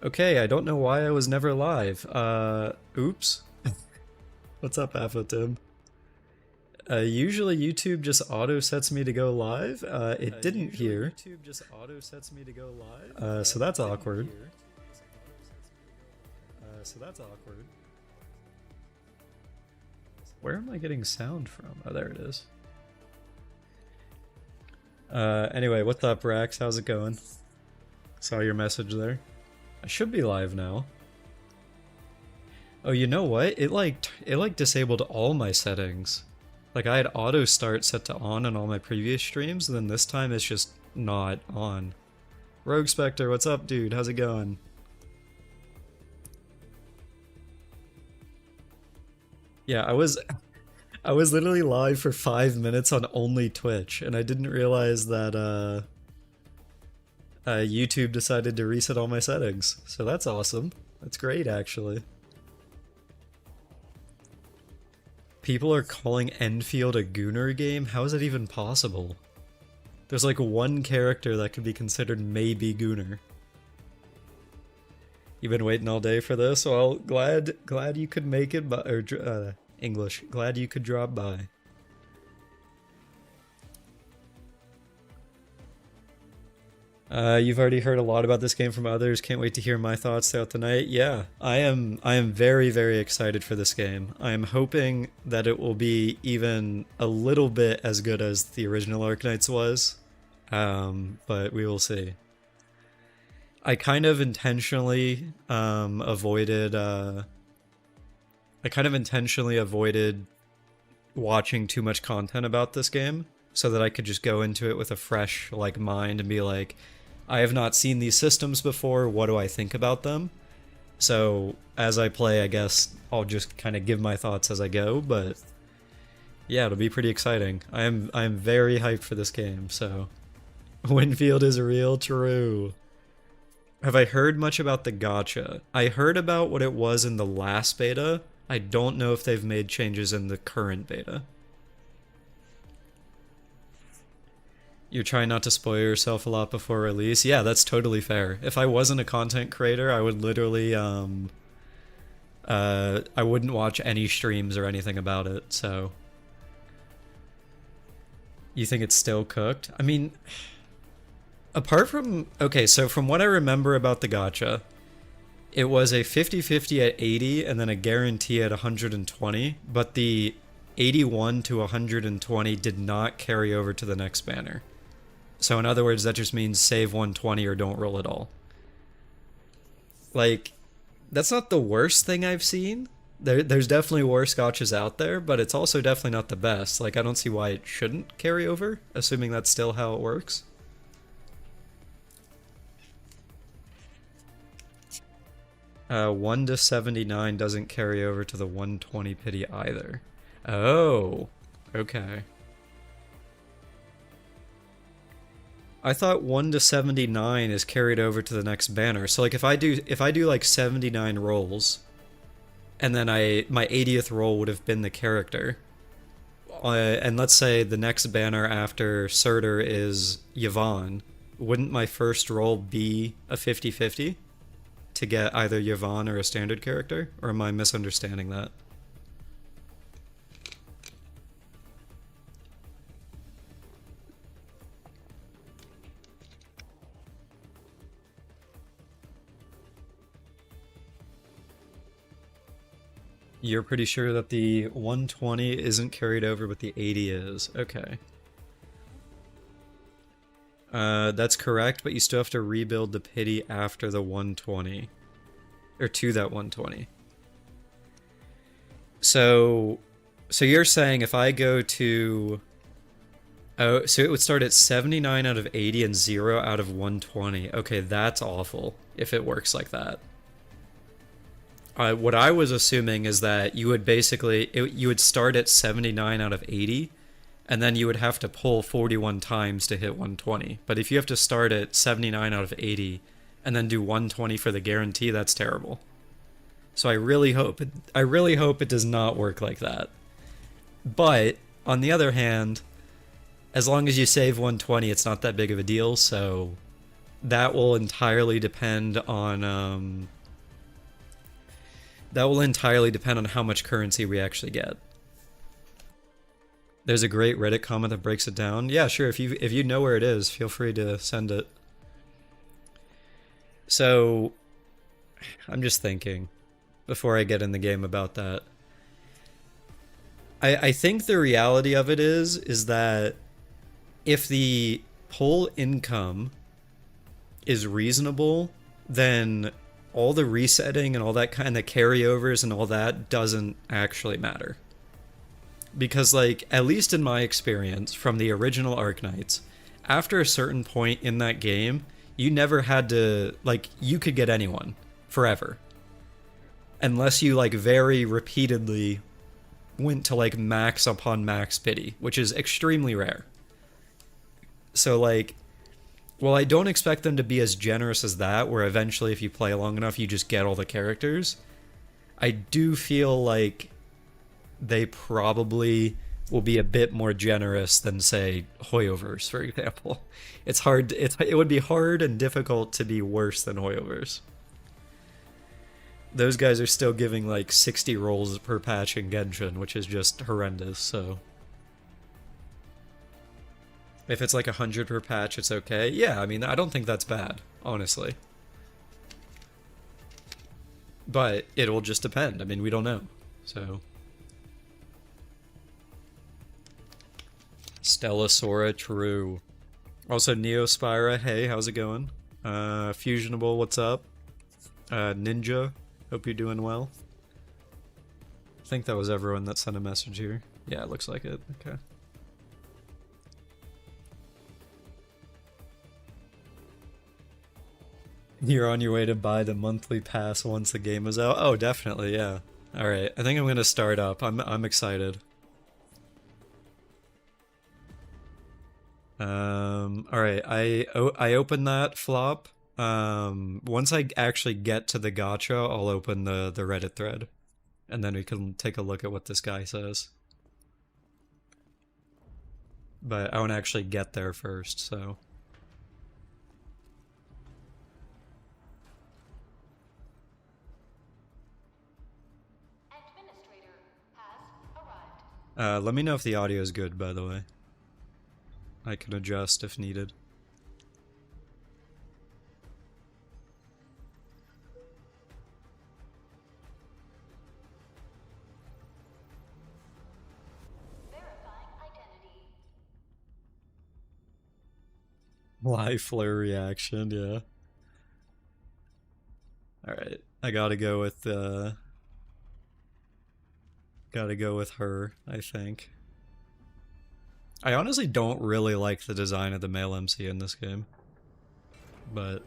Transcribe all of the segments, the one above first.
Okay, I don't know why I was never live. Oops. What's up, Tim? Usually YouTube just auto sets me to go live. It didn't here. So that's awkward. Where am I getting sound from? Oh, there it is. Anyway, what's up, Rax? How's it going? Saw your message there. I should be live now. Oh, you know what? It disabled all my settings. Like I had auto start set to on all my previous streams, and then this time it's just not on. Rogue Spectre, what's up, dude? How's it going? Yeah, I was literally live for 5 minutes on only Twitch, and I didn't realize that YouTube decided to reset all my settings. So that's awesome. That's great, actually. People are calling Endfield a Gooner game? How is that even possible? There's like one character that could be considered maybe Gooner. You've been waiting all day for this? Well, glad you could make it, but or English. Glad you could drop by. You've already heard a lot about this game from others. Can't wait to hear my thoughts throughout the night. Yeah, I am very, very excited for this game. I am hoping that it will be even a little bit as good as the original Arknights was, but we will see. I kind of intentionally avoided. I kind of intentionally avoided watching too much content about this game so that I could just go into it with a fresh like mind and be like, I have not seen these systems before, what do I think about them? So as I play, I guess I'll just kind of give my thoughts as I go, but yeah, it'll be pretty exciting. I am very hyped for this game, so Winfield is real true. Have I heard much about the gacha? I heard about what it was in the last beta. I don't know if they've made changes in the current beta. You're trying not to spoil yourself a lot before release. Yeah, that's totally fair. If I wasn't a content creator, I would literally, I wouldn't watch any streams or anything about it, so. You think it's still cooked? I mean, apart from, okay, so from what I remember about the gacha, it was a 50-50 at 80 and then a guarantee at 120, but the 81 to 120 did not carry over to the next banner. So in other words, that just means save 120 or don't roll at all. Like, that's not the worst thing I've seen. There's definitely worse gachas out there, but it's also definitely not the best. Like, I don't see why it shouldn't carry over, assuming that's still how it works. 1 to 79 doesn't carry over to the 120 pity either. Oh, okay. I thought 1 to 79 is carried over to the next banner. So like if I do like 79 rolls, and then my 80th roll would have been the character. And let's say the next banner after Surtur is Yvonne, wouldn't my first roll be a 50-50 to get either Yvonne or a standard character? Or am I misunderstanding that? You're pretty sure that the 120 isn't carried over, but the 80 is. Okay. That's correct, but you still have to rebuild the pity after the 120. Or to that 120. So you're saying if I go to... Oh, so it would start at 79 out of 80 and 0 out of 120. Okay, that's awful, if it works like that. What I was assuming is that you would basically... you would start at 79 out of 80, and then you would have to pull 41 times to hit 120. But if you have to start at 79 out of 80, and then do 120 for the guarantee, that's terrible. So I really hope it does not work like that. But, on the other hand, as long as you save 120, it's not that big of a deal, so that will entirely depend on how much currency we actually get. There's a great Reddit comment that breaks it down. Yeah, sure. If you know where it is, feel free to send it. So, I'm just thinking before I get in the game about that. I think the reality of it is that if the pull income is reasonable, then all the resetting and all that kind of carryovers and all that doesn't actually matter. Because, like, at least in my experience from the original Arknights, after a certain point in that game, you never had to, like, you could get anyone forever. Unless you, like, very repeatedly went to, like, max upon max pity, which is extremely rare. So, like, well, I don't expect them to be as generous as that, where eventually if you play long enough, you just get all the characters. I do feel like they probably will be a bit more generous than, say, Hoyoverse, for example. It would be hard and difficult to be worse than Hoyoverse. Those guys are still giving like 60 rolls per patch in Genshin, which is just horrendous, so... If it's like 100 per patch, it's okay. Yeah, I mean, I don't think that's bad, honestly. But it'll just depend. I mean, we don't know, so... Stellasora, true. Also, Neospira, hey, how's it going? Fusionable, what's up? Ninja, hope you're doing well. I think that was everyone that sent a message here. Yeah, it looks like it. Okay. You're on your way to buy the monthly pass once the game is out? Oh, definitely, yeah. Alright, I think I'm gonna start up. I'm excited. Alright, I open that flop. Once I actually get to the gacha, I'll open the Reddit thread. And then we can take a look at what this guy says. But I want to actually get there first, so... Let me know if the audio is good, by the way. I can adjust if needed. Live flare reaction, yeah. Alright, I gotta go with her, I think. I honestly don't really like the design of the male MC in this game. But...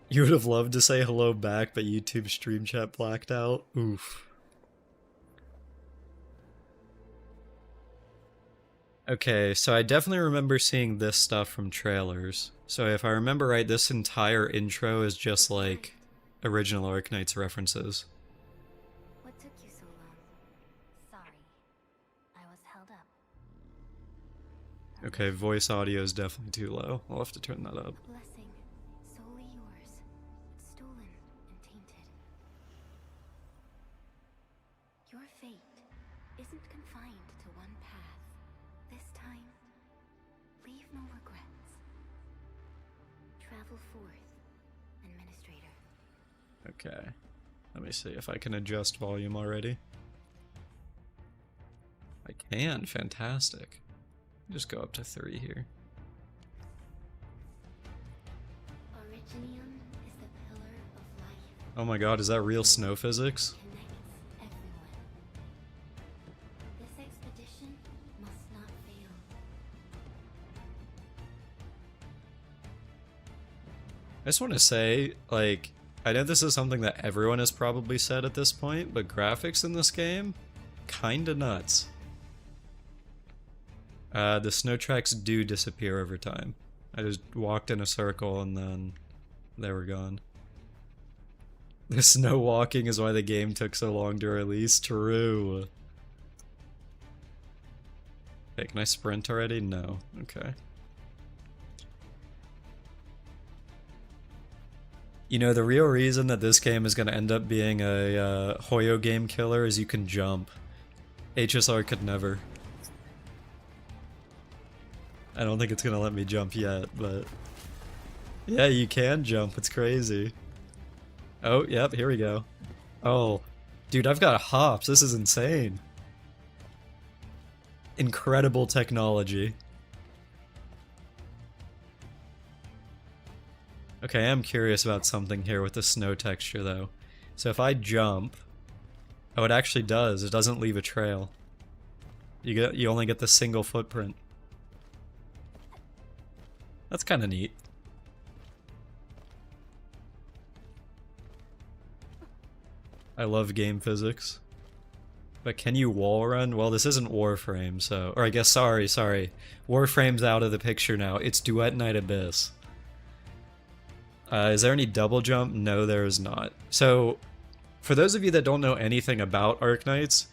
You would have loved to say hello back, but YouTube stream chat blacked out? Oof. Okay, so I definitely remember seeing this stuff from trailers. So if I remember right, this entire intro is just like original Arknights references. What took you so long? Sorry. I was held up. Okay, voice audio is definitely too low. I'll have to turn that up. Blessing, solely yours, stolen and tainted. Your fate isn't confined to one path. This time, leave no regrets. Travel forth, Administrator. Okay. Let me see if I can adjust volume already. I can, fantastic. Just go up to 3 here. Originium is the pillar of life. Oh my god, is that real snow physics? Connects everyone. This expedition must not fail. I just want to say, like, I know this is something that everyone has probably said at this point, but graphics in this game, kinda nuts. The snow tracks do disappear over time. I just walked in a circle and then they were gone. The snow walking is why the game took so long to release. True. Okay, can I sprint already? No. Okay. You know, the real reason that this game is going to end up being a Hoyo game killer is you can jump. HSR could never. I don't think it's going to let me jump yet, but... Yeah, you can jump. It's crazy. Oh, yep, here we go. Oh, dude, I've got hops. This is insane. Incredible technology. Okay, I am curious about something here with the snow texture, though. So if I jump... Oh, it actually does. It doesn't leave a trail. You only get the single footprint. That's kind of neat. I love game physics. But can you wall run? Well, this isn't Warframe, so... Or I guess, sorry. Warframe's out of the picture now. It's Duet Night Abyss. Is there any double jump? No, there is not. So, for those of you that don't know anything about Arknights,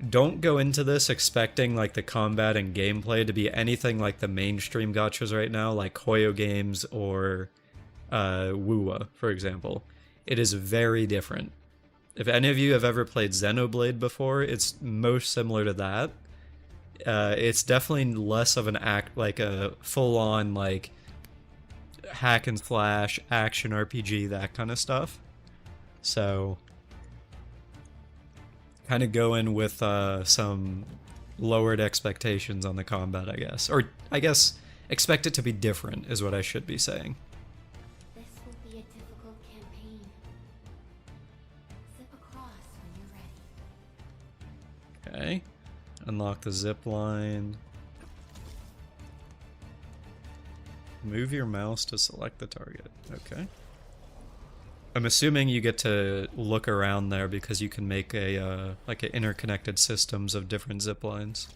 don't go into this expecting like the combat and gameplay to be anything like the mainstream gachas right now, like Hoyo games or Wuwa, for example. It is very different. If any of you have ever played Xenoblade before, it's most similar to that. It's definitely less of an like a full-on like hack and slash action RPG, that kind of stuff. So kind of go in with some lowered expectations on the combat, I guess. Or I guess expect it to be different is what I should be saying. This will be a difficult campaign. Zip across when you're ready. Okay. Unlock the zip line. Move your mouse to select the target. Okay. I'm assuming you get to look around there because you can make a like a interconnected systems of different zip lines.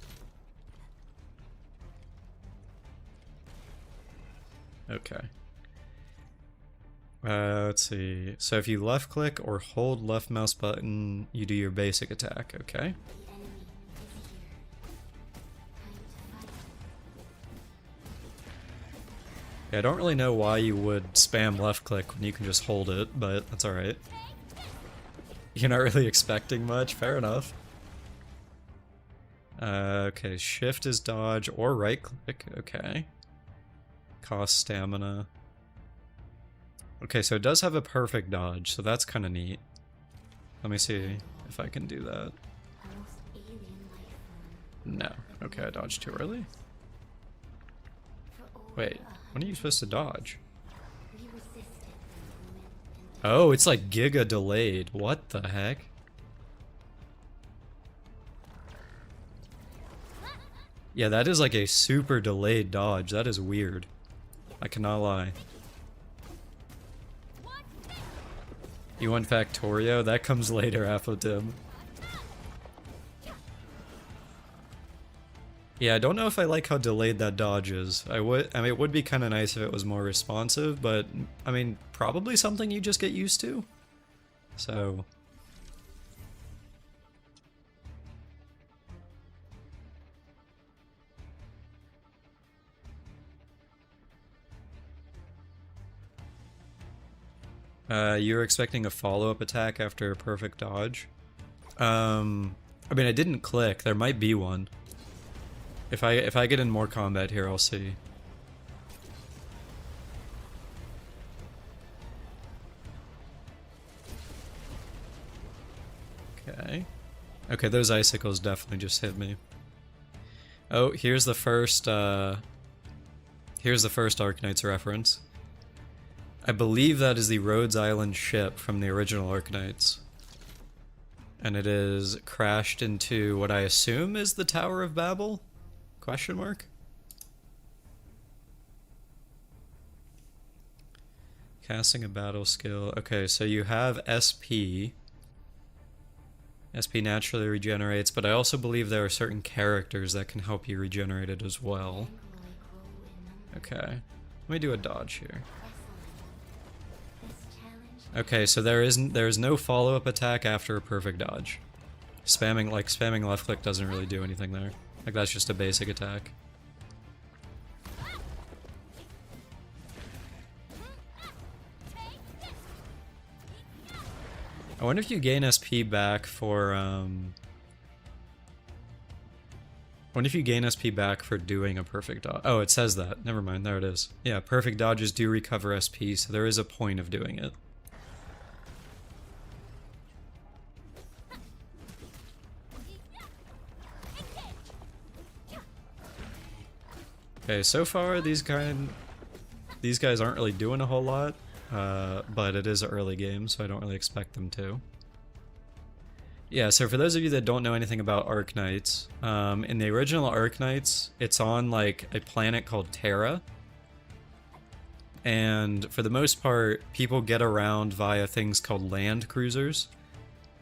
Okay. Let's see. So if you left click or hold left mouse button, you do your basic attack. Okay. The enemy is here. Time to fight. Yeah, I don't really know why you would spam left click when you can just hold it, but that's alright. You're not really expecting much, fair enough. Okay, shift is dodge or right click, okay. Cost stamina. Okay, so it does have a perfect dodge, so that's kind of neat. Let me see if I can do that. A most alien life form. No. Okay, I dodged too early. For over Wait, when are you supposed to dodge? we resisted the movement and Oh, it's like giga delayed. What the heck? Yeah, that is like a super delayed dodge. That is weird. I cannot lie. You want Factorio? That comes later, Apotim. Yeah, I don't know if I like how delayed that dodge is. I mean, it would be kind of nice if it was more responsive, but, I mean, probably something you just get used to. So... you're expecting a follow-up attack after a perfect dodge? I mean, I didn't click. There might be one. If I get in more combat here, I'll see. Okay. Okay, those icicles definitely just hit me. Oh, here's the first Arknights reference. I believe that is the Rhodes Island ship from the original Arknights. And it is crashed into what I assume is the Tower of Babel? Question mark? Casting a battle skill. Okay, so you have SP. SP naturally regenerates, but I also believe there are certain characters that can help you regenerate it as well. Okay. Let me do a dodge here. Okay, so there is no follow-up attack after a perfect dodge. Spamming left click doesn't really do anything there. Like, that's just a basic attack. I wonder if you gain SP back for, I wonder if you gain SP back for doing a perfect dodge. Oh, it says that. Never mind, there it is. Yeah, perfect dodges do recover SP, so there is a point of doing it. Okay, so far these guys aren't really doing a whole lot, but it is an early game, so I don't really expect them to. Yeah, so for those of you that don't know anything about Arknights, in the original Arknights, it's on like a planet called Terra, and for the most part, people get around via things called land cruisers,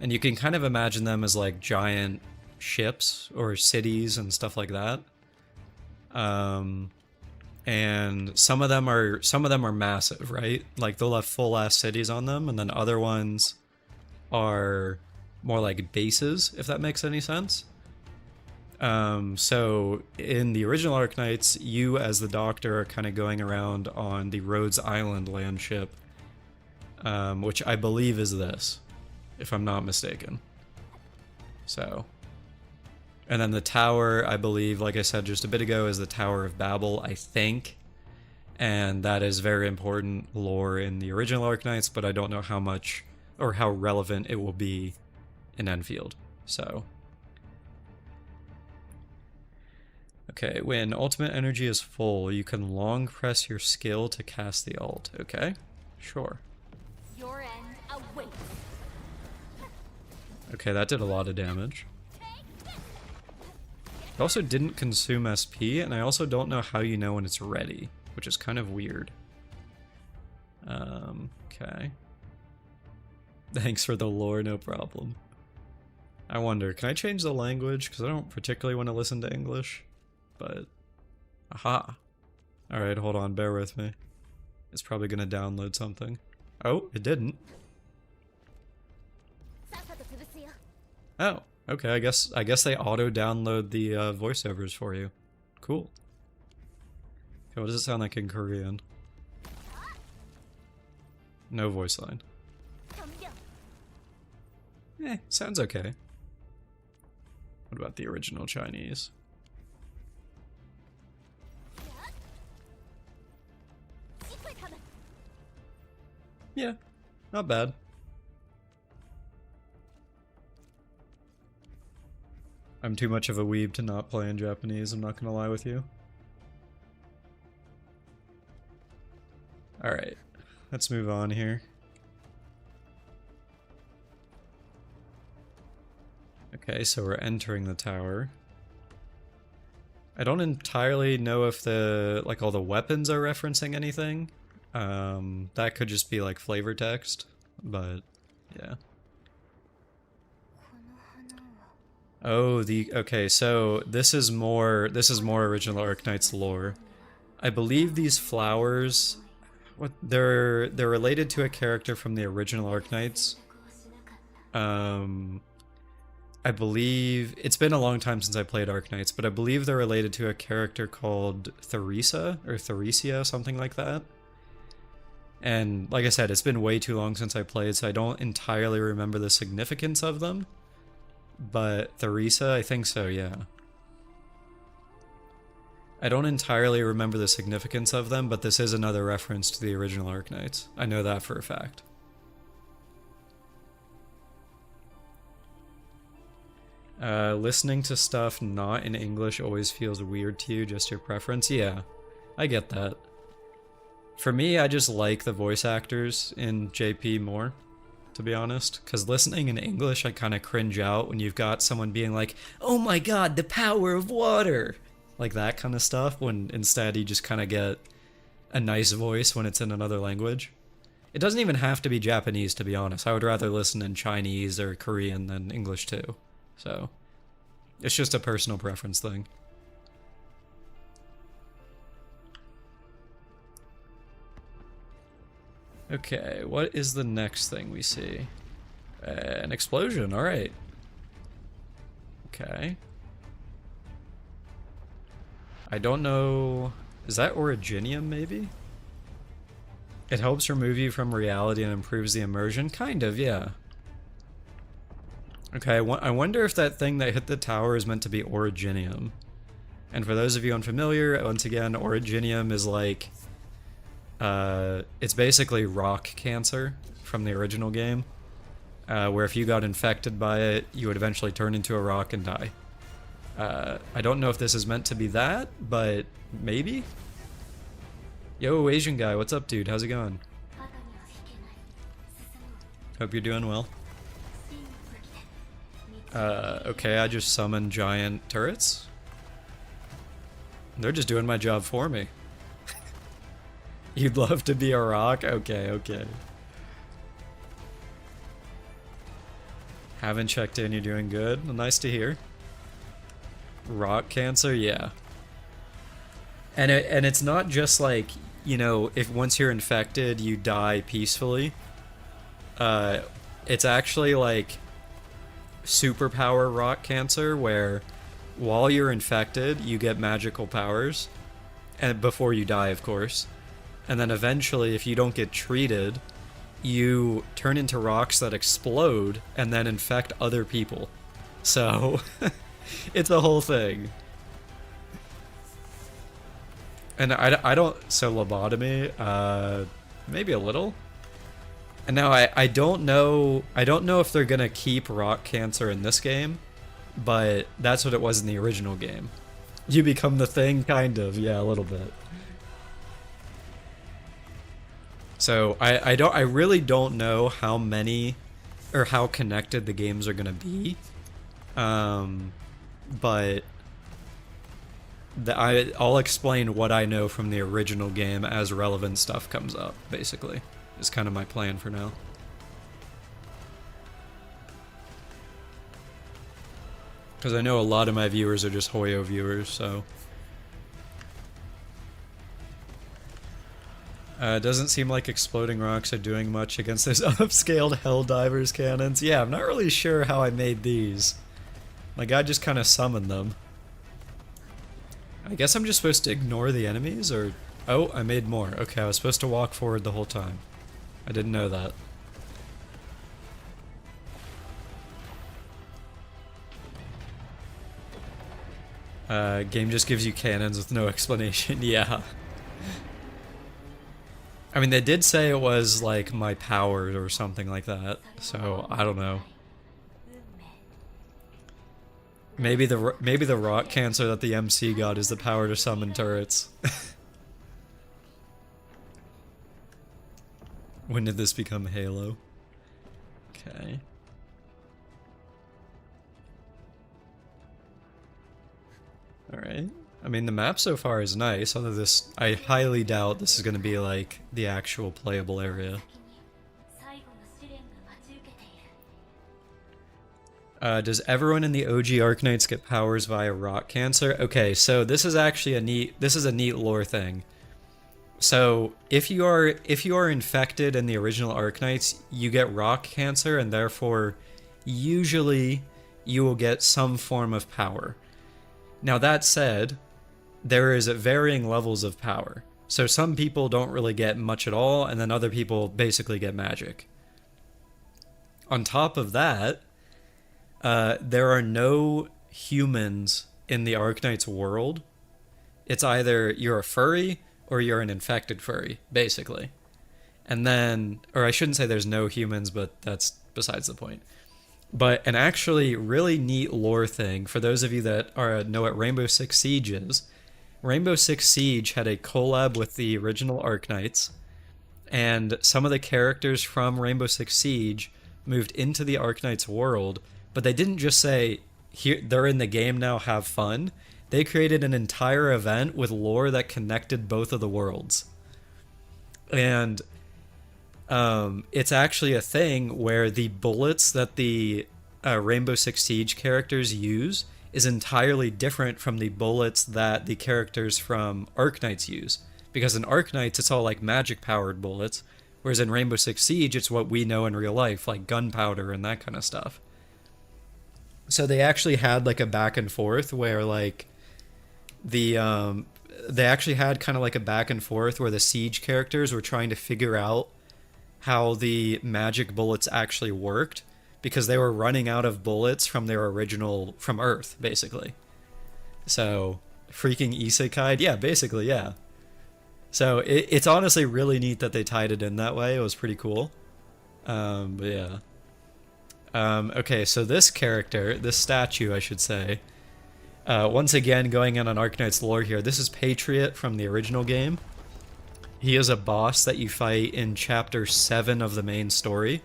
and you can kind of imagine them as like giant ships or cities and stuff like that. And some of them are massive, right? Like they'll have full ass cities on them, and then other ones are more like bases, if that makes any sense. So in the original Arknights, you as the Doctor are kind of going around on the Rhodes Island land ship, which I believe is this, if I'm not mistaken. So. And then the tower, I believe, like I said just a bit ago, is the Tower of Babel, I think. And that is very important lore in the original Arknights, but I don't know how much or how relevant it will be in Enfield. So. Okay, when ultimate energy is full, you can long press your skill to cast the ult. Okay, sure. Your end awaits. Okay, that did a lot of damage. It also didn't consume SP, and I also don't know how you know when it's ready, which is kind of weird. Okay. Thanks for the lore, no problem. I wonder, can I change the language? Because I don't particularly want to listen to English, but... Aha! Alright, hold on, bear with me. It's probably going to download something. Oh, it didn't. Oh. Okay, I guess they auto-download the voiceovers for you. Cool. Okay, what does it sound like in Korean? No voice line. Sounds okay. What about the original Chinese? Yeah, not bad. I'm too much of a weeb to not play in Japanese, I'm not gonna lie with you. Alright, let's move on here. Okay, so we're entering the tower. I don't entirely know if like all the weapons are referencing anything. That could just be like flavor text, but yeah. Oh, okay, so this is more original Arknights lore. I believe these flowers, they're related to a character from the original Arknights. I believe it's been a long time since I played Arknights, but I believe they're related to a character called Theresa or Theresia, something like that. And like I said, it's been way too long since I played, so I don't entirely remember the significance of them. But Theresa, I think so, yeah. I don't entirely remember the significance of them, but this is another reference to the original Arknights. I know that for a fact. Listening to stuff not in English always feels weird to you, just your preference? Yeah, I get that. For me, I just like the voice actors in JP more, to be honest, because listening in English I kind of cringe out when you've got someone being like, oh my god, the power of water, like that kind of stuff, when instead you just kind of get a nice voice when it's in another language. It doesn't even have to be Japanese, to be honest. I would rather listen in Chinese or Korean than English too, so it's just a personal preference thing. Okay, what is the next thing we see? An explosion, alright. Okay. I don't know... Is that Originium, maybe? It helps remove you from reality and improves the immersion? Kind of, yeah. Okay, I wonder if that thing that hit the tower is meant to be Originium. And for those of you unfamiliar, once again, Originium is like... it's basically rock cancer from the original game. Where if you got infected by it, you would eventually turn into a rock and die. I don't know if this is meant to be that, but maybe? Yo, Asian guy, what's up, dude? How's it going? Hope you're doing well. Okay, I just summoned giant turrets. They're just doing my job for me. You'd love to be a rock? Okay, okay. Haven't checked in, you're doing good. Well, nice to hear. Rock cancer, yeah. And it's not just like, you know, if once you're infected, you die peacefully. It's actually like superpower rock cancer, where while you're infected, you get magical powers, and before you die, of course. And then eventually, if you don't get treated, you turn into rocks that explode and then infect other people. So, it's a whole thing. And I don't... So, lobotomy, maybe a little? And now I don't know... I don't know if they're gonna keep rock cancer in this game, but that's what it was in the original game. You become the thing, kind of. Yeah, a little bit. So I really don't know how many or how connected the games are gonna be, but I'll explain what I know from the original game as relevant stuff comes up. Basically, is kind of my plan for now. Because I know a lot of my viewers are just Hoyo viewers, so. Doesn't seem like exploding rocks are doing much against those upscaled Helldivers cannons. Yeah, I'm not really sure how I made these. Like, I just kind of summoned them. I guess I'm just supposed to ignore the enemies, or... Oh, I made more. Okay, I was supposed to walk forward the whole time. I didn't know that. Game just gives you cannons with no explanation. Yeah. I mean, they did say it was, like, my power or something like that, so I don't know. Maybe the rock cancer that the MC got is the power to summon turrets. When did this become Halo? Okay. Alright. I mean, the map so far is nice, although this... I highly doubt this is going to be, like, the actual playable area. Does everyone in the OG Arknights get powers via rock cancer? Okay, so this is actually a neat lore thing. So, if you are infected in the original Arknights, you get rock cancer, and therefore, usually, you will get some form of power. Now, that said, there is varying levels of power. So some people don't really get much at all, and then other people basically get magic. On top of that, there are no humans in the Arknights world. It's either you're a furry or you're an infected furry, basically. And then, or I shouldn't say there's no humans, but that's besides the point. But an actually really neat lore thing, for those of you that know what Rainbow Six Siege is, Rainbow Six Siege had a collab with the original Arknights, and some of the characters from Rainbow Six Siege moved into the Arknights world, but they didn't just say, "Here, they're in the game now, have fun." They created an entire event with lore that connected both of the worlds. And it's actually a thing where the bullets that the Rainbow Six Siege characters use is entirely different from the bullets that the characters from Arknights use. Because in Arknights, it's all like magic-powered bullets, whereas in Rainbow Six Siege, it's what we know in real life, like gunpowder and that kind of stuff. So they actually had like a back and forth where like they actually had kind of like a back and forth where the Siege characters were trying to figure out how the magic bullets actually worked, because they were running out of bullets from their original from Earth, basically. So freaking isekai, yeah, basically, yeah. So it's honestly really neat that they tied it in that way. It was pretty cool. But yeah. Okay, so this character, this statue, I should say, once again, going in on Arknight's lore here, this is Patriot from the original game. He is a boss that you fight in Chapter 7 of the main story,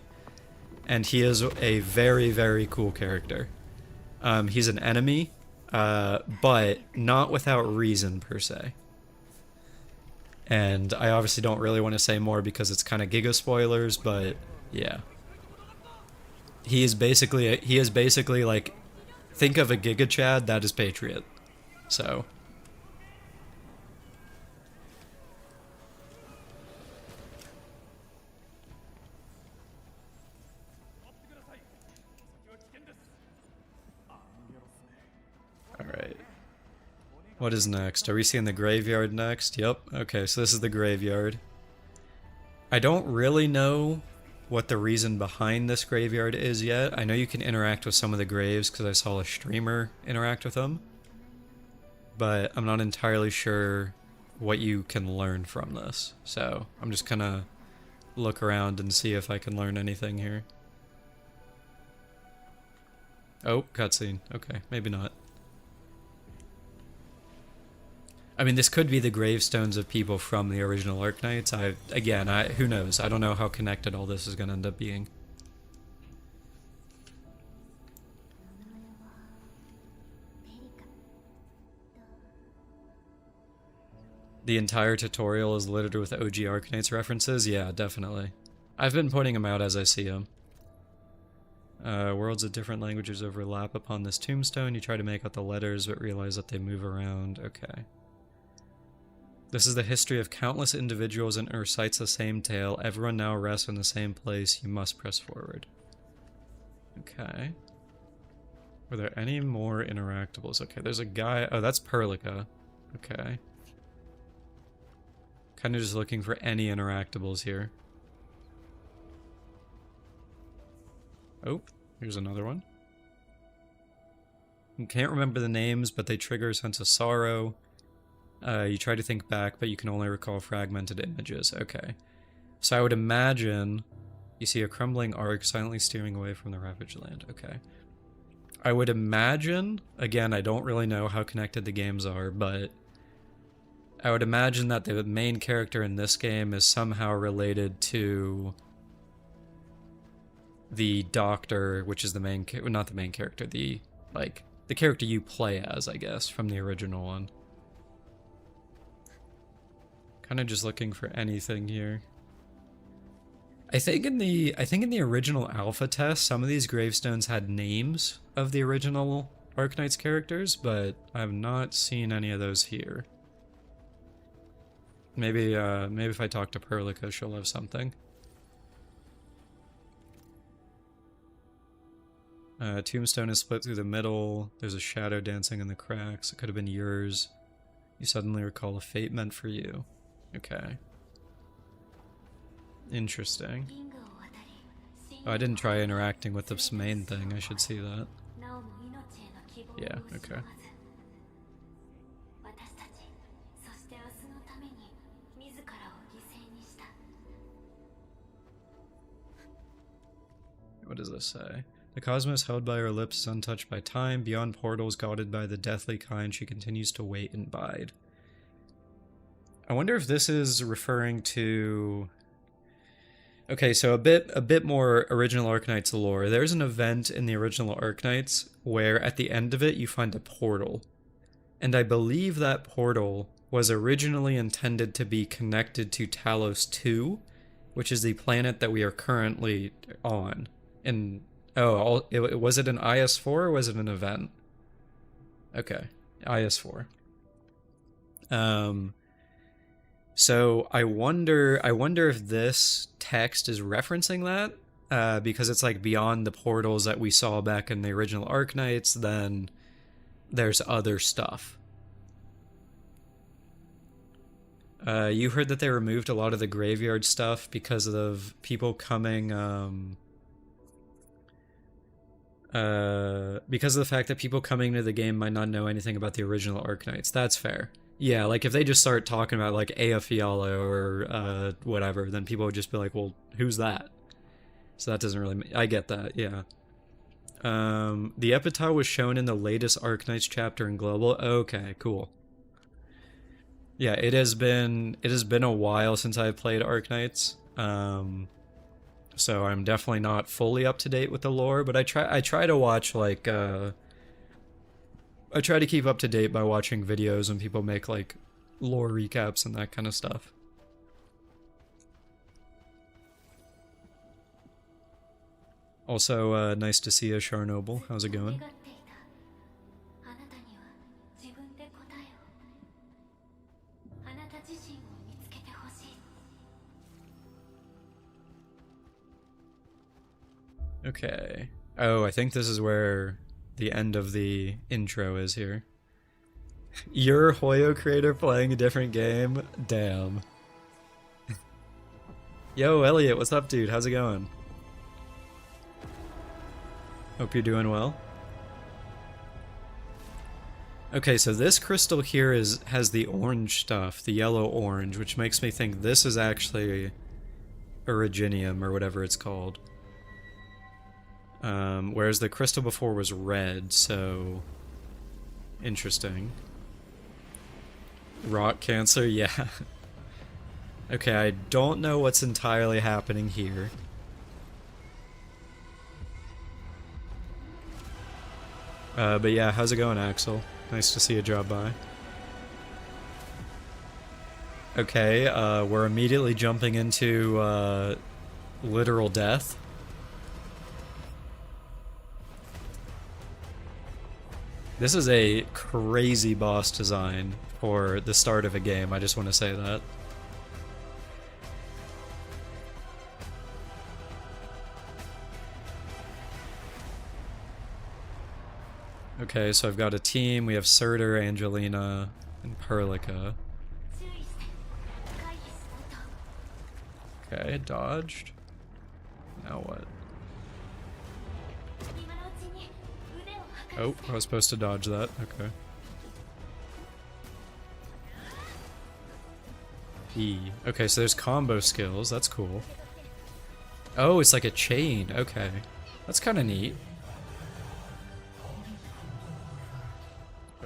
and he is a very, very cool character. He's an enemy, but not without reason, per se. And I obviously don't really want to say more because it's kind of giga spoilers, but yeah. He is basically like, think of a Giga Chad, that is Patriot. So. Alright. What is next? Are we seeing the graveyard next? Yep. Okay, so this is the graveyard. I don't really know what the reason behind this graveyard is yet. I know you can interact with some of the graves because I saw a streamer interact with them. But I'm not entirely sure what you can learn from this. So I'm just gonna look around and see if I can learn anything here. Oh, cutscene. Okay, maybe not. I mean, this could be the gravestones of people from the original Arknights. Who knows? I don't know how connected all this is going to end up being. The entire tutorial is littered with OG Arknights references? Yeah, definitely. I've been pointing them out as I see them. Worlds of different languages overlap upon this tombstone. You try to make out the letters, but realize that they move around. Okay. This is the history of countless individuals and recites the same tale. Everyone now rests in the same place. You must press forward. Okay. Were there any more interactables? Okay, there's a guy. Oh, that's Perlica. Okay. Kind of just looking for any interactables here. Oh, here's another one. You can't remember the names, but they trigger a sense of sorrow. You try to think back, but you can only recall fragmented images. Okay. So I would imagine you see a crumbling arc silently steering away from the ravaged land. Okay. I would imagine, again, I don't really know how connected the games are, but I would imagine that the main character in this game is somehow related to the Doctor, which is the main, not the main character, the character you play as, I guess, from the original one. Kind of just looking for anything here. I think in the original alpha test, some of these gravestones had names of the original Arknights characters, but I have not seen any of those here. Maybe if I talk to Perlica, she'll have something. Tombstone is split through the middle. There's a shadow dancing in the cracks. It could have been yours. You suddenly recall a fate meant for you. Okay. Interesting. Oh, I didn't try interacting with this main thing. I should see that. Yeah, okay. What does this say? The cosmos held by her lips is untouched by time. Beyond portals guarded by the deathly kind, she continues to wait and bide. I wonder if this is referring to... Okay, so a bit more original Arknights lore. There's an event in the original Arknights where at the end of it you find a portal. And I believe that portal was originally intended to be connected to Talos 2, which is the planet that we are currently on. And was it an IS-4 or was it an event? Okay, IS-4. So I wonder if this text is referencing that, because it's like beyond the portals that we saw back in the original Arknights, then there's other stuff. You heard that they removed a lot of the graveyard stuff because of people coming, Because of the fact that people coming to the game might not know anything about the original Arknights. That's fair. Yeah, like if they just start talking about like Ea Fiala or whatever, then people would just be like, well, who's that? So that doesn't really... I get that, yeah. The epitaph was shown in the latest Arknights chapter in Global. Okay, cool. Yeah, it has been a while since I've played Arknights. So I'm definitely not fully up to date with the lore, but I try to watch like I try to keep up to date by watching videos when people make like lore recaps and that kind of stuff. Also, nice to see you, Charnoble. How's it going? Okay. Oh, I think this is where the end of the intro is here. Your Hoyo creator playing a different game? Damn. Yo, Elliot, what's up, dude? How's it going? Hope you're doing well. Okay, so this crystal here has the orange stuff, the yellow-orange, which makes me think this is actually Originium, or whatever it's called. Whereas the crystal before was red, so... Interesting. Rock cancer, yeah. Okay, I don't know what's entirely happening here. But yeah, how's it going, Axel? Nice to see you drop by. Okay, we're immediately jumping into, literal death. This is a crazy boss design for the start of a game, I just want to say that. Okay, so I've got a team. We have Surtur, Angelina, and Perlica. Okay, dodged. Now what? Oh, I was supposed to dodge that. Okay. E. Okay, so there's combo skills. That's cool. Oh, it's like a chain. Okay. That's kind of neat.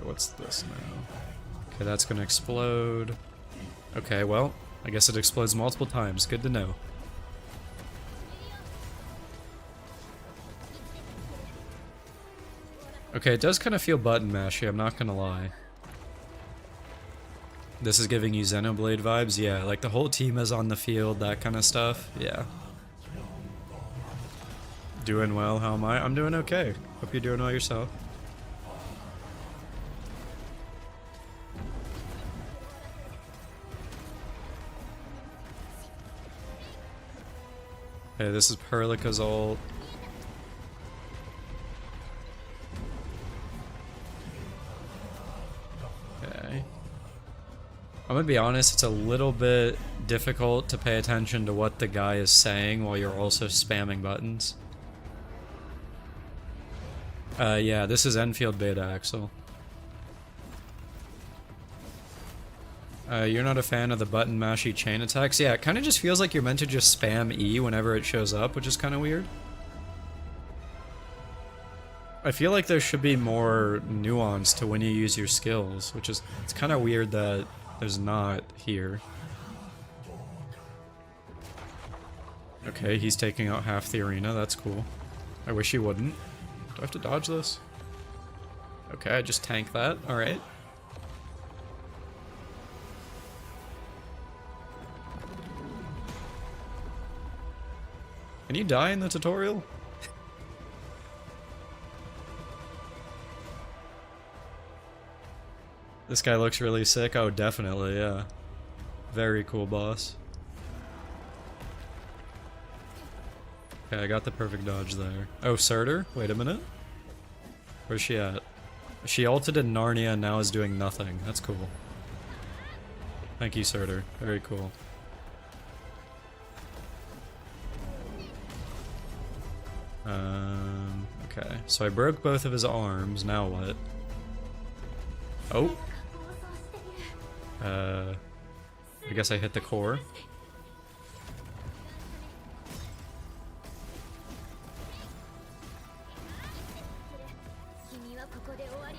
What's this now? Okay, that's gonna explode. Okay, well, I guess it explodes multiple times. Good to know. Okay, it does kind of feel button mashy, I'm not gonna lie. This is giving you Xenoblade vibes? Yeah, like the whole team is on the field, that kind of stuff. Yeah. Doing well, how am I? I'm doing okay. Hope you're doing well yourself. Okay, this is Perlica's ult. Okay. I'm gonna be honest, it's a little bit difficult to pay attention to what the guy is saying while you're also spamming buttons. Yeah, this is Enfield beta, Axel. You're not a fan of the button mashy chain attacks? Yeah, it kind of just feels like you're meant to just spam E whenever it shows up, which is kind of weird. I feel like there should be more nuance to when you use your skills, which is, it's kind of weird that there's not here. Okay, he's taking out half the arena, that's cool. I wish he wouldn't. Do I have to dodge this? Okay, I just tank that, alright. Can you die in the tutorial? This guy looks really sick. Oh, definitely, yeah. Very cool boss. Okay, I got the perfect dodge there. Oh, Surtur? Wait a minute. Where's she at? She ulted in Narnia and now is doing nothing. That's cool. Thank you, Surtur. Very cool. Okay, so I broke both of his arms, now what? Oh! I guess I hit the core.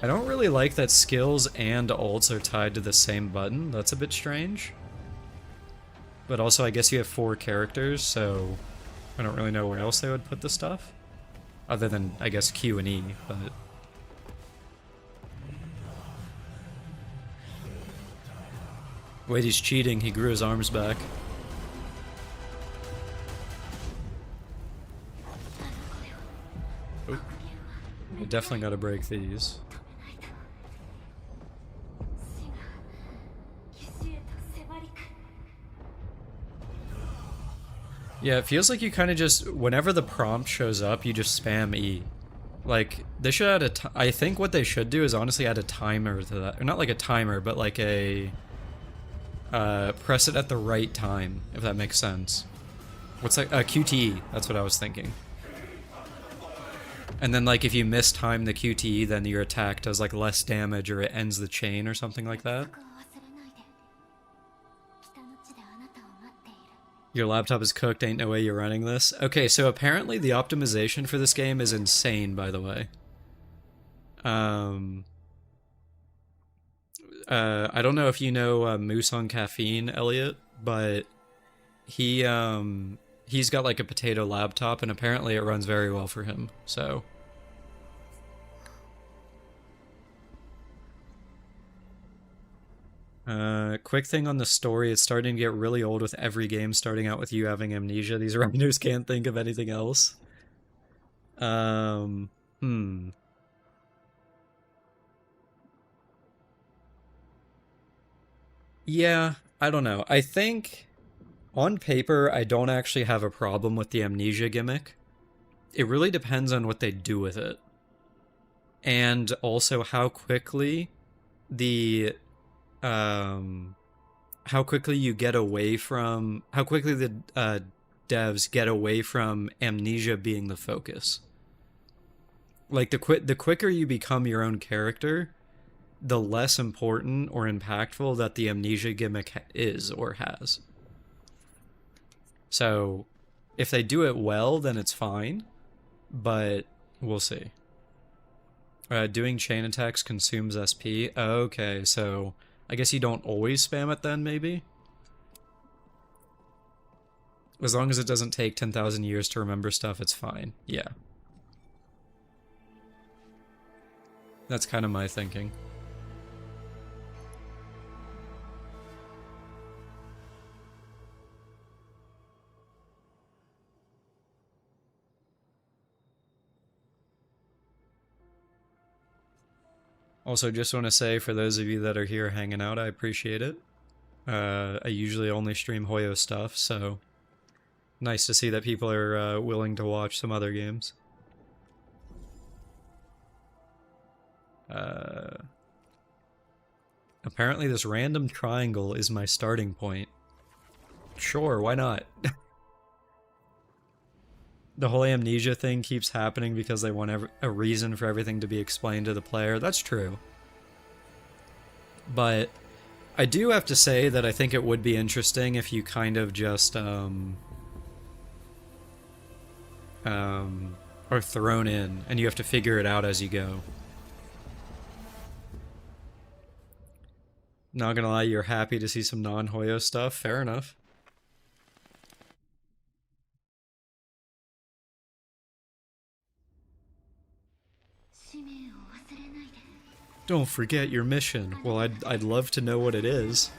I don't really like that skills and ults are tied to the same button. That's a bit strange. But also, I guess you have 4 characters, so I don't really know where else they would put the stuff. Other than, I guess, Q and E, but... Wait, he's cheating. He grew his arms back. Oh. We definitely gotta break these. Yeah, it feels like you kind of just, whenever the prompt shows up, you just spam E. Like, they should add I think what they should do is honestly add a timer to that. Or not like a timer, but like a... press it at the right time, if that makes sense. What's like, QTE, that's what I was thinking. And then like if you mistime the QTE, then your attack does like less damage or it ends the chain or something like that. Your laptop is cooked, ain't no way you're running this. Okay, so apparently the optimization for this game is insane, by the way. I don't know if you know Moose on Caffeine, Elliot, but he's got like a potato laptop, and apparently it runs very well for him, so... quick thing on the story, it's starting to get really old with every game starting out with you having amnesia. These writers can't think of anything else. Yeah, I don't know. I think, on paper, I don't actually have a problem with the amnesia gimmick. It really depends on what they do with it. And also how quickly the... how quickly you get away from... How quickly the devs get away from amnesia being the focus. Like, the quicker you become your own character, the less important or impactful that the amnesia gimmick is or has. So, if they do it well, then it's fine, but we'll see. Doing chain attacks consumes SP. Okay, so I guess you don't always spam it then, maybe? As long as it doesn't take 10,000 years to remember stuff, it's fine. Yeah. That's kind of my thinking. Also, just want to say, for those of you that are here hanging out, I appreciate it. I usually only stream Hoyo stuff, so nice to see that people are willing to watch some other games. Apparently this random triangle is my starting point. Sure, why not? The whole amnesia thing keeps happening because they want a reason for everything to be explained to the player. That's true. But I do have to say that I think it would be interesting if you kind of just, are thrown in, and you have to figure it out as you go. Not gonna lie, you're happy to see some non-Hoyo stuff? Fair enough. Don't forget your mission. Well, I'd love to know what it is.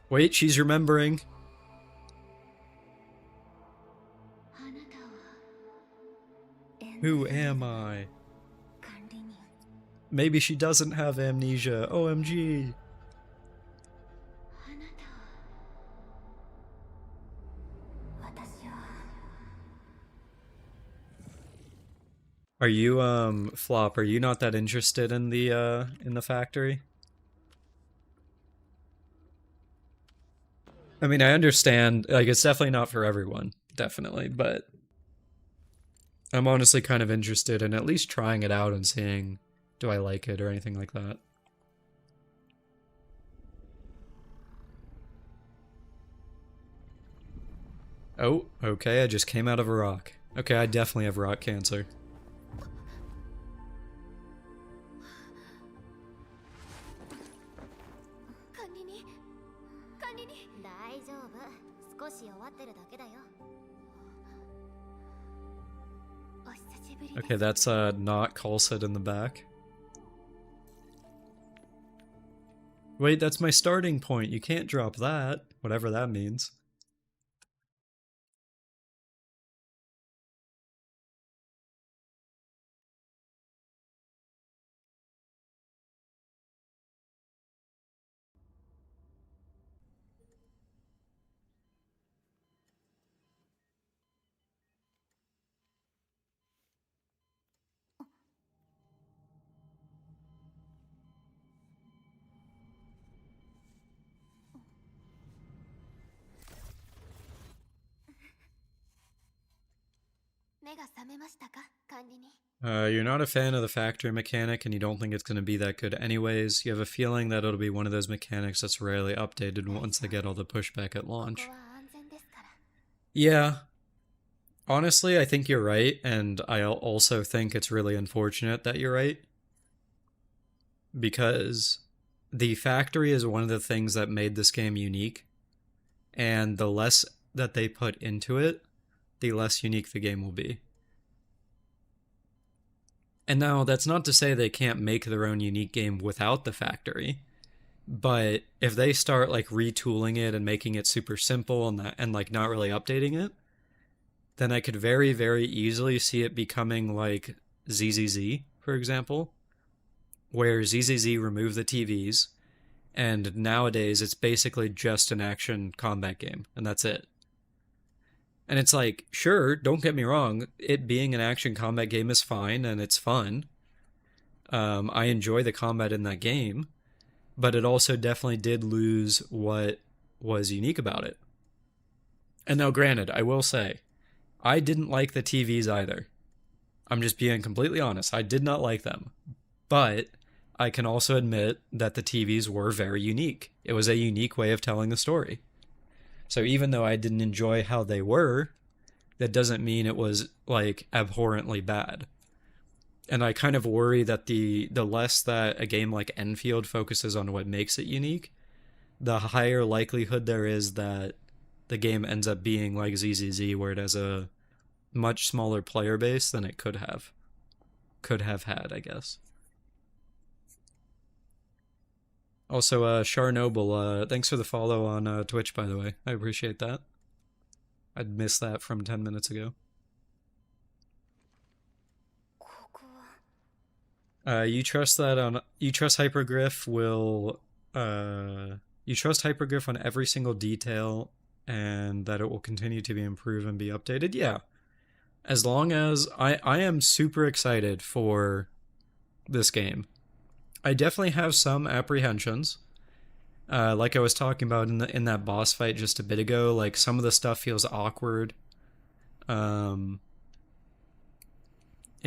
Wait, she's remembering. Who am I? Maybe she doesn't have amnesia. OMG. Are you, Flop, are you not that interested in the factory? I mean, I understand, like, it's definitely not for everyone. definitely, but I'm honestly kind of interested in at least trying it out and seeing do I like it or anything like that. Oh, okay, I just came out of a rock. Okay, I definitely have rock cancer. Okay, that's not Colset in the back. Wait, that's my starting point. You can't drop that, whatever that means. You're not a fan of the factory mechanic and you don't think it's going to be that good anyways. You have a feeling that it'll be one of those mechanics that's rarely updated once they get all the pushback at launch. Yeah. Honestly, I think you're right, and I also think it's really unfortunate that you're right. Because the factory is one of the things that made this game unique, and the less that they put into it, the less unique the game will be. And now, that's not to say they can't make their own unique game without the factory, but if they start like retooling it and making it super simple and like not really updating it, then I could very, very easily see it becoming like ZZZ, for example, where ZZZ removed the TVs, and nowadays it's basically just an action combat game, and that's it. And it's like, sure, don't get me wrong, it being an action combat game is fine and it's fun. I enjoy the combat in that game, but it also definitely did lose what was unique about it. And now, granted, I will say, I didn't like the TVs either. I'm just being completely honest. I did not like them. But I can also admit that the TVs were very unique. It was a unique way of telling the story. So even though I didn't enjoy how they were, that doesn't mean it was like abhorrently bad. And I kind of worry that the less that a game like Enfield focuses on what makes it unique, the higher likelihood there is that the game ends up being like ZZZ, where it has a much smaller player base than it could have had, I guess. Also, Charnoble, thanks for the follow on Twitch, by the way. I appreciate that. I'd missed that from 10 minutes ago. You trust Hypergriff will you trust Hypergriff on every single detail and that it will continue to be improved and be updated? Yeah. As long as I am super excited for this game. I definitely have some apprehensions. Like I was talking about in that boss fight just a bit ago, like some of the stuff feels awkward. In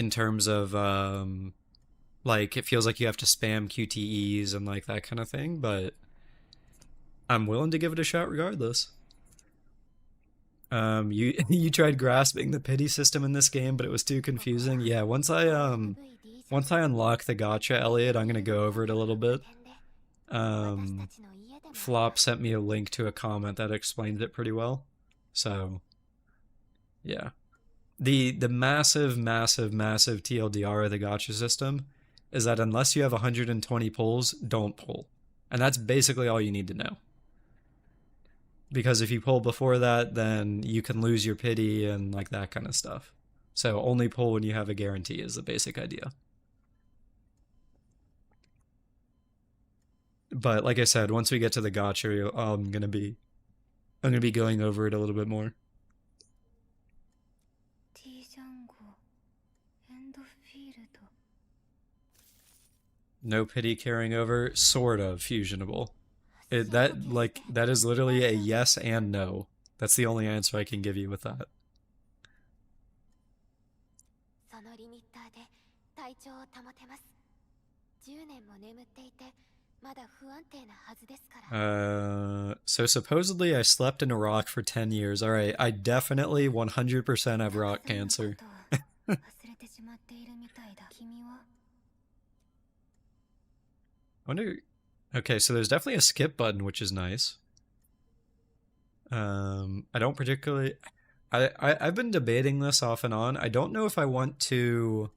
terms of like it feels like you have to spam QTEs and like that kind of thing, but I'm willing to give it a shot regardless. You tried grasping the pity system in this game, but it was too confusing. Yeah, once I unlock the gotcha, Elliot, I'm gonna go over it a little bit. Flop sent me a link to a comment that explains it pretty well. So, yeah. The massive, massive, massive TLDR of the gotcha system is that unless you have 120 pulls, don't pull. And that's basically all you need to know. Because if you pull before that, then you can lose your pity and like that kind of stuff. So only pull when you have a guarantee is the basic idea. But like I said, once we get to the gotcha, I'm gonna be going over it a little bit more. No pity carrying over, sort of fusionable. That is literally a yes and no. That's the only answer I can give you with that. 体調を保てます。10年も眠っていてまだ不安定なはずですから。So supposedly I slept in a rock for 10 years. All right, I definitely 100% have rock cancer. Wonder. Okay, so there's definitely a skip button, which is nice. I don't particularly. I've been debating this off and on. I don't know if I want to.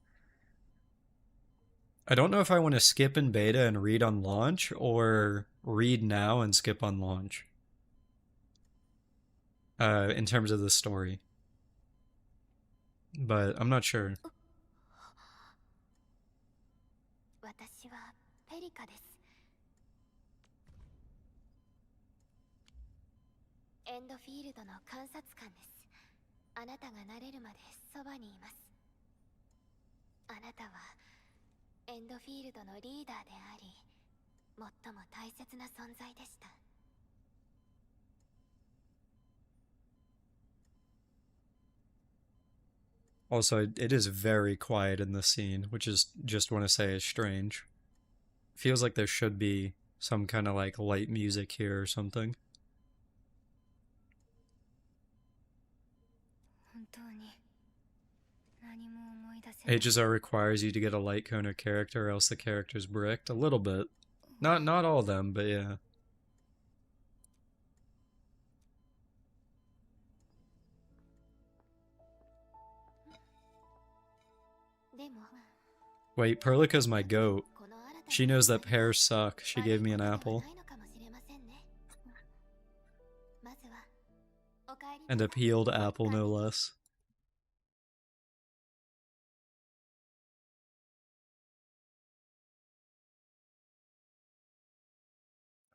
I don't know if I want to skip in beta and read on launch or read now and skip on launch. In terms of the story. But I'm not sure. 私はペリカです。エンドフィールドの観察官です。あなたが慣れるまでそばにいます。あなたはエンドフィールドのリーダーであり、最も大切な存在でした。Also, it is very quiet in this scene, which is just want to say is strange. Feels like there should be some kind of like light music here or something. HSR requires you to get a light cone or character or else the character's bricked. A little bit. Not all of them, but yeah. Wait, Perlica's my goat. She knows that pears suck. She gave me an apple. And a peeled apple, no less.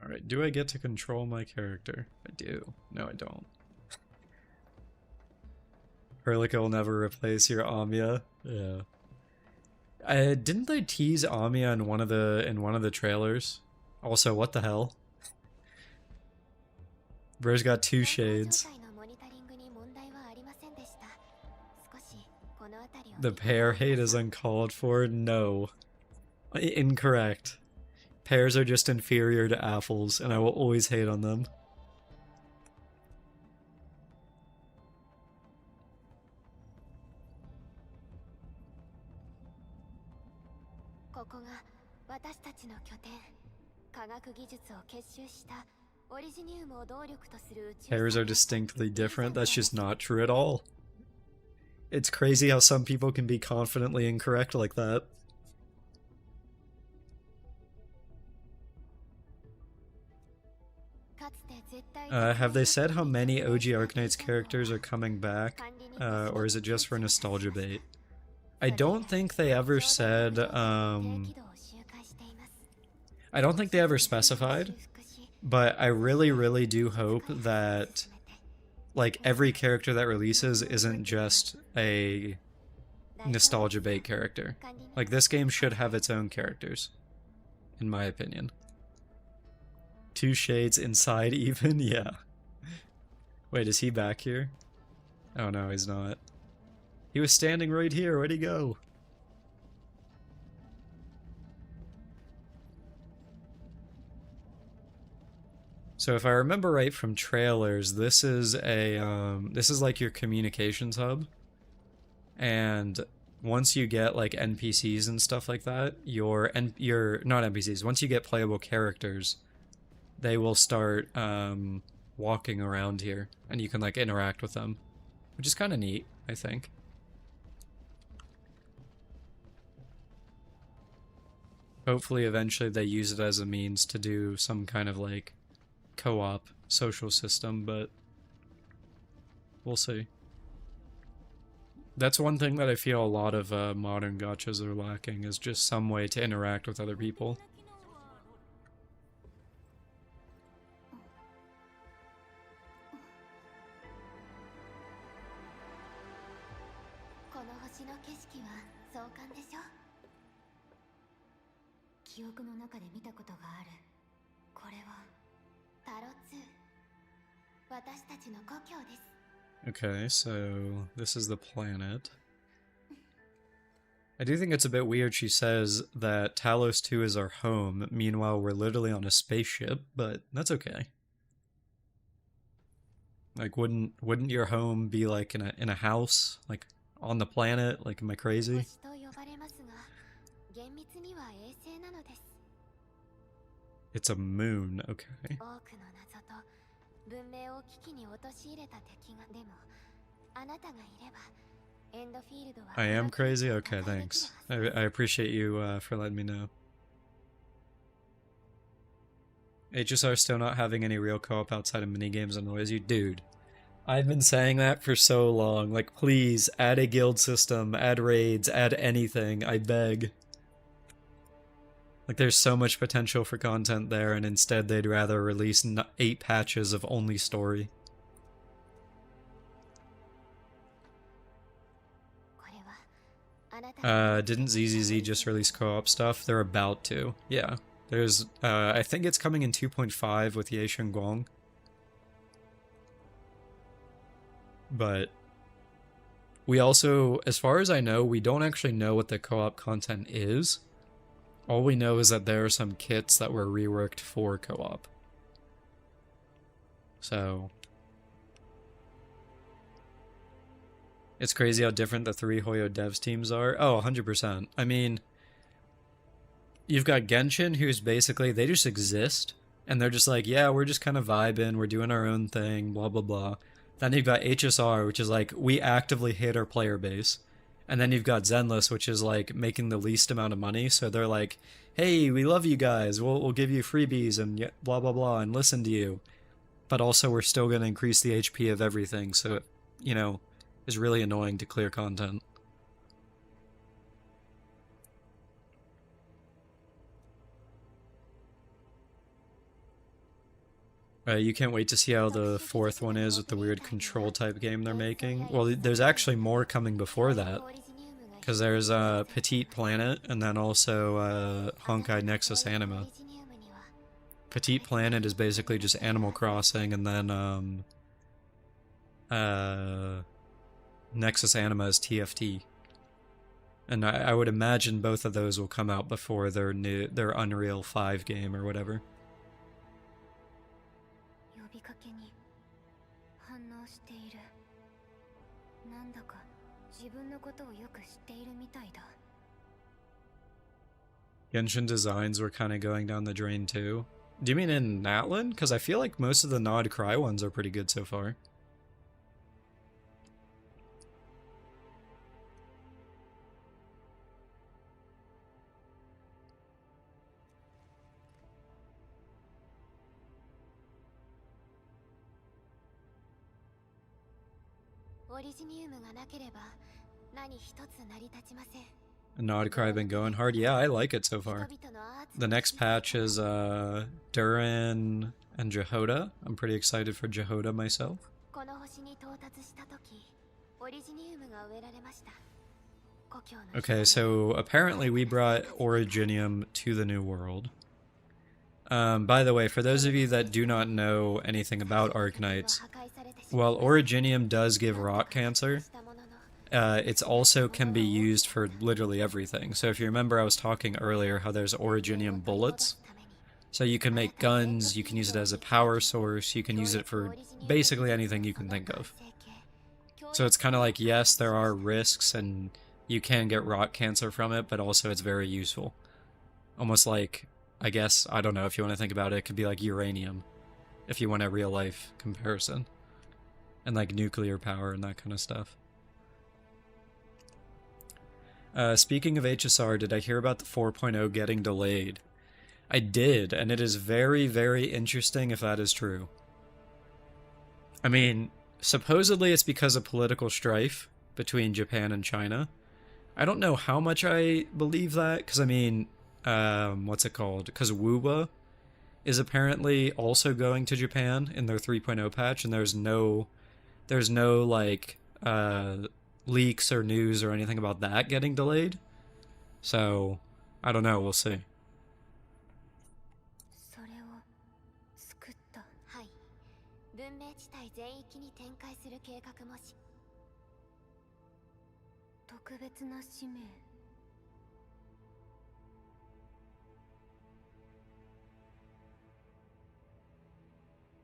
Alright, do I get to control my character? I do. No, I don't. Perlica will never replace your Amiya. Yeah. Didn't they tease Amiya in one of the trailers? Also, what the hell? Bro's got two shades. The pear hate is uncalled for? No. Incorrect. Pears are just inferior to apples, and I will always hate on them. Pears are distinctly different? That's just not true at all. It's crazy how some people can be confidently incorrect like that. Have they said how many OG Arknights characters are coming back? Or is it just for nostalgia bait? I don't think they ever said, I don't think they ever specified, but I really, really do hope that, like, every character that releases isn't just a nostalgia bait character. Like, this game should have its own characters, in my opinion. Two shades inside even? Yeah. Wait, is he back here? Oh no, he's not. He was standing right here, where'd he go? So if I remember right from trailers, this is like your communications hub. And once you get like NPCs and stuff like that, your not NPCs, once you get playable characters, they will start walking around here and you can like interact with them, which is kind of neat, I think. Hopefully eventually they use it as a means to do some kind of like co-op social system, but we'll see. That's one thing that I feel a lot of modern gachas are lacking, is just some way to interact with other people. Okay, so this is the planet. I do think it's a bit weird she says that Talos 2 is our home, meanwhile we're literally on a spaceship, but that's okay. Like wouldn't your home be like in a house, like on the planet? Like am I crazy? 星と呼ばれますが、厳密には衛星なのです。It's a moon, okay. 多くの謎と文明を危機に陥れた敵が、でもあなたがいればエンドフィールドは I am crazy? Okay, thanks. I appreciate you for letting me know. HSR still not having any real co-op outside of minigames annoys you? Dude, I've been saying that for so long. Like, please, add a guild system, add raids, add anything, I beg. Like, there's so much potential for content there, and instead they'd rather release 8 patches of only story. Didn't ZZZ just release co-op stuff? They're about to. Yeah. There's, I think it's coming in 2.5 with Ye Guang. But we also, as far as I know, we don't actually know what the co-op content is. All we know is that there are some kits that were reworked for co-op. So it's crazy how different the 3 Hoyo devs teams are. Oh, 100%. I mean, you've got Genshin, who's basically, they just exist. And they're just like, yeah, we're just kind of vibing, we're doing our own thing, blah, blah, blah. Then you've got HSR, which is like, we actively hit our player base. And then you've got Zenless, which is like making the least amount of money. So they're like, hey, we love you guys. We'll give you freebies and blah, blah, blah, and listen to you. But also we're still going to increase the HP of everything. So, you know, it's really annoying to clear content. You can't wait to see how the 4th one is with the weird control type game they're making. Well, there's actually more coming before that. Because there's Petite Planet, and then also Honkai Nexus Anima. Petite Planet is basically just Animal Crossing, and then Nexus Anima is TFT. And I would imagine both of those will come out before their Unreal 5 game or whatever. Genshin designs were kind of going down the drain too. Do you mean in Natlan? Because I feel like most of the Nod Cry ones are pretty good so far. Nod Cry been going hard? Yeah, I like it so far. The next patch is Durin and Jehoda. I'm pretty excited for Jehoda myself. Okay, so apparently we brought Originium to the New World. By the way, for those of you that do not know anything about Arknights, while Originium does give rock cancer, it also can be used for literally everything. So if you remember, I was talking earlier how there's Originium bullets. So you can make guns, you can use it as a power source, you can use it for basically anything you can think of. So it's kind of like, yes, there are risks and you can get rock cancer from it, but also it's very useful. Almost like, I guess, I don't know if you want to think about it, it could be like uranium, if you want a real life comparison. And like nuclear power and that kind of stuff. Speaking of HSR, did I hear about the 4.0 getting delayed? I did, and it is very, very interesting if that is true. I mean, supposedly it's because of political strife between Japan and China. I don't know how much I believe that, because I mean, what's it called? Because Wuba is apparently also going to Japan in their 3.0 patch, and there's no like, leaks or news or anything about that getting delayed. So, I don't know, we'll see.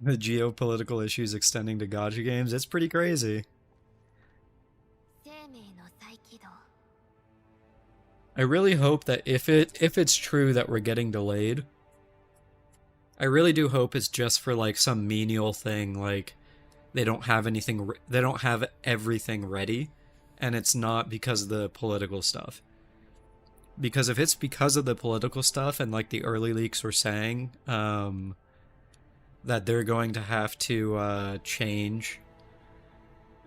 The geopolitical issues extending to gacha games, it's pretty crazy. 生命の再起動 I really hope that if it's true that we're getting delayed, I really do hope it's just for like some menial thing, like they don't have everything ready, and it's not because of the political stuff. Because if it's because of the political stuff, and like the early leaks were saying, that they're going to have to change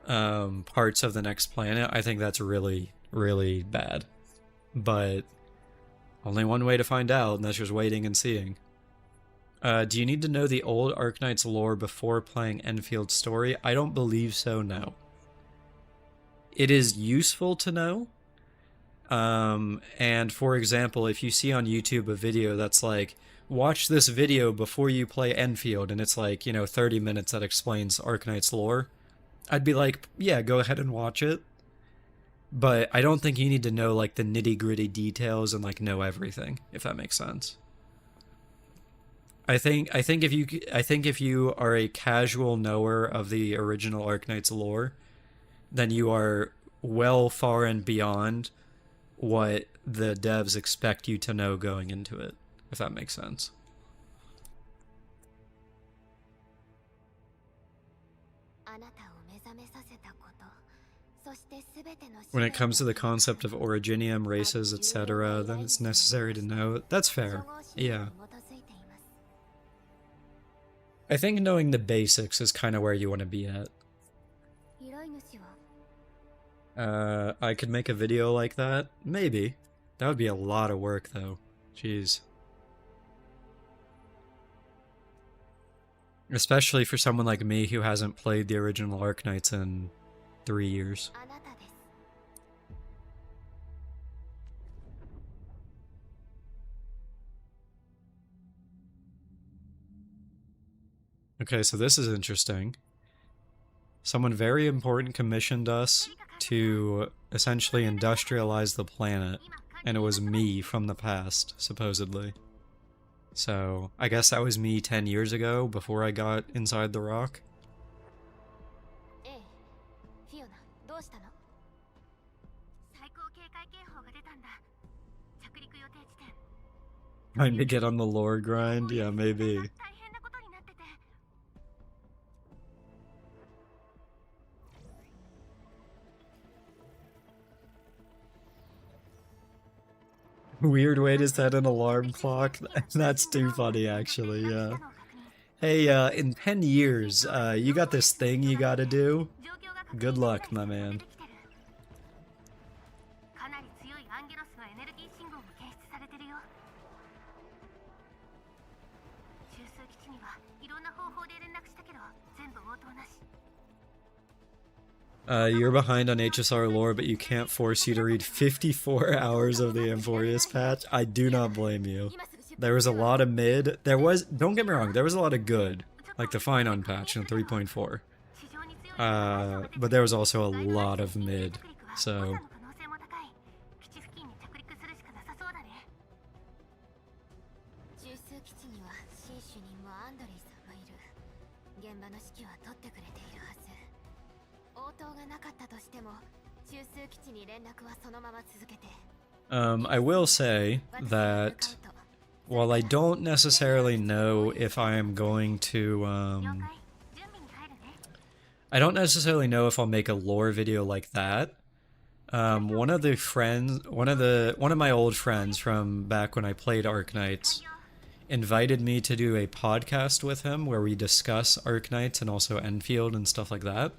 parts of the next planet, I think that's really, really bad. But only one way to find out, and that's just waiting and seeing. Do you need to know the old Arknight's lore before playing Enfield's story? I don't believe so, no. It is useful to know. And for example, if you see on YouTube a video that's like, watch this video before you play Enfield, and it's like, 30 minutes that explains Arknight's lore, I'd be like, yeah, go ahead and watch it. But I don't think you need to know like the nitty-gritty details and like know everything, if that makes sense. I think if you are a casual knower of the original Arknight's lore, then you are well far and beyond what the devs expect you to know going into it, if that makes sense. When it comes to the concept of originium, races, etc., then it's necessary to know. That's fair. Yeah. I think knowing the basics is kind of where you want to be at. I could make a video like that? Maybe. That would be a lot of work, though. Jeez. Especially for someone like me who hasn't played the original Arknights in 3 years. Okay, so this is interesting. Someone very important commissioned us to essentially industrialize the planet, and it was me from the past, supposedly. So, I guess that was me 10 years ago, before I got inside the rock. Trying to get on the lore grind? Yeah, maybe. Weird way to set an alarm clock. That's too funny, actually, yeah. Hey, in 10 years, you got this thing you gotta do? Good luck, my man. You're behind on HSR lore, but you can't force you to read 54 hours of the Amphorius patch. I do not blame you. There was a lot of mid. Don't get me wrong, there was a lot of good, like the Finon patch in 3.4. But there was also a lot of mid, so... I will say that while I don't necessarily know if I am going to, I don't necessarily know if I'll make a lore video like that. One of my old friends from back when I played Arknights invited me to do a podcast with him where we discuss Arknights and also Enfield and stuff like that.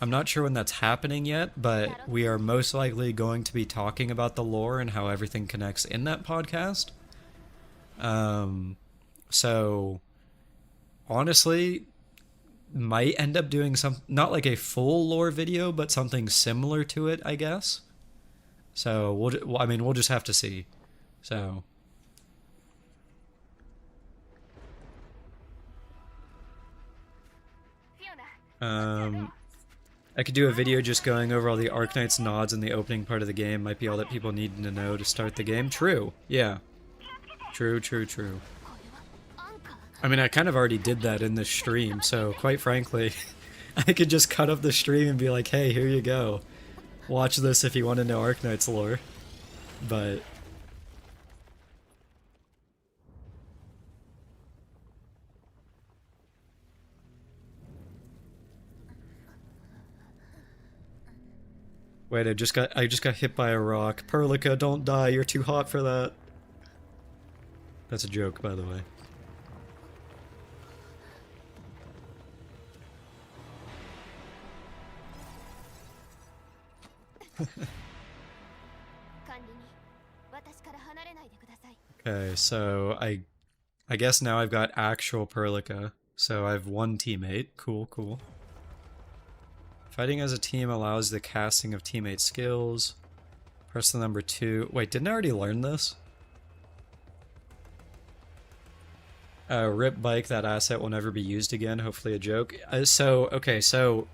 I'm not sure when that's happening yet, but we are most likely going to be talking about the lore and how everything connects in that podcast. So, honestly, might end up doing not like a full lore video, but something similar to it, I guess. So, we'll just have to see. So... I could do a video just going over all the Arknights nods in the opening part of the game. Might be all that people need to know to start the game. True. Yeah. True. I mean, I kind of already did that in this stream, so quite frankly, I could just cut up the stream and be like, hey, here you go. Watch this if you want to know Arknight's lore. But... Wait, I just got hit by a rock. Perlica, don't die, you're too hot for that. That's a joke, by the way. Okay, so I guess now I've got actual Perlica. So I have one teammate. Cool, cool. Fighting as a team allows the casting of teammate skills. Press the number 2. Wait, didn't I already learn this? Rip bike, that asset will never be used again. Hopefully a joke. Okay, so...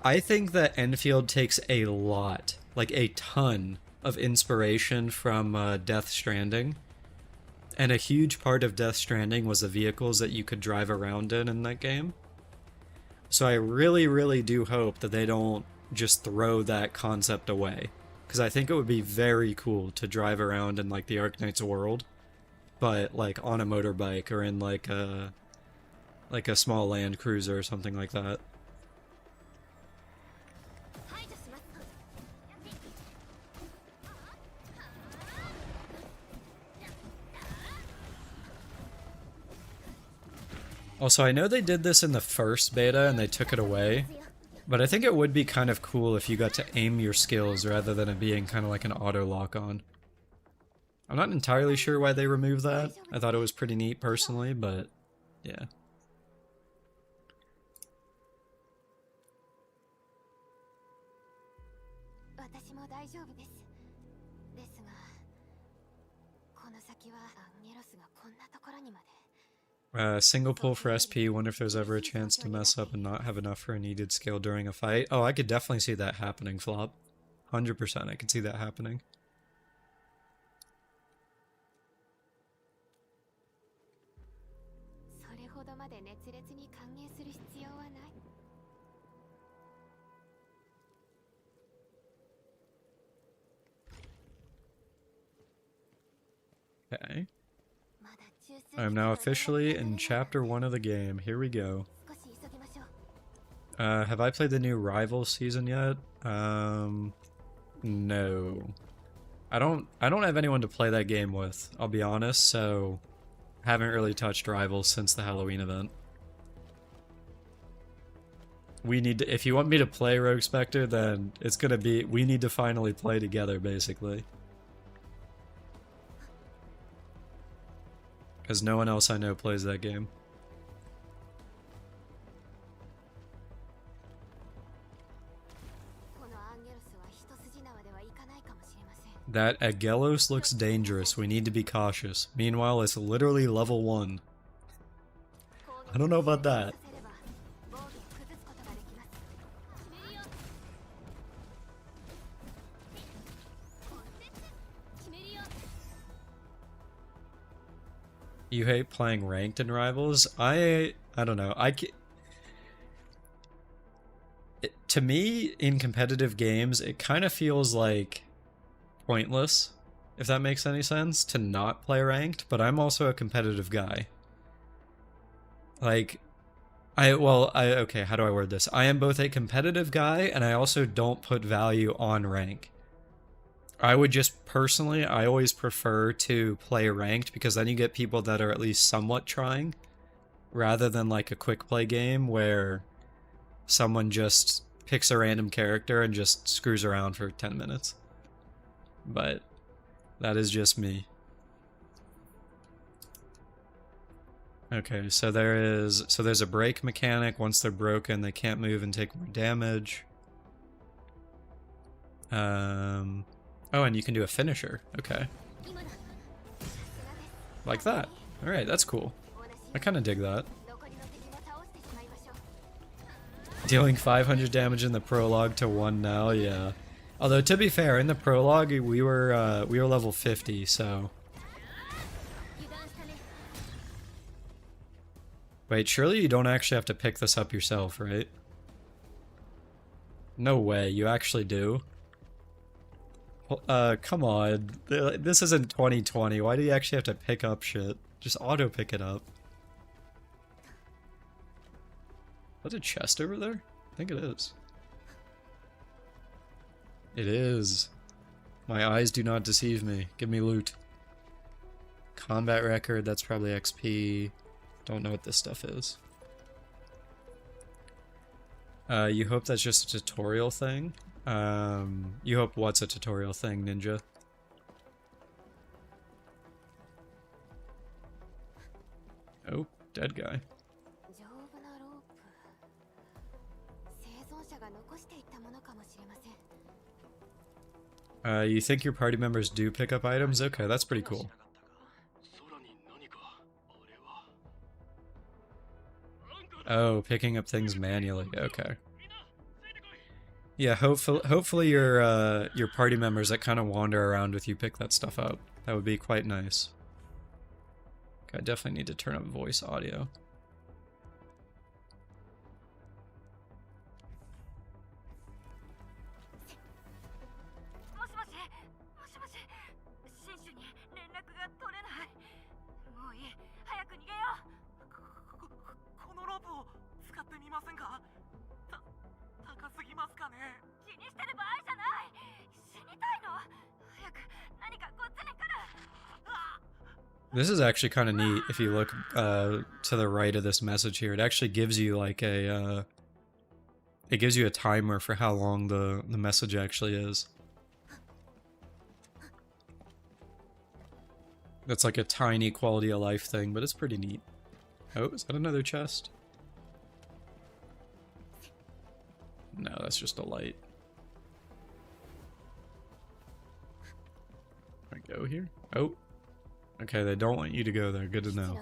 I think that Endfield takes a lot, like a ton, of inspiration from Death Stranding. And a huge part of Death Stranding was the vehicles that you could drive around in that game. So I really, really do hope that they don't just throw that concept away. Because I think it would be very cool to drive around in like the Arknight's world, but like on a motorbike or in like a small Land Cruiser or something like that. Also, I know they did this in the first beta and they took it away, but I think it would be kind of cool if you got to aim your skills rather than it being kind of like an auto lock-on. I'm not entirely sure why they removed that. I thought it was pretty neat personally, but yeah. Single pull for SP, wonder if there's ever a chance to mess up and not have enough for a needed skill during a fight. Oh, I could definitely see that happening, Flop. 100% I could see that happening. Okay. I am now officially in Chapter 1 of the game. Here we go. Have I played the new Rival season yet? No. I don't have anyone to play that game with, I'll be honest, so haven't really touched Rivals since the Halloween event. We need to, if you want me to play Rogue Spectre, then it's gonna be, we need to finally play together, basically. Because no one else I know plays that game. That Agelos looks dangerous. We need to be cautious. Meanwhile, it's literally level 1. I don't know about that. You hate playing ranked in Rivals? I don't know. To me, in competitive games, it kind of feels like pointless, if that makes any sense, to not play ranked, but I'm also a competitive guy. Like, okay, how do I word this? I am both a competitive guy, and I also don't put value on rank. I would just, personally, I always prefer to play ranked, because then you get people that are at least somewhat trying, rather than like a quick play game where someone just picks a random character and just screws around for 10 minutes. But that is just me. Okay, so there's a break mechanic. Once they're broken, they can't move and take more damage. Oh, and you can do a finisher. Okay. Like that. Alright, that's cool. I kind of dig that. Dealing 500 damage in the prologue to 1 now, yeah. Although, to be fair, in the prologue, we were level 50, so... Wait, surely you don't actually have to pick this up yourself, right? No way, you actually do? Come on. This isn't 2020. Why do you actually have to pick up shit? Just auto pick it up. Is that a chest over there? I think it is. It is. My eyes do not deceive me. Give me loot. Combat record, that's probably XP. Don't know what this stuff is. You hope that's just a tutorial thing? You hope what's a tutorial thing, Ninja? Oh, dead guy. You think your party members do pick up items? Okay, that's pretty cool. Oh, picking up things manually. Okay. Yeah, hopefully your party members that kind of wander around with you pick that stuff up. That would be quite nice. Okay, I definitely need to turn up voice audio. This is actually kind of neat if you look to the right of this message here. It actually gives you like a it gives you a timer for how long the message actually is. That's like a tiny quality of life thing, but it's pretty neat. Oh, is that another chest? No, that's just a light. Can I go here? Oh. Okay, they don't want you to go there. Good to know.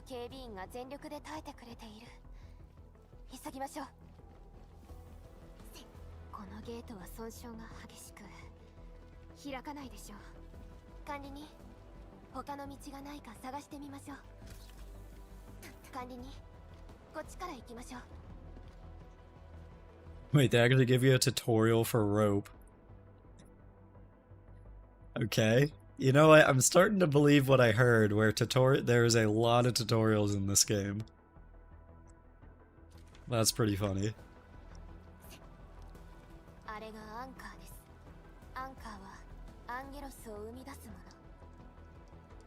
Wait, they actually give you a tutorial for rope. Okay. You know what? I'm starting to believe what I heard, where there's a lot of tutorials in this game. That's pretty funny.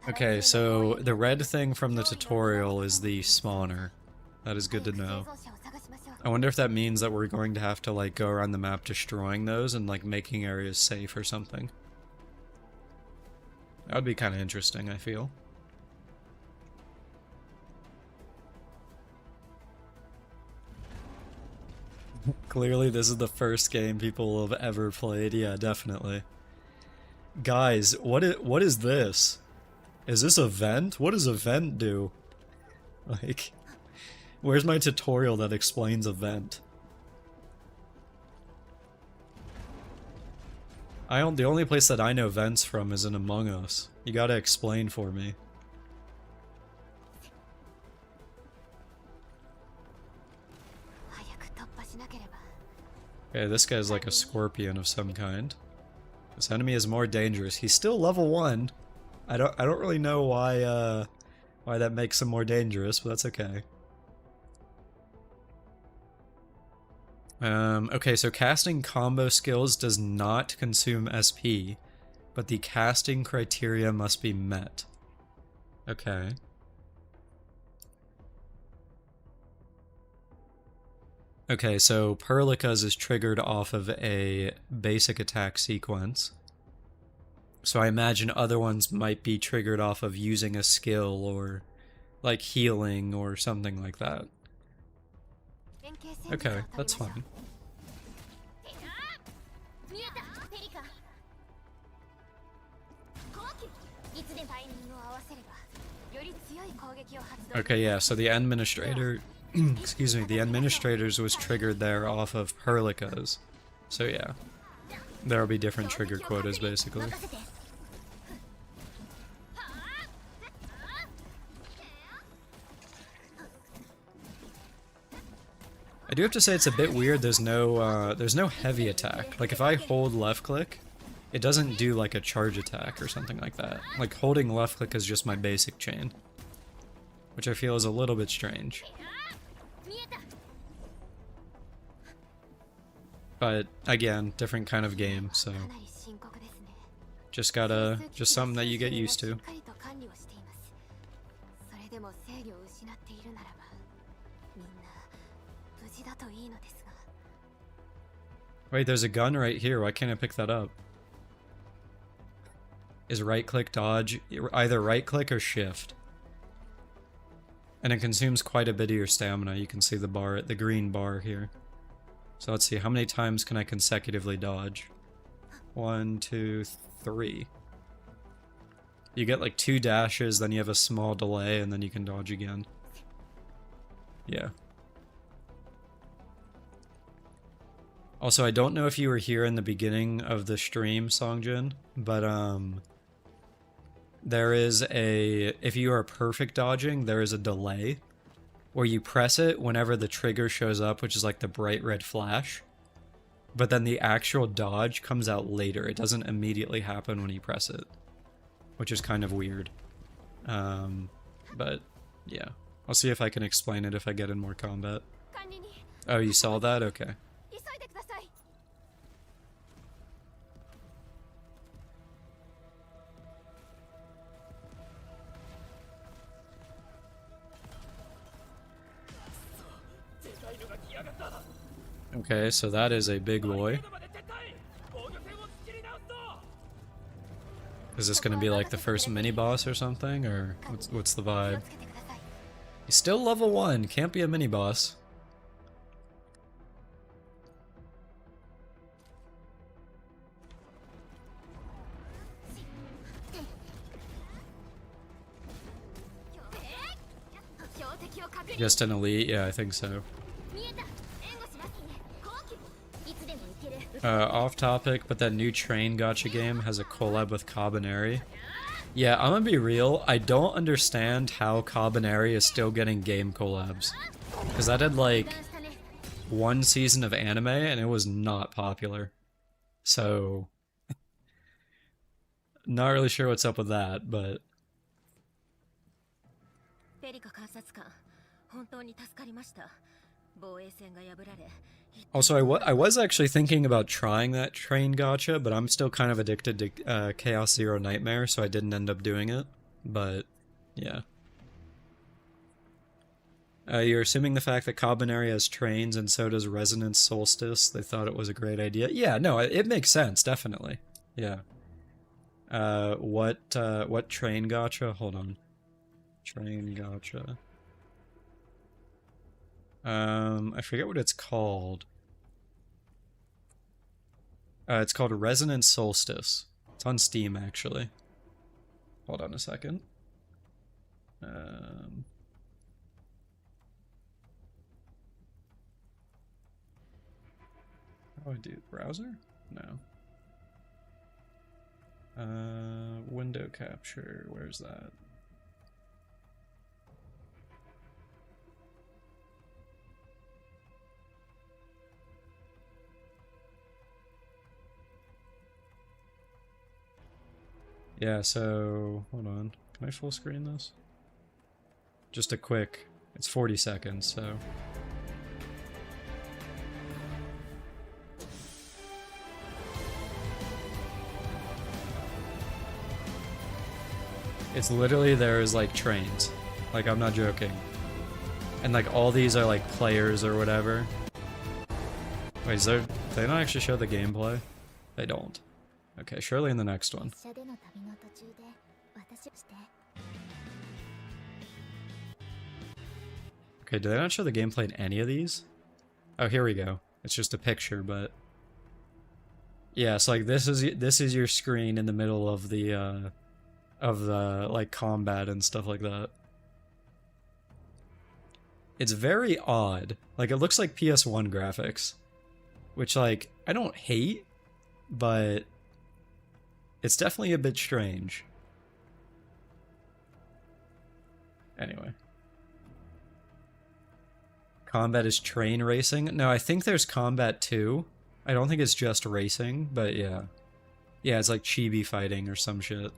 Okay, so the red thing from the tutorial is the spawner. That is good to know. I wonder if that means that we're going to have to like go around the map destroying those and like making areas safe or something. That would be kind of interesting, I feel. Clearly this is the first game people have ever played. Yeah, definitely. Guys, what is this? Is this a vent? What does a vent do? Like, where's my tutorial that explains a vent? The only place that I know vents from is in Among Us. You gotta explain for me. Okay, this guy's like a scorpion of some kind. This enemy is more dangerous. He's still level 1. I don't really know why that makes him more dangerous, but that's okay. Okay, so casting combo skills does not consume SP, but the casting criteria must be met. Okay. Okay, so Perlica's is triggered off of a basic attack sequence. So I imagine other ones might be triggered off of using a skill or like healing or something like that. Okay, that's fine. Okay, yeah, so the administrator, excuse me, the administrators was triggered there off of Perlica's. So yeah, there'll be different trigger quotas basically. I do have to say it's a bit weird. There's no heavy attack. Like if I hold left click, it doesn't do like a charge attack or something like that. Like holding left click is just my basic chain, which I feel is a little bit strange. But again, different kind of game, so just something that you get used to. Wait, there's a gun right here. Why can't I pick that up? Is right click dodge either right click or shift? And it consumes quite a bit of your stamina. You can see the bar, the green bar here. So let's see, how many times can I consecutively dodge? 1, 2, 3. You get like 2 dashes, then you have a small delay, and then you can dodge again. Yeah. Also, I don't know if you were here in the beginning of the stream, Songjin, but there is if you are perfect dodging, there is a delay where you press it whenever the trigger shows up, which is like the bright red flash, but then the actual dodge comes out later. It doesn't immediately happen when you press it, which is kind of weird. But yeah, I'll see if I can explain it if I get in more combat. Oh, you saw that? Okay. Okay, so that is a big boy. Is this gonna be like the first mini-boss or something, or what's the vibe? He's still level 1, can't be a mini-boss. Just an elite? Yeah, I think so. Off topic, but that new train gacha game has a collab with Cabaneri. Yeah, I'm gonna be real, I don't understand how Cabaneri is still getting game collabs. Because that had like 1 season of anime and it was not popular. So, not really sure what's up with that, but... Also, I was actually thinking about trying that train gacha, but I'm still kind of addicted to Chaos Zero Nightmare, so I didn't end up doing it. But, yeah. You're assuming the fact that Cabaneri has trains and so does Resonance Solstice. They thought it was a great idea. Yeah, no, it makes sense, definitely. Yeah. What train gacha? Hold on. Train gacha. I forget what it's called. It's called Resonance Solstice. It's on Steam, actually. Hold on a second. How do I do browser? No. Window capture. Where's that? Yeah, so hold on. Can I full screen this? Just a quick. It's 40 seconds, so. It's literally there's like trains. Like, I'm not joking. And like all these are like players or whatever. Wait, do they not actually show the gameplay? They don't. Okay, surely in the next one. Okay, do they not show the gameplay in any of these? Oh, here we go. It's just a picture, but yeah, so like this is your screen in the middle of the like combat and stuff like that. It's very odd. Like it looks like PS1 graphics, which like I don't hate, but it's definitely a bit strange. Anyway. Combat is train racing? No, I think there's combat too. I don't think it's just racing, but yeah. Yeah, it's like chibi fighting or some shit.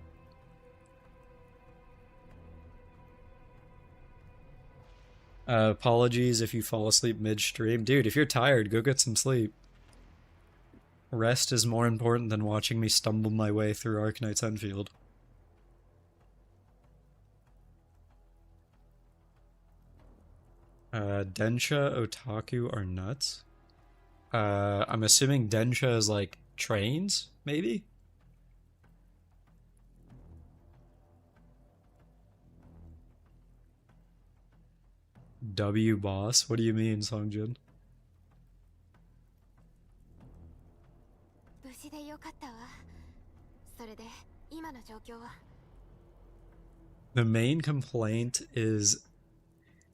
Apologies if you fall asleep midstream. Dude, if you're tired, go get some sleep. Rest is more important than watching me stumble my way through Arknight's Enfield. Densha otaku are nuts. I'm assuming Densha is like trains, maybe? W boss? What do you mean, Songjin? 無事でよかったわ。それで今の状況は The main complaint is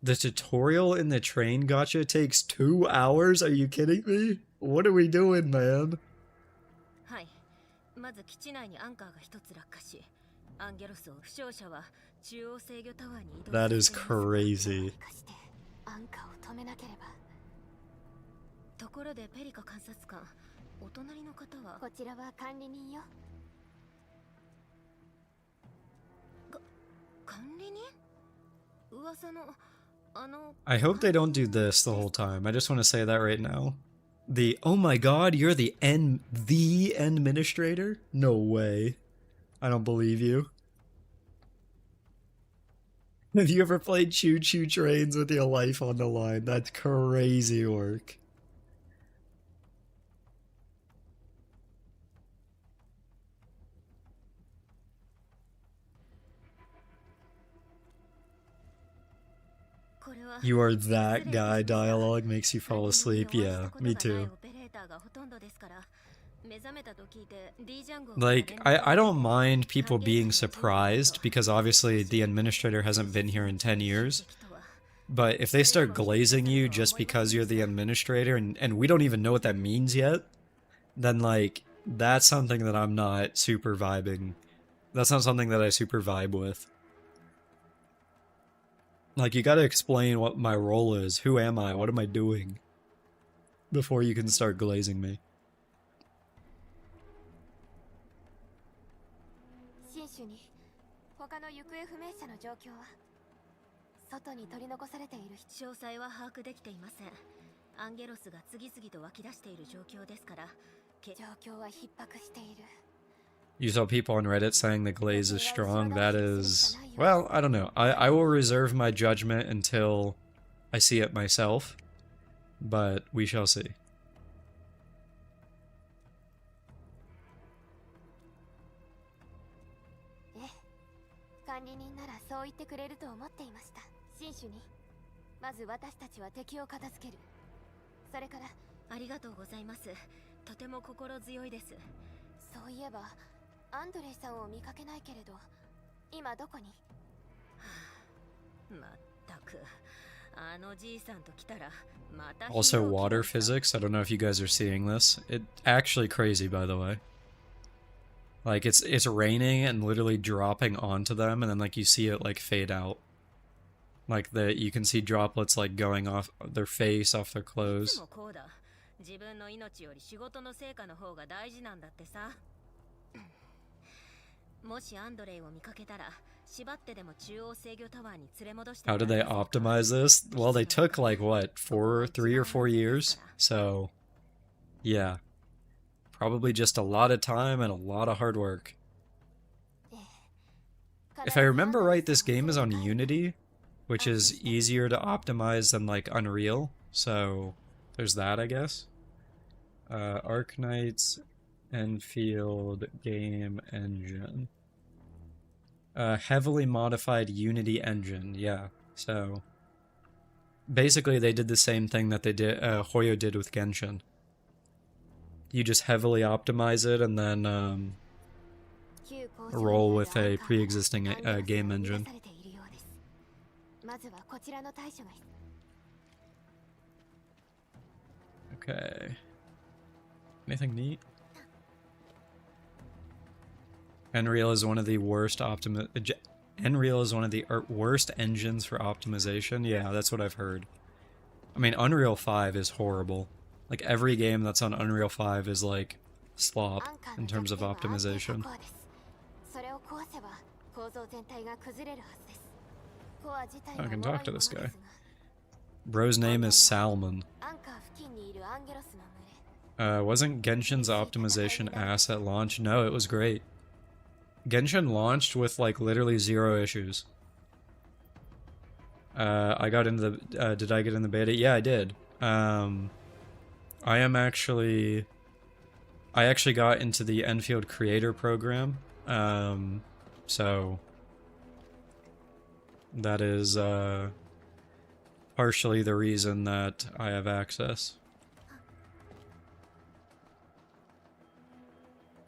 the tutorial in the train gacha takes 2 hours? Are you kidding me? What are we doing, man? はい。まず基地内にアンカーが一つ落下し、アンゲロスを負傷者は中央制御タワーに移動 That is crazy. アンカーを止めなければ。ところでペリカ監察官、お隣の方はこちらは管理人よ。管理人？噂の I hope they don't do this the whole time. I just want to say that right now. The, oh my god, you're the administrator? No way. I don't believe you. Have you ever played Choo Choo Trains with your life on the line? That's crazy work. You are that guy dialogue makes you fall asleep. Yeah, me too. Like, I don't mind people being surprised because obviously the administrator hasn't been here in 10 years. But if they start glazing you just because you're the administrator and we don't even know what that means yet, then like, that's something that I'm not super vibing. That's not something that I super vibe with. Like, you gotta explain what my role is. Who am I? What am I doing? Before you can start glazing me. 新種に他の行方不明者の状況は外に取り残されている詳細は把握できていません。アンゲロスが次々と湧き出している状況ですから、状況は逼迫している。 You saw people on Reddit saying the glaze is strong. That is... Well, I don't know. I will reserve my judgment until I see it myself. But we shall see. 管理人ならそう言ってくれると思っていました。新種にまず私たちは敵を片付ける。それからありがとうございます。とても心強いです。そういえばアンドレイさんを見かけないけれど、今どこに？まったく、あのじいさんと来たらまた。Also, water physics. I don't know if you guys are seeing this. It's actually crazy, by the way. Like it's raining and literally dropping onto them, and then like you see it like fade out. Like you can see droplets like going off their face, off their clothes. 自分の命より仕事の成果の方が大事なんだってさ。もしアンドレイを見かけたら、縛ってでも中央制御タワーに連れ戻して。 How did they optimize this? Well, they took like what, 3 or 4 years? So, yeah. Probably just a lot of time and a lot of hard work. If I remember right, this game is on Unity, which is easier to optimize than like Unreal. So, there's that, I guess. Arknight's Enfield game engine. Heavily modified Unity engine, yeah. So basically they did the same thing that they did Hoyo did with Genshin. You just heavily optimize it and then roll with a pre-existing game engine. Okay. Anything neat? Unreal is one of the worst Unreal is one of the worst engines for optimization. Yeah, that's what I've heard. I mean, Unreal 5 is horrible. Like, every game that's on Unreal 5 is, like, slop アンカー in の弱 terms of 点は安定加 optimization. 工です。それを壊せば構造全体が崩れるはずです。コア自体 I は can 脆いも talk の to で this す guy. が Bro's name is Salmon. アンカー付近にいるアンゲロスの群れ Wasn't Genshin's optimization ass at launch? No, it was great. Genshin launched with, like, literally 0 issues. I got into the, did I get in the beta? Yeah, I did. I actually got into the Endfield creator program. So that is, partially the reason that I have access.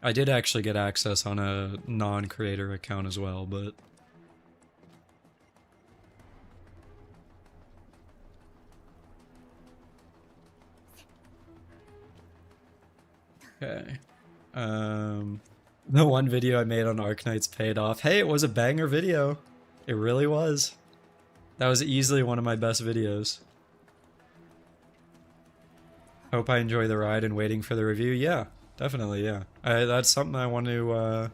I did actually get access on a non-creator account as well, but... Okay. The one video I made on Arknights paid off. Hey, it was a banger video. It really was. That was easily one of my best videos. Hope I enjoy the ride and waiting for the review. Yeah, definitely, yeah. That's something I want to,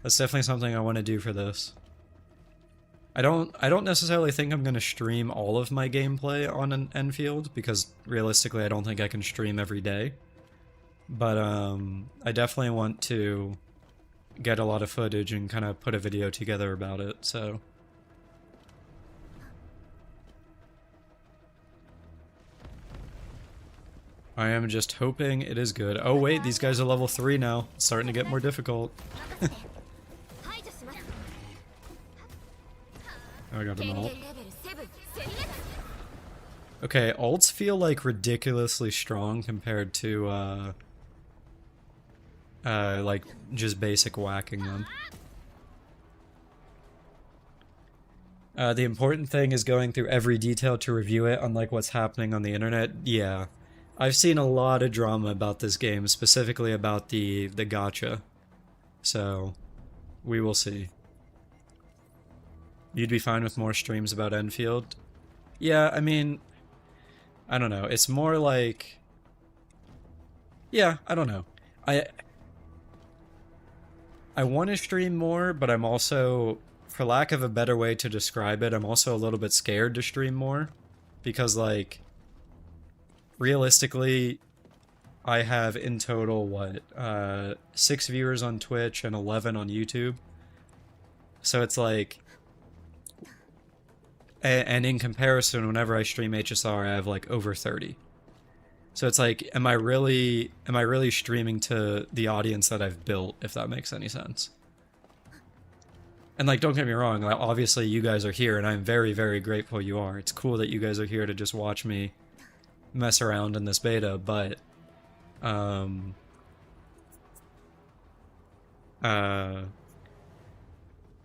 that's definitely something I want to do for this. I don't necessarily think I'm going to stream all of my gameplay on an Enfield, because realistically I don't think I can stream every day. But, I definitely want to get a lot of footage and kind of put a video together about it, so... I am just hoping it is good. Oh wait, these guys are level 3 now. It's starting to get more difficult. Oh, I got an ult. Okay, ults feel like ridiculously strong compared to, like, just basic whacking them. The important thing is going through every detail to review it, unlike what's happening on the internet. Yeah. I've seen a lot of drama about this game, specifically about the gacha. So, we will see. You'd be fine with more streams about Enfield? Yeah, I mean, I don't know. It's more like... Yeah, I don't know. I want to stream more, but I'm also, for lack of a better way to describe it, I'm also a little bit scared to stream more. Because, like, realistically, I have in total, what, 6 viewers on Twitch and 11 on YouTube. So it's like... And in comparison, whenever I stream HSR, I have, like, over 30. So it's like, am I really streaming to the audience that I've built, if that makes any sense? And, like, don't get me wrong, like, obviously you guys are here, and I'm very, very grateful you are. It's cool that you guys are here to just watch me mess around in this beta, but, but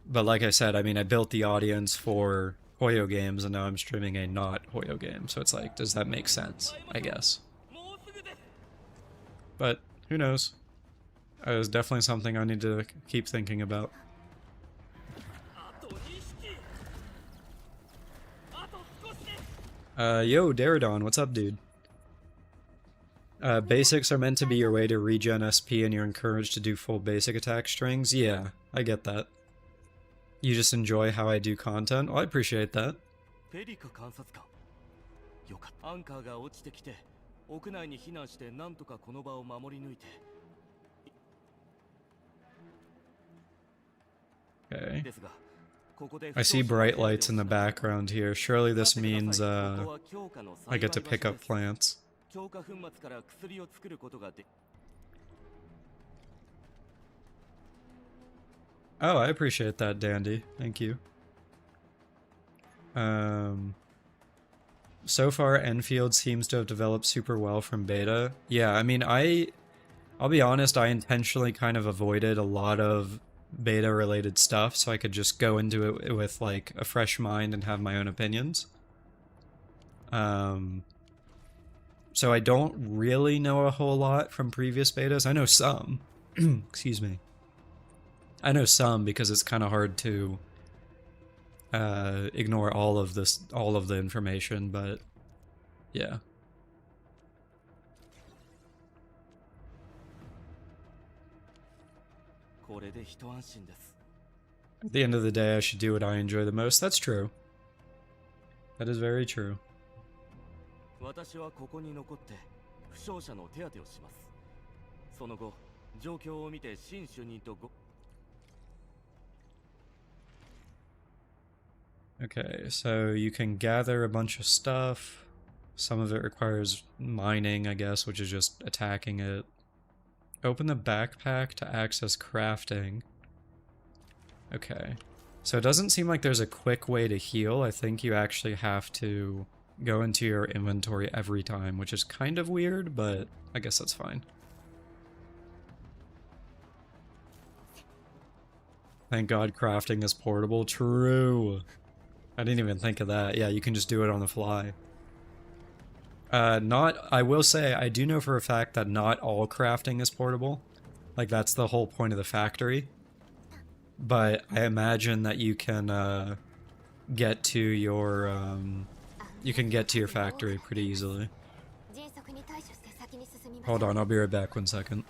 like I said, I mean, I built the audience for Hoyo games, and now I'm streaming a not Hoyo game, so it's like, does that make sense? I guess. But, who knows? It's definitely something I need to keep thinking about. Yo, Daradon, what's up, dude? Basics are meant to be your way to regen SP, and you're encouraged to do full basic attack strings? Yeah, I get that. You just enjoy how I do content? Well, I appreciate that. Okay. I see bright lights in the background here. Surely this means, I get to pick up plants. Oh, I appreciate that, Dandy. Thank you. So far, Enfield seems to have developed super well from beta. Yeah, I mean, I'll be honest, I intentionally kind of avoided a lot of beta-related stuff so I could just go into it with, like, a fresh mind and have my own opinions. So I don't really know a whole lot from previous betas. I know some. Excuse me. I know some because it's kind of hard to ignore all of the information, but Yeah. At the end of the day, I should do what I enjoy the most. That's true. That is very true. Okay, so you can gather a bunch of stuff. Some of it requires mining, I guess, which is just attacking it. Open the backpack to access crafting. Okay. So it doesn't seem like there's a quick way to heal. I think you actually have to go into your inventory every time, which is kind of weird, but I guess that's fine. Thank God crafting is portable. True. I didn't even think of that. Yeah, you can just do it on the fly. I will say, I do know for a fact that not all crafting is portable. Like, that's the whole point of the factory. But I imagine that you can, get to your, factory pretty easily. Hold on, I'll be right back 1 second.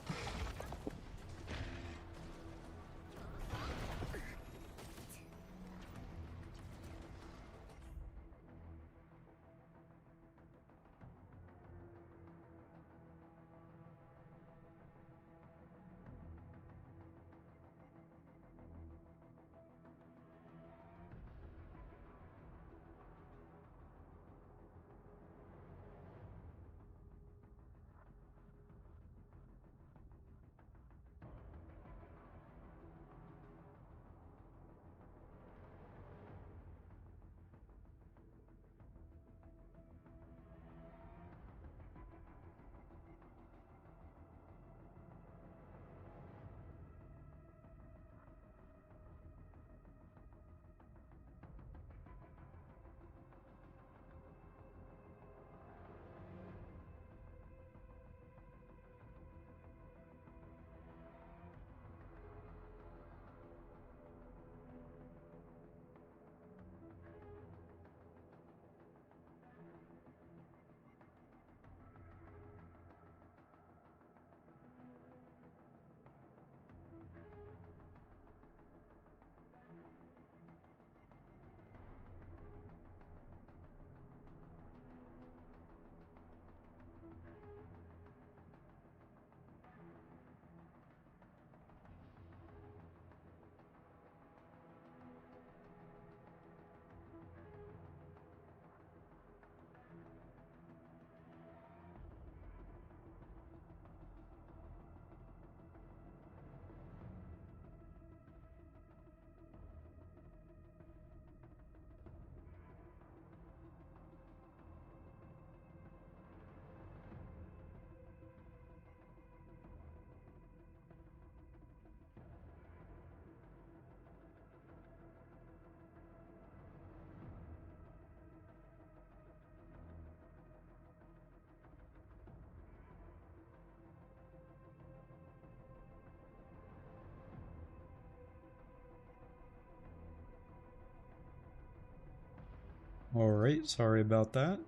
Alright, sorry about that.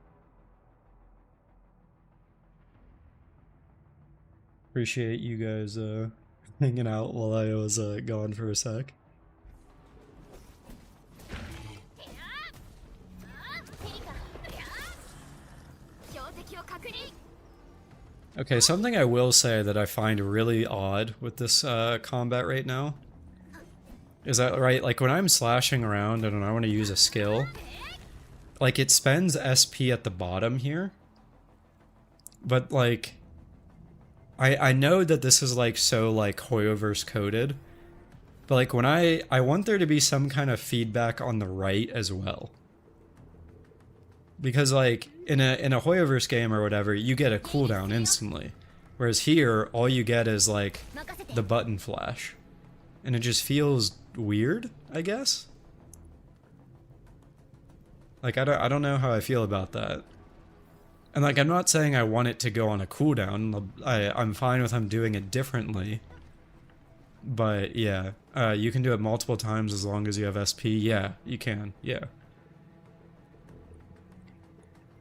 Appreciate you guys hanging out while I was gone for a sec. Okay, something I will say that I find really odd with this combat right now is that, right, like when I'm slashing around and I want to use a skill, like it spends SP at the bottom here, but like I know that this is like so like Hoyoverse coded, but like when I want there to be some kind of feedback on the right as well. Because like in a Hoyoverse game or whatever, you get a cooldown instantly. Whereas here, all you get is like the button flash. And it just feels weird, I guess. Like I don't know how I feel about that. And like I'm not saying I want it to go on a cooldown. I'm fine with them doing it differently. But yeah, you can do it multiple times as long as you have SP. Yeah, you can. Yeah.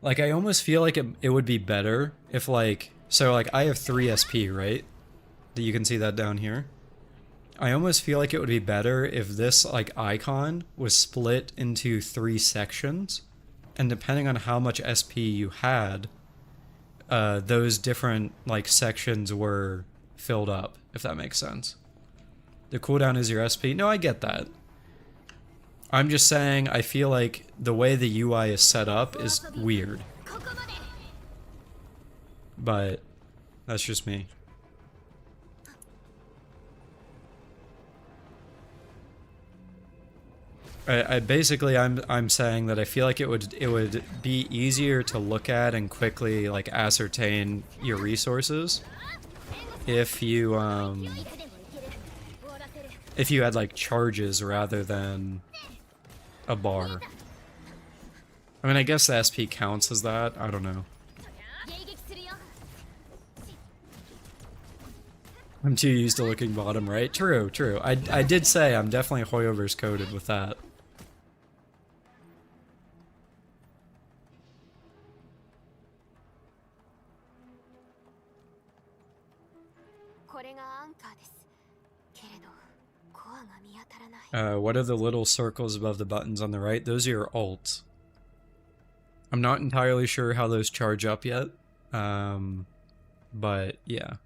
Like, I almost feel like it would be better if, like, so, like, I have 3 SP, right? That you can see that down here. I almost feel like it would be better if this, like, icon was split into 3 sections, and depending on how much SP you had, those different, like, sections were filled up, if that makes sense. The cooldown is your SP. No, I get that. I'm just saying I feel like the way the UI is set up is weird. But that's just me. I'm saying that I feel like it would be easier to look at and quickly like ascertain your resources if you had like charges rather than a bar. I mean, I guess the SP counts as that. I don't know. I'm too used to looking bottom right. True, true. I did say I'm definitely Hoyoverse coded with that. What are the little circles above the buttons on the right? Those are your ults. I'm not entirely sure how those charge up yet. But yeah.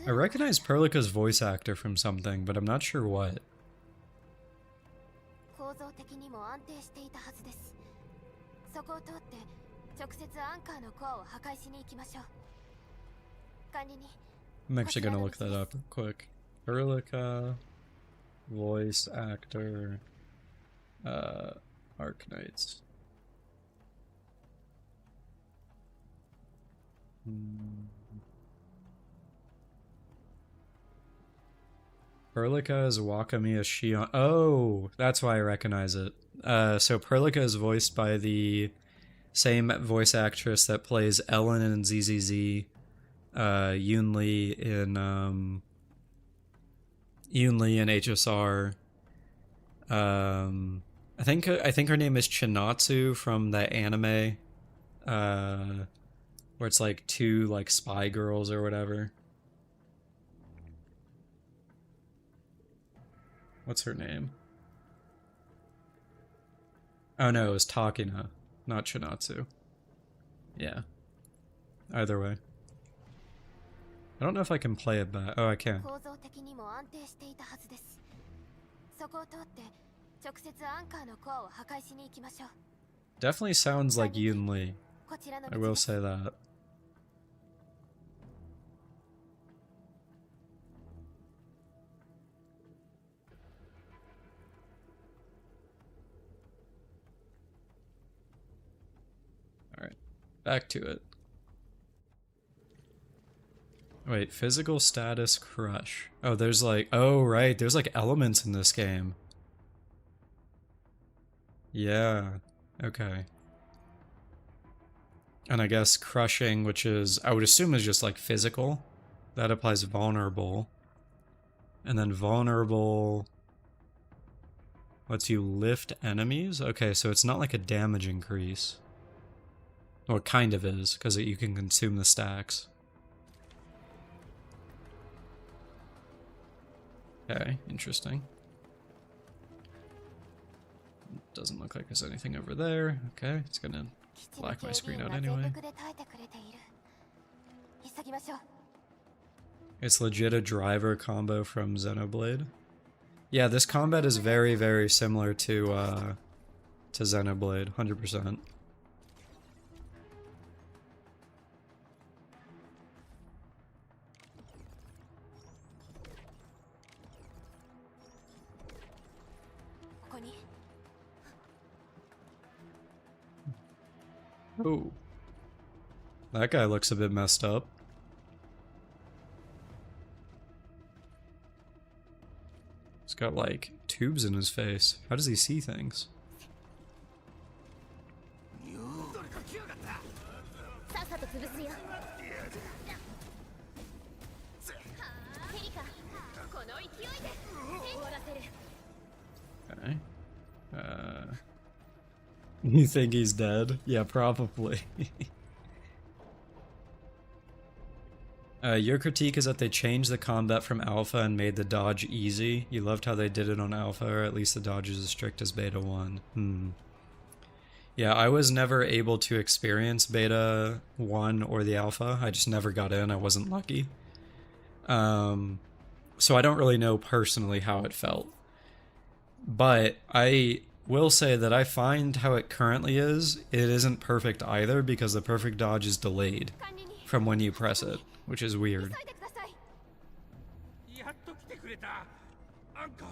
I recognize Perlica's voice actor from something, but I'm not sure what. I'm actually gonna look that up real quick. Perlica, voice actor, Arknights. Perlica is Wakamiya Shion. Oh, that's why I recognize it. So Perlica is voiced by the same voice actress that plays Ellen in ZZZ, Yoon Lee in HSR. I think her name is Chinatsu from the anime, where it's like 2 like spy girls or whatever. What's her name? Oh no, it was Takina, not Chinatsu. Yeah. Either way. I don't know if I can play it back. Oh, I can. Definitely sounds like Yoon Lee. I will say that. Alright. Back to it. Wait, physical status crush. Oh, there's like... Oh, right. There's like elements in this game. Yeah. Okay. And I guess crushing, which is... I would assume is just like physical. That applies vulnerable. And then vulnerable... lets you lift enemies? Okay, so it's not like a damage increase. Well, it kind of is, because you can consume the stacks. Okay, interesting. Doesn't look like there's anything over there. Okay, it's gonna black my screen out anyway. It's legit a driver combo from Xenoblade. Yeah, this combat is very, very similar to Xenoblade, 100%. Oh. That guy looks a bit messed up. He's got like tubes in his face. How does he see things? さっさと潰すよ。ペリカ、この勢いで終わらせる。 Okay. You think he's dead? Yeah, probably. Your critique is that they changed the combat from alpha and made the dodge easy. You loved how they did it on alpha, or at least the dodge is as strict as beta 1. Yeah, I was never able to experience beta 1 or the alpha. I just never got in. I wasn't lucky. So I don't really know personally how it felt. But I will say that I find how it currently is, it isn't perfect either, because the perfect dodge is delayed from when you press it, which is weird. 急いでください。やっと来てくれた。アンカー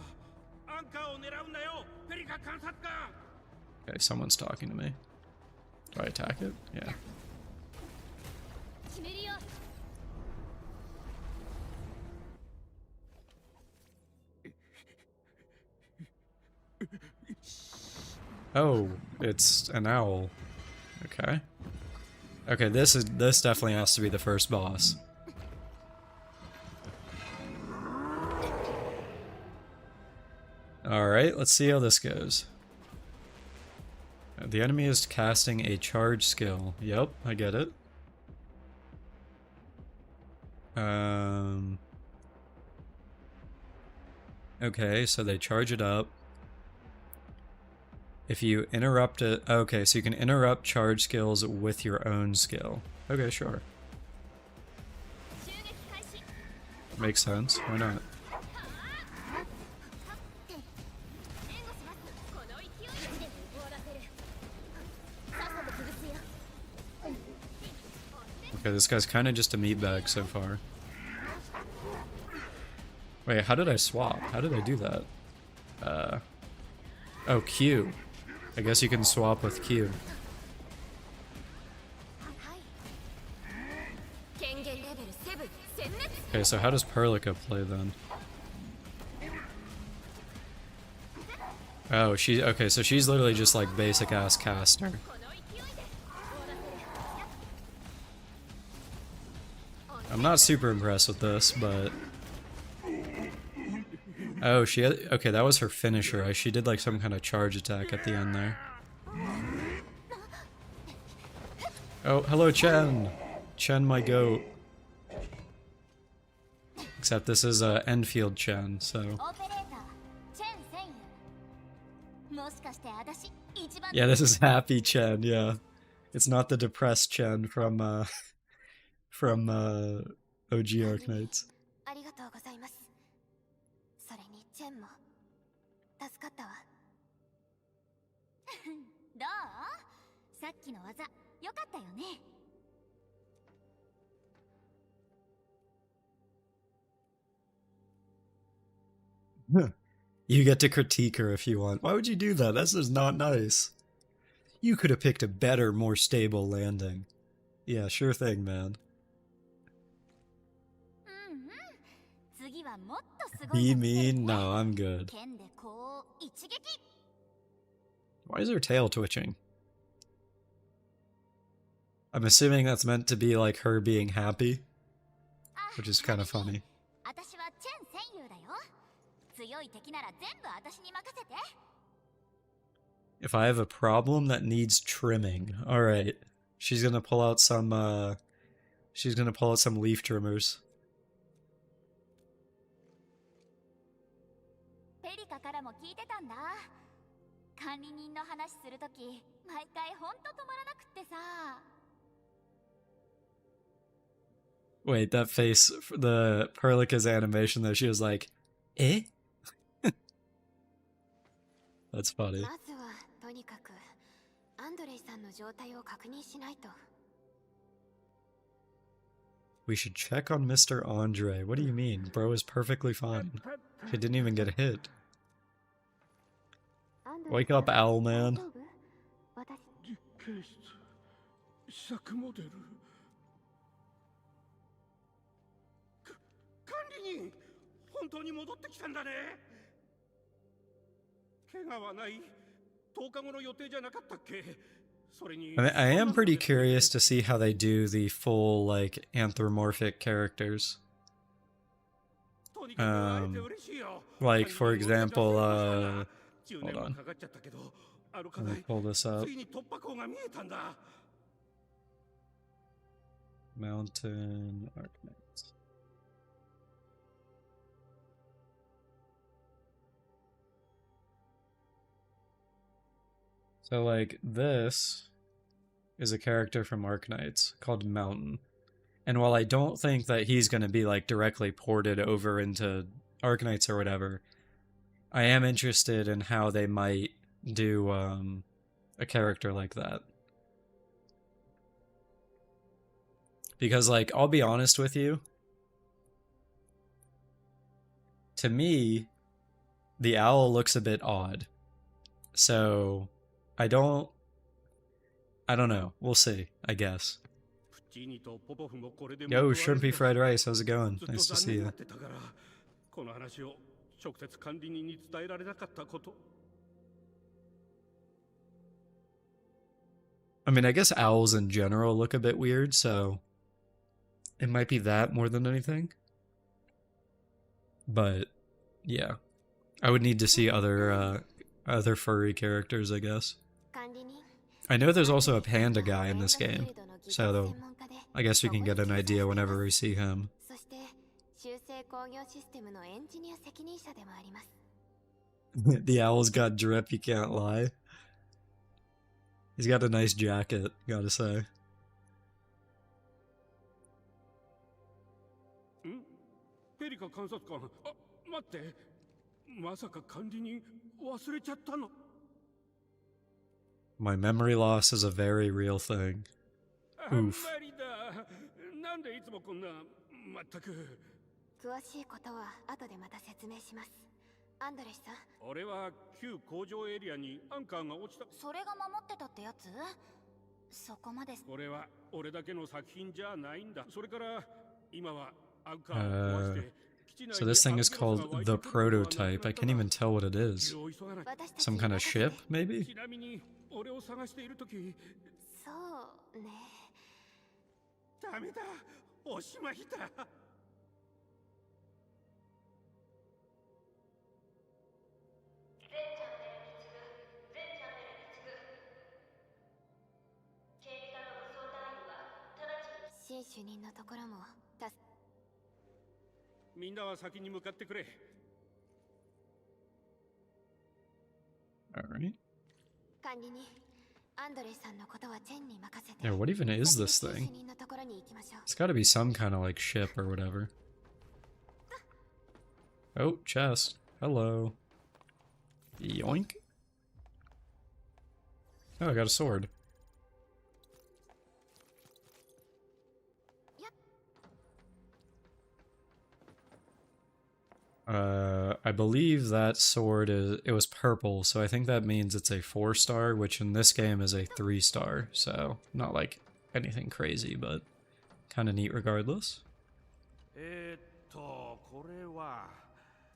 を狙うんだよ。ペリカ観察官。 Okay, someone's talking to me. Do I attack it? Yeah. 決めるよ。 Oh, it's an owl. Okay. Okay, this definitely has to be the first boss. Alright, let's see how this goes. The enemy is casting a charge skill. Yep, I get it. Okay, so they charge it up. If you interrupt it... Okay, so you can interrupt charge skills with your own skill. Okay, sure. 襲撃開始。 Makes sense. Why not? 援護します。この勢いで終わらせる。さっさと潰すよ。 Okay, this guy's kind of just a meatbag so far. Wait, how did I swap? How did I do that? Oh, Q. I guess you can swap with Q. はい。権限レベル7殲滅。 Okay, so how does Perlica play then? Oh, okay, so she's literally just like basic ass caster. この勢いで終わらせる。 I'm not super impressed with this, but... Oh, okay, that was her finisher. She did like some kind of charge attack at the end there. Oh, hello, Chen! Chen, my goat. Except this is Enfield Chen, so... オペレーター、チェン専用。もしかして私一番。 Yeah, this is happy Chen, yeah. It's not the depressed Chen from OG Arknights. ありがとうございます。それにチェンも助かったわ。どう？さっきの技良かったよね。 You get to critique her if you want. Why would you do that? This is not nice. You could have picked a better, more stable landing. Yeah, sure thing, man. うんうん。次はもっとすご Be いの見せる mean? ね。 No, I'm good. 剣でこう一撃。 Why is her tail twitching? I'm assuming that's meant to be like her being happy, あ、 which is kind of funny. 私はチェン専用だよ。強い敵なら全部私に任せて。 If I have a problem that needs trimming, all right. She's gonna pull out some leaf trimmers. ペリカからも聞いてたんだ。管理人の話するとき、毎回ほんと止まらなくってさ。 Wait, that face, the Perlica's animation though, she was like, eh? That's funny. まずはとにかくアンドレイさんの状態を確認しないと。 We should check on Mr. Andre. What do you mean? Bro is perfectly fine. He didn't even get hit. Wake up, Owl Man. 私。実験室試作モデル。管理人、本当に戻ってきたんだね。怪我はない。10日後の予定じゃなかったっけ。I am pretty curious to see how they do the full, like, anthropomorphic characters. Like, for example, hold on. Let me pull this up. Mountain Arknights. So, like, this is a character from Arknights called Mountain. And while I don't think that he's going to be, like, directly ported over into Arknights or whatever, I am interested in how they might do a character like that. Because, like, I'll be honest with you. To me, the owl looks a bit odd. So, I don't know. We'll see, I guess. Yo, Shrimpy Fried Rice, how's it going? Nice to see you. I mean, I guess owls in general look a bit weird, so it might be that more than anything. But yeah, I would need to see other furry characters, I guess. I know there's also a panda guy in this game, so I guess we can get an idea whenever we see him. The owl's got drip, you can't lie. He's got a nice jacket, gotta say. My memory loss is a very real thing. Oof. 詳しいことは後でまた説明します。アンドレスさん。俺は旧工場エリアにアンカーが落ちた。それが守ってたってやつ？そこまで。これは俺だけの作品じゃないんだ。それから今はアンカーを壊して。So this thing is called the Prototype. I can't even tell what it is. Some kind of ship, maybe? 俺を探しているとき。そうね。ダメだ。おしまいだ。新主任のところもみんなは先に向かってくれ。Alright. 管理人、アンドレさんのことはチェンに任せて。Yeah, what even is this thing? It's gotta be some kind of like ship or whatever. Oh, chest. Hello. Yoink. Oh, I got a sword. I believe that sword it was purple, so I think that means it's a 4-star, which in this game is a 3-star, so not like anything crazy, but kind of neat regardless. これは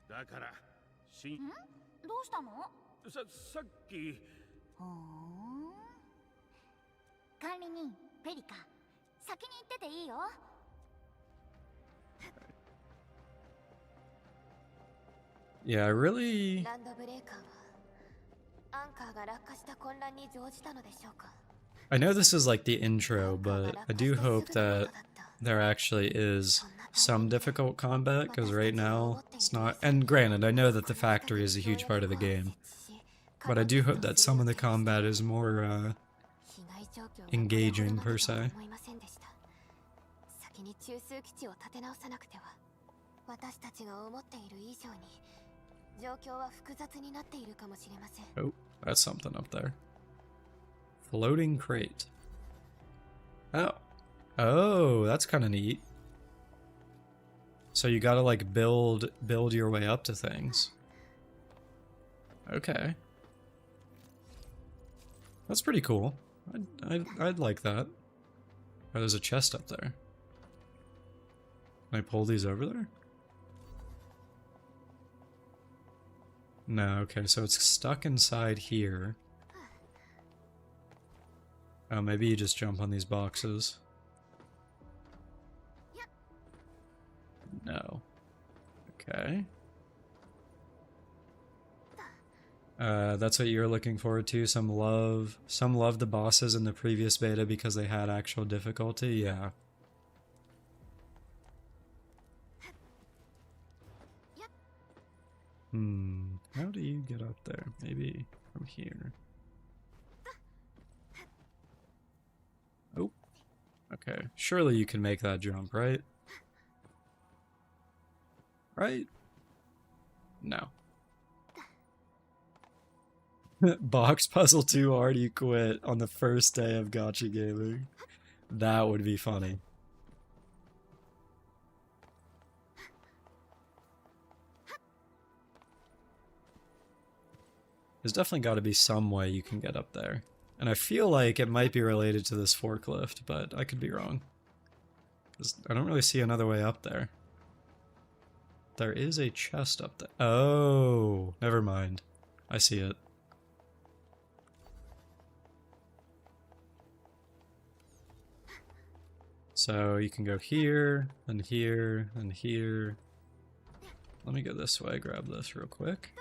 だからどうしたの？さっき。管理人、ペリカ、先に行ってていいよ。Yeah, I really... I know this is like the intro, but I do hope that there actually is some difficult combat, because right now it's not... And granted, I know that the factory is a huge part of the game, but I do hope that some of the combat is more engaging, per se. 私たちが思っている以上に状況は複雑になっているかもしれません。 Oh, that's something up there. Floating crate. Oh. Oh, that's kind of neat. So you gotta like build your way up to things. Okay. That's pretty cool. I'd like that. Oh, there's a chest up there. Can I pull these over there? No, okay, so it's stuck inside here. Oh, maybe you just jump on these boxes. No. Okay. That's what you're looking forward to. Some love the bosses in the previous beta because they had actual difficulty. Yeah. How do you get up there? Maybe from here. Oh. Okay. Surely you can make that jump, right? Right? No. Box puzzle too hard, you quit on the first day of gacha gaming. That would be funny. There's definitely got to be some way you can get up there. And I feel like it might be related to this forklift, but I could be wrong. 'Cause I don't really see another way up there. There is a chest up there. Oh, never mind. I see it. So you can go here, and here, and here. Let me go this way, grab this real quick.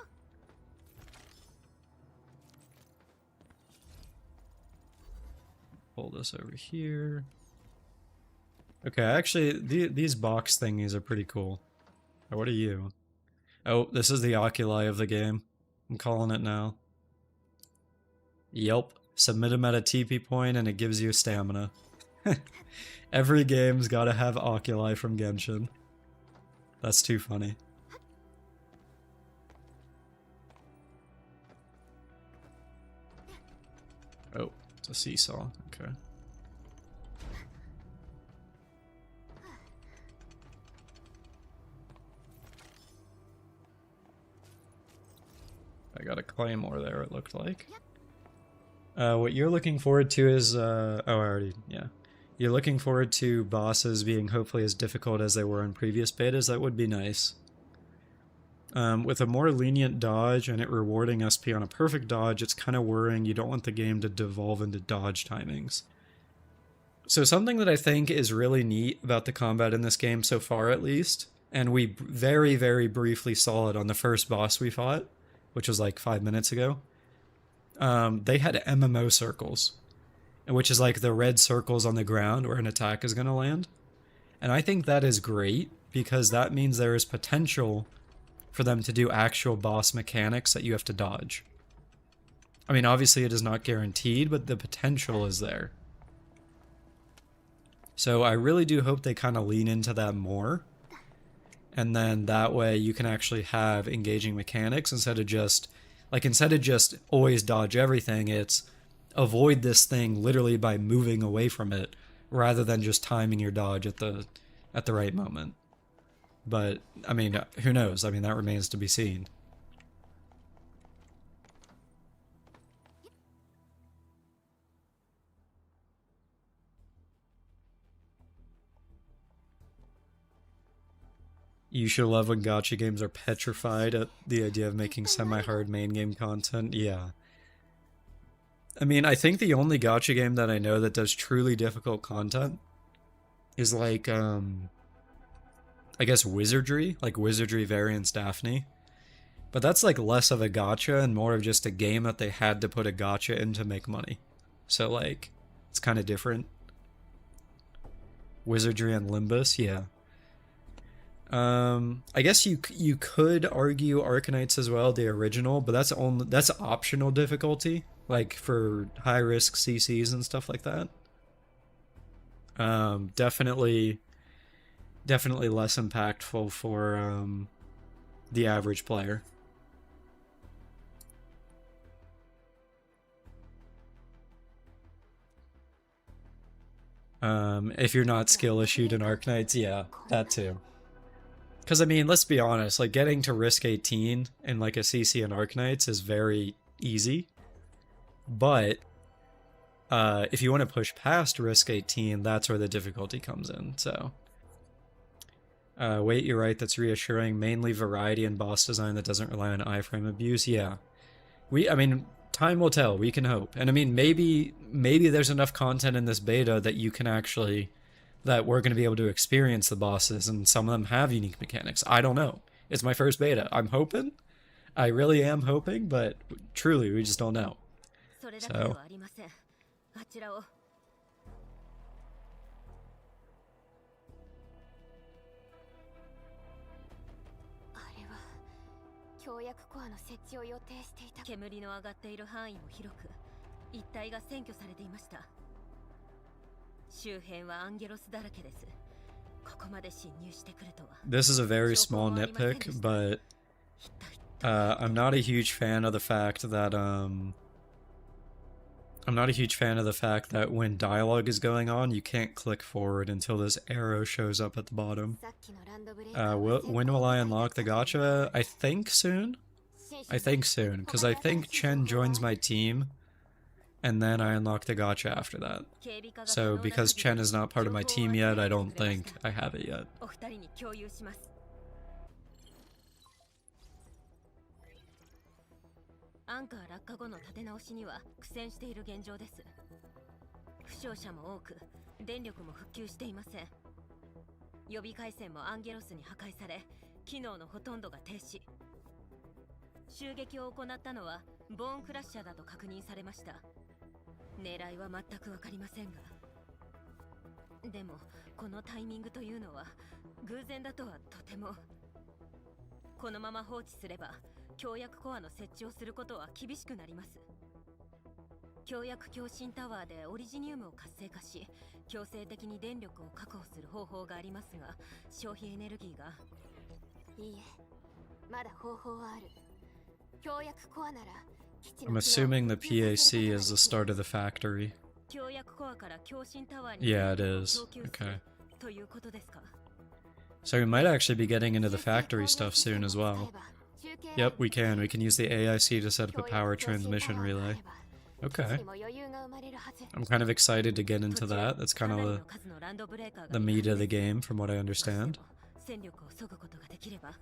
Pull this over here. Okay, actually, these box thingies are pretty cool. Oh, what are you? Oh, this is the oculi of the game. I'm calling it now. Yelp. Submit them at a TP point and it gives you stamina. Every game's gotta have oculi from Genshin. That's too funny. Oh, it's a seesaw. Okay. I got a claymore there, it looked like. What you're looking forward to is, yeah. You're looking forward to bosses being hopefully as difficult as they were in previous betas. That would be nice. With a more lenient dodge and it rewarding SP on a perfect dodge, it's kind of worrying. You don't want the game to devolve into dodge timings. So something that I think is really neat about the combat in this game so far, at least, and we very, very briefly saw it on the first boss we fought, which was like 5 minutes ago. They had MMO circles, which is like the red circles on the ground where an attack is going to land. And I think that is great because that means there is potential for them to do actual boss mechanics that you have to dodge. I mean, obviously it is not guaranteed, but the potential is there. So I really do hope they kind of lean into that more. And then that way you can actually have engaging mechanics instead of just always dodge everything. It's avoid this thing literally by moving away from it rather than just timing your dodge at the right moment. But, I mean, who knows? I mean, that remains to be seen. You should love when gacha games are petrified at the idea of making semi-hard main game content. Yeah. I mean, I think the only gacha game that I know that does truly difficult content is like, I guess Wizardry, like Wizardry Variants Daphne. But that's like less of a gacha and more of just a game that they had to put a gacha in to make money. So like, it's kind of different. Wizardry and Limbus, yeah. I guess you could argue Arcanites as well, the original, but that's optional difficulty, like for high risk CCs and stuff like that. Definitely less impactful for the average player. If you're not skill issued in Arcanites, yeah, that too. Because, I mean, let's be honest, like, getting to risk 18 in, like, a CC in Arcanites is very easy. But, if you want to push past risk 18, that's where the difficulty comes in, so. Wait, you're right, that's reassuring. Mainly variety and boss design that doesn't rely on iframe abuse, yeah. I mean, time will tell. We can hope. And I mean, maybe there's enough content in this beta that you can actually, that we're going to be able to experience the bosses, and some of them have unique mechanics. I don't know. It's my first beta. I'm hoping. I really am hoping, but truly, we just don't know. それだけで So, はありません。あちらを。あれは協約コアの設置を予定していた。煙の上がっている範囲も広く、一帯が占拠されていました。周辺はアンゲロスだらけです。ここまで侵入してくるとは。this is a very small nitpick, but I'm not a huge fan of the fact that I'm not a huge fan of the fact that when dialogue is going on, you can't click forward until this arrow shows up at the bottom. さっきのランドブレーカーは When will I unlock the gacha? I think soon. I think soon, because I think Chen joins my team, and then I unlock the gacha after that. So because Chen is not part of my team yet, I don't think I have it yet. お二人に共有します。アンカー落下後の立て直しには苦戦している現状です。負傷者も多く、電力も復旧していません。予備回線もアンゲロスに破壊され、機能のほとんどが停止。襲撃を行ったのはボーンクラッシャーだと確認されました。狙いは全くわかりませんが、でもこのタイミングというのは偶然だとはとても。このまま放置すれば協約コアの設置をすることは厳しくなります。協約共振タワーでオリジニウムを活性化し、強制的に電力を確保する方法がありますが、消費エネルギーが。いいえ、まだ方法はある。協約コアなら基地 I'm の機能を assuming the PAC is the start of the factory. 協約コアから共振タワーに Yeah, it 電力を is. 供給する Okay. ということですか。 So we might actually be getting into the factory stuff soon as well. Yep, we can. We can use the AIC to set up a power transmission relay. Okay. I'm kind of excited to get into that. That's kind of the meat of the game, from what I understand. 戦力を削ぐことができれば。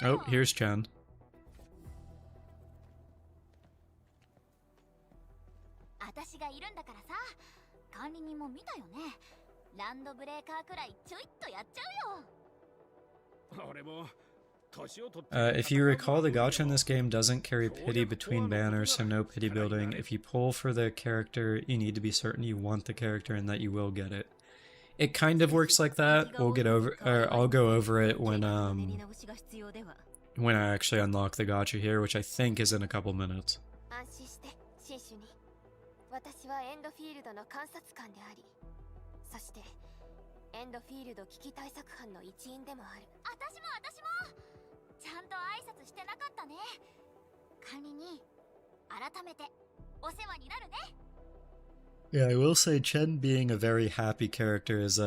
Oh, here's Chen. 私がいるんだからさ、管理人も見たよね。ランドブレーカーくらいちょいっとやっちゃうよ。 If you recall, the gacha in this game doesn't carry pity between banners, so no pity building. If you pull for the character, you need to be certain you want the character and that you will get it. It kind of works like that. We'll get over, or I'll go over it when I actually unlock the gacha here, which I think is in a couple minutes. 安心して、新種に。私はエンドフィールドの監察官であり、そしてエンドフィールド危機対策班の一員でもある。私もちゃんと挨拶してなかったね。管理人、改めてお世話になるね。 Yeah, I will say Chen being a very happy character is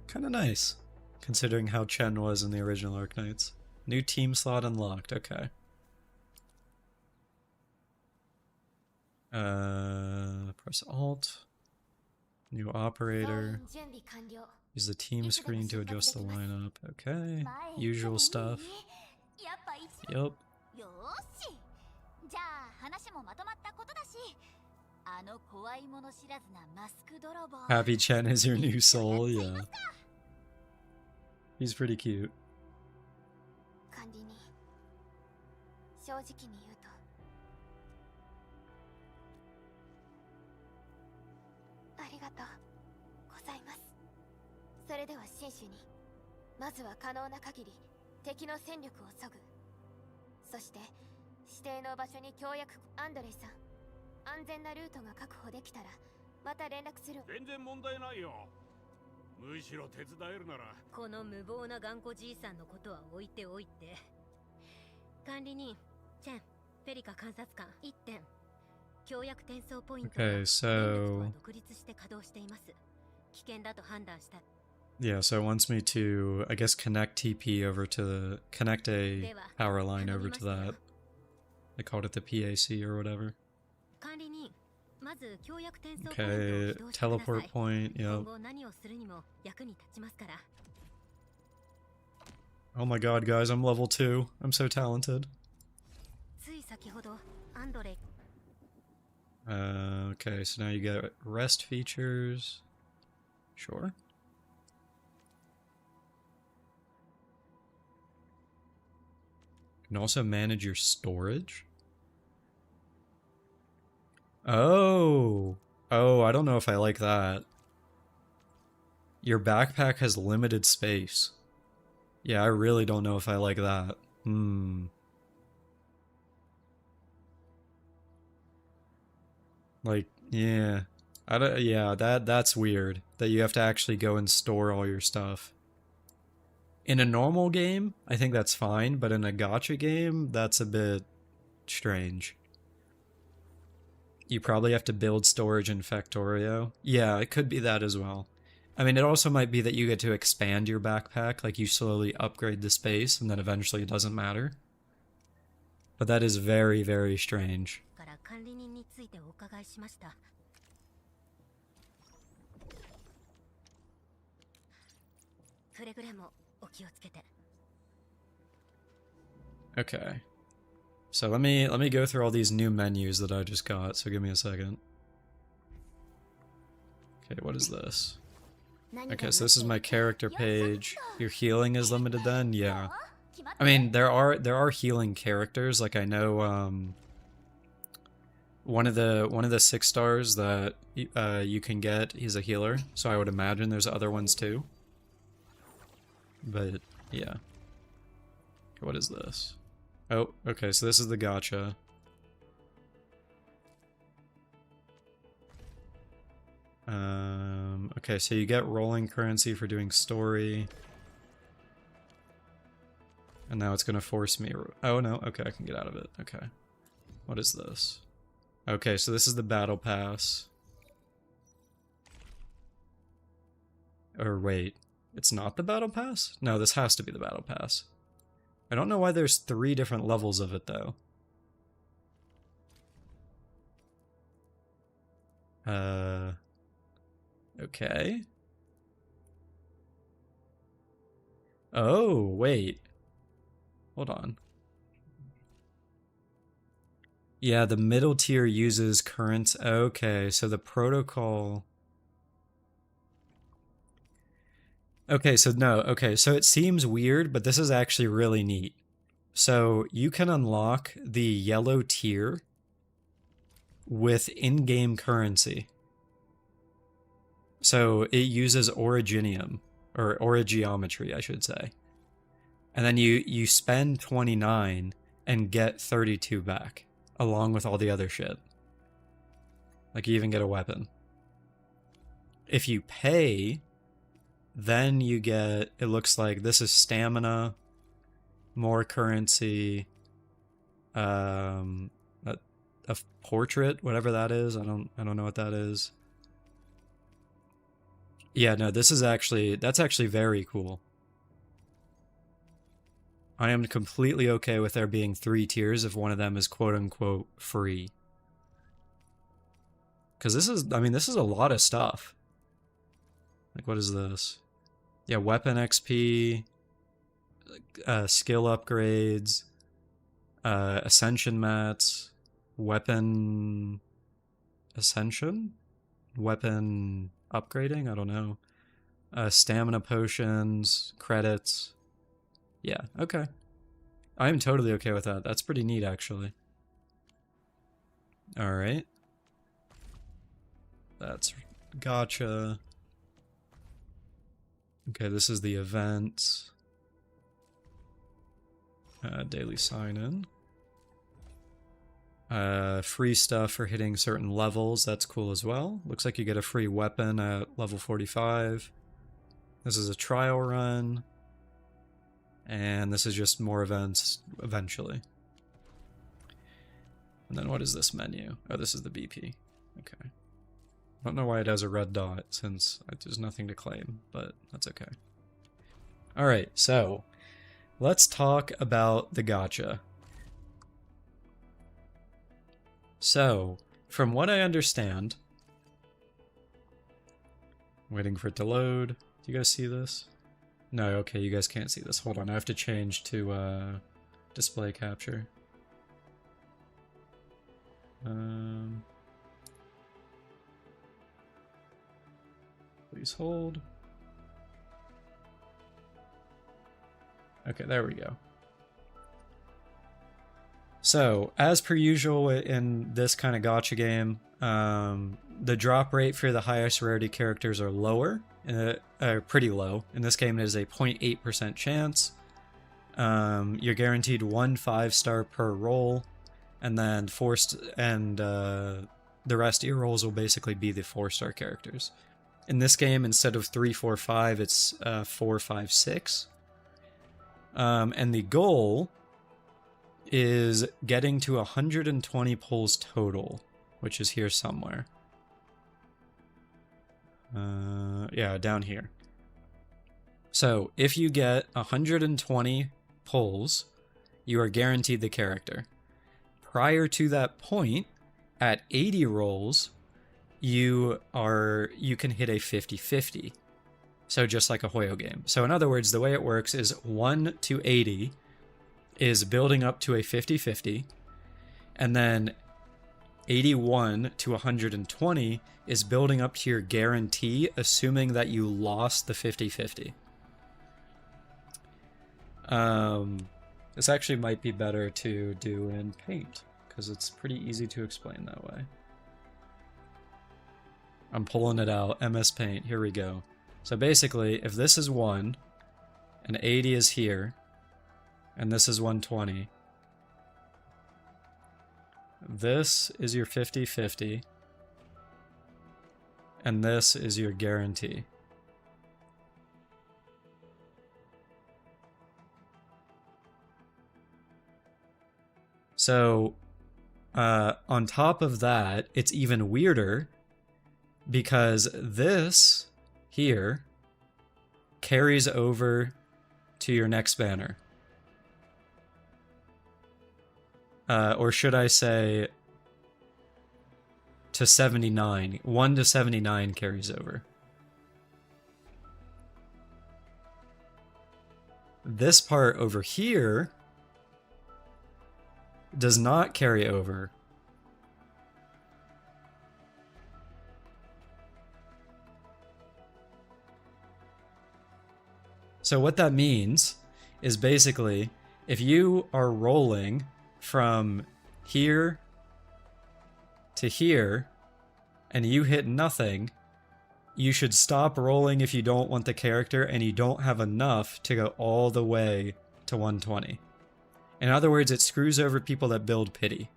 kind of nice, considering how Chen was in the original Arknights. New team slot unlocked. Okay. Press Alt. New operator. 準備完了。 Use the team screen to adjust the lineup. Okay. Usual stuff. やっぱ一度。 Yup. よーし。じゃあ話もまとまったことだし、あの怖いもの知らずなマスク泥棒。 Happy Chen is your new soul. Yeah. He's pretty cute. 管理人、正直に言うと、ありがとうございます。それでは新種に、まずは可能な限り敵の戦力を削ぐ。そして指定の場所に協約。アンドレイさん、安全なルートが確保できたらまた連絡する。全然問題ないよ。むしろ手伝えるなら。この無謀な頑固じいさんのことは置いておいて、管理人チェン、ペリカ監察官1点。協約転送ポイントは Okay, 電力と so は独立して稼働しています。危険だと判断した。 yeah, so it wants me to, I guess, connect TP over to the, connect a power line over to that. They called it the PAC or whatever. 管理人、まず協約転送ポイントを Okay, 起動してください。 teleport point. 今 Yep. 後何をするにも役に立ちますから。 Oh my god, guys, I'm level 2. I'm so talented. つい先ほどアンドレイ Okay, so now you get rest features. Sure. You can also manage your storage. Oh. Oh, I don't know if I like that. Your backpack has limited space. Yeah, I really don't know if I like that. Like, yeah. I don't, yeah, that's weird. That you have to actually go and store all your stuff. In a normal game, I think that's fine, but in a gacha game, that's a bit strange. You probably have to build storage in Factorio. Yeah, it could be that as well. I mean, it also might be that you get to expand your backpack, like you slowly upgrade the space, and then eventually it doesn't matter. But that is very, very strange. から管理人についてお伺いしました。くれぐれもお気をつけて。Okay. So let me go through all these new menus that I just got, so give me a second. Okay, what is this? Okay, so this is my character page. Your healing is limited then? Yeah. I mean, there are healing characters, like I know one of the 6 stars that you can get, he's a healer, so I would imagine there's other ones too. But yeah. What is this? Oh, okay, so this is the gacha. Okay, so you get rolling currency for doing story. And now it's gonna force me. Oh no, okay, I can get out of it. Okay. What is this? Okay, so this is the battle pass. Or wait, it's not the battle pass? No, this has to be the battle pass. I don't know why there's 3 different levels of it though. Okay. Oh, wait. Hold on. Yeah, the middle tier uses current. Okay, so the protocol. Okay, so no. Okay, so it seems weird, but this is actually really neat. So you can unlock the yellow tier with in-game currency. So it uses originium, or origeometry, I should say. And then you spend 29 and get 32 back, along with all the other shit. Like you even get a weapon. If you pay, then you get, it looks like this is stamina, more currency, a portrait, whatever that is. I don't know what that is. Yeah, no, this is actually, that's actually very cool. I am completely okay with there being 3 tiers if one of them is quote-unquote free. Because this is, I mean, this is a lot of stuff. Like, what is this? Yeah, weapon XP, skill upgrades, ascension mats, weapon ascension? Weapon upgrading? I don't know. Stamina potions, credits. Yeah, okay. I'm totally okay with that. That's pretty neat, actually. Alright. That's gotcha. Okay, this is the event. Daily sign-in. Free stuff for hitting certain levels. That's cool as well. Looks like you get a free weapon at level 45. This is a trial run. And this is just more events eventually. And then what is this menu? Oh, this is the BP. Okay. I don't know why it has a red dot, since there's nothing to claim, but that's okay. Alright, so let's talk about the gacha. So, from what I understand, waiting for it to load. Do you guys see this? No, okay, you guys can't see this. Hold on, I have to change to display capture. Please hold. Okay, there we go. So, as per usual in this kind of gacha game, the drop rate for the highest rarity characters are lower, pretty low. In this game, it is a 0.8% chance. You're guaranteed 1 5-star per roll, and then the rest of your rolls will basically be the 4-star characters. In this game, instead of 3, 4, 5, it's 4, 5, 6. And the goal is getting to 120 pulls total, which is here somewhere. Yeah, down here. So if you get 120 pulls, you are guaranteed the character. Prior to that point, at 80 rolls, you can hit a 50-50. So just like a Hoyo game. So in other words, the way it works is 1 to 80 is building up to a 50-50, and then 81 to 120 is building up to your guarantee, assuming that you lost the 50-50. This actually might be better to do in Paint, because it's pretty easy to explain that way. I'm pulling it out, MS Paint, here we go. So basically, if this is 1, and 80 is here, and this is 120, this is your 50-50, and this is your guarantee. So, on top of that, it's even weirder because this here carries over to your next banner. Or should I say to 79. 1 to 79 carries over. This part over here does not carry over. So what that means is basically if you are rolling from here to here and you hit nothing, you should stop rolling if you don't want the character and you don't have enough to go all the way to 120. In other words, it screws over people that build pity.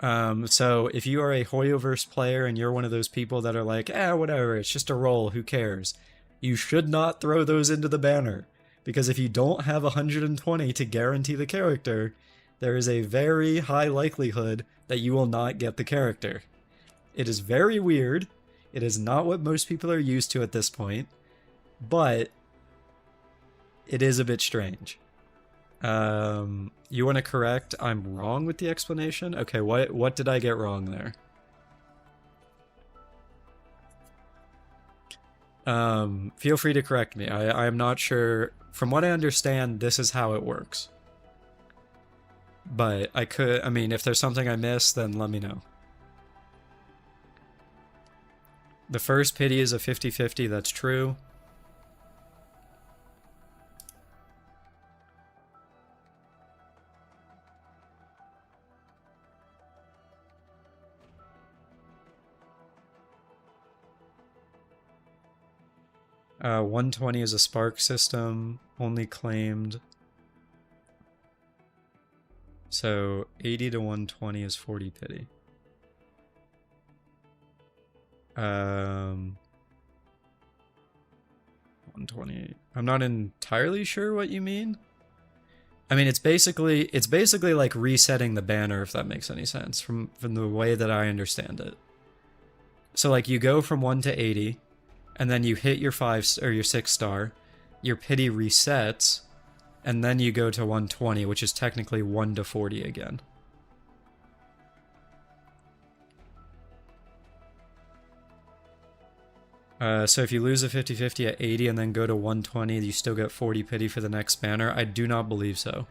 So if you are a Hoyoverse player and you're one of those people that are like, whatever, it's just a roll, who cares? You should not throw those into the banner, because if you don't have 120 to guarantee the character, there is a very high likelihood that you will not get the character. It is very weird. It is not what most people are used to at this point, but it is a bit strange. You want to correct I'm wrong with the explanation? Okay, what did I get wrong there? Feel free to correct me. I'm not sure. From what I understand, this is how it works. But I mean, if there's something I missed, then let me know. The first pity is a 50-50, that's true. Uh, 120 is a spark system, only claimed. So 80 to 120 is 40 pity. 120. I'm not entirely sure what you mean. I mean, it's basically like resetting the banner, if that makes any sense, from the way that I understand it. So like you go from 1 to 80, and then you hit your 5 or your 6 star, your pity resets, and then you go to 120, which is technically 1 to 40 again. So if you lose a 50-50 at 80 and then go to 120, you still get 40 pity for the next banner? I do not believe so.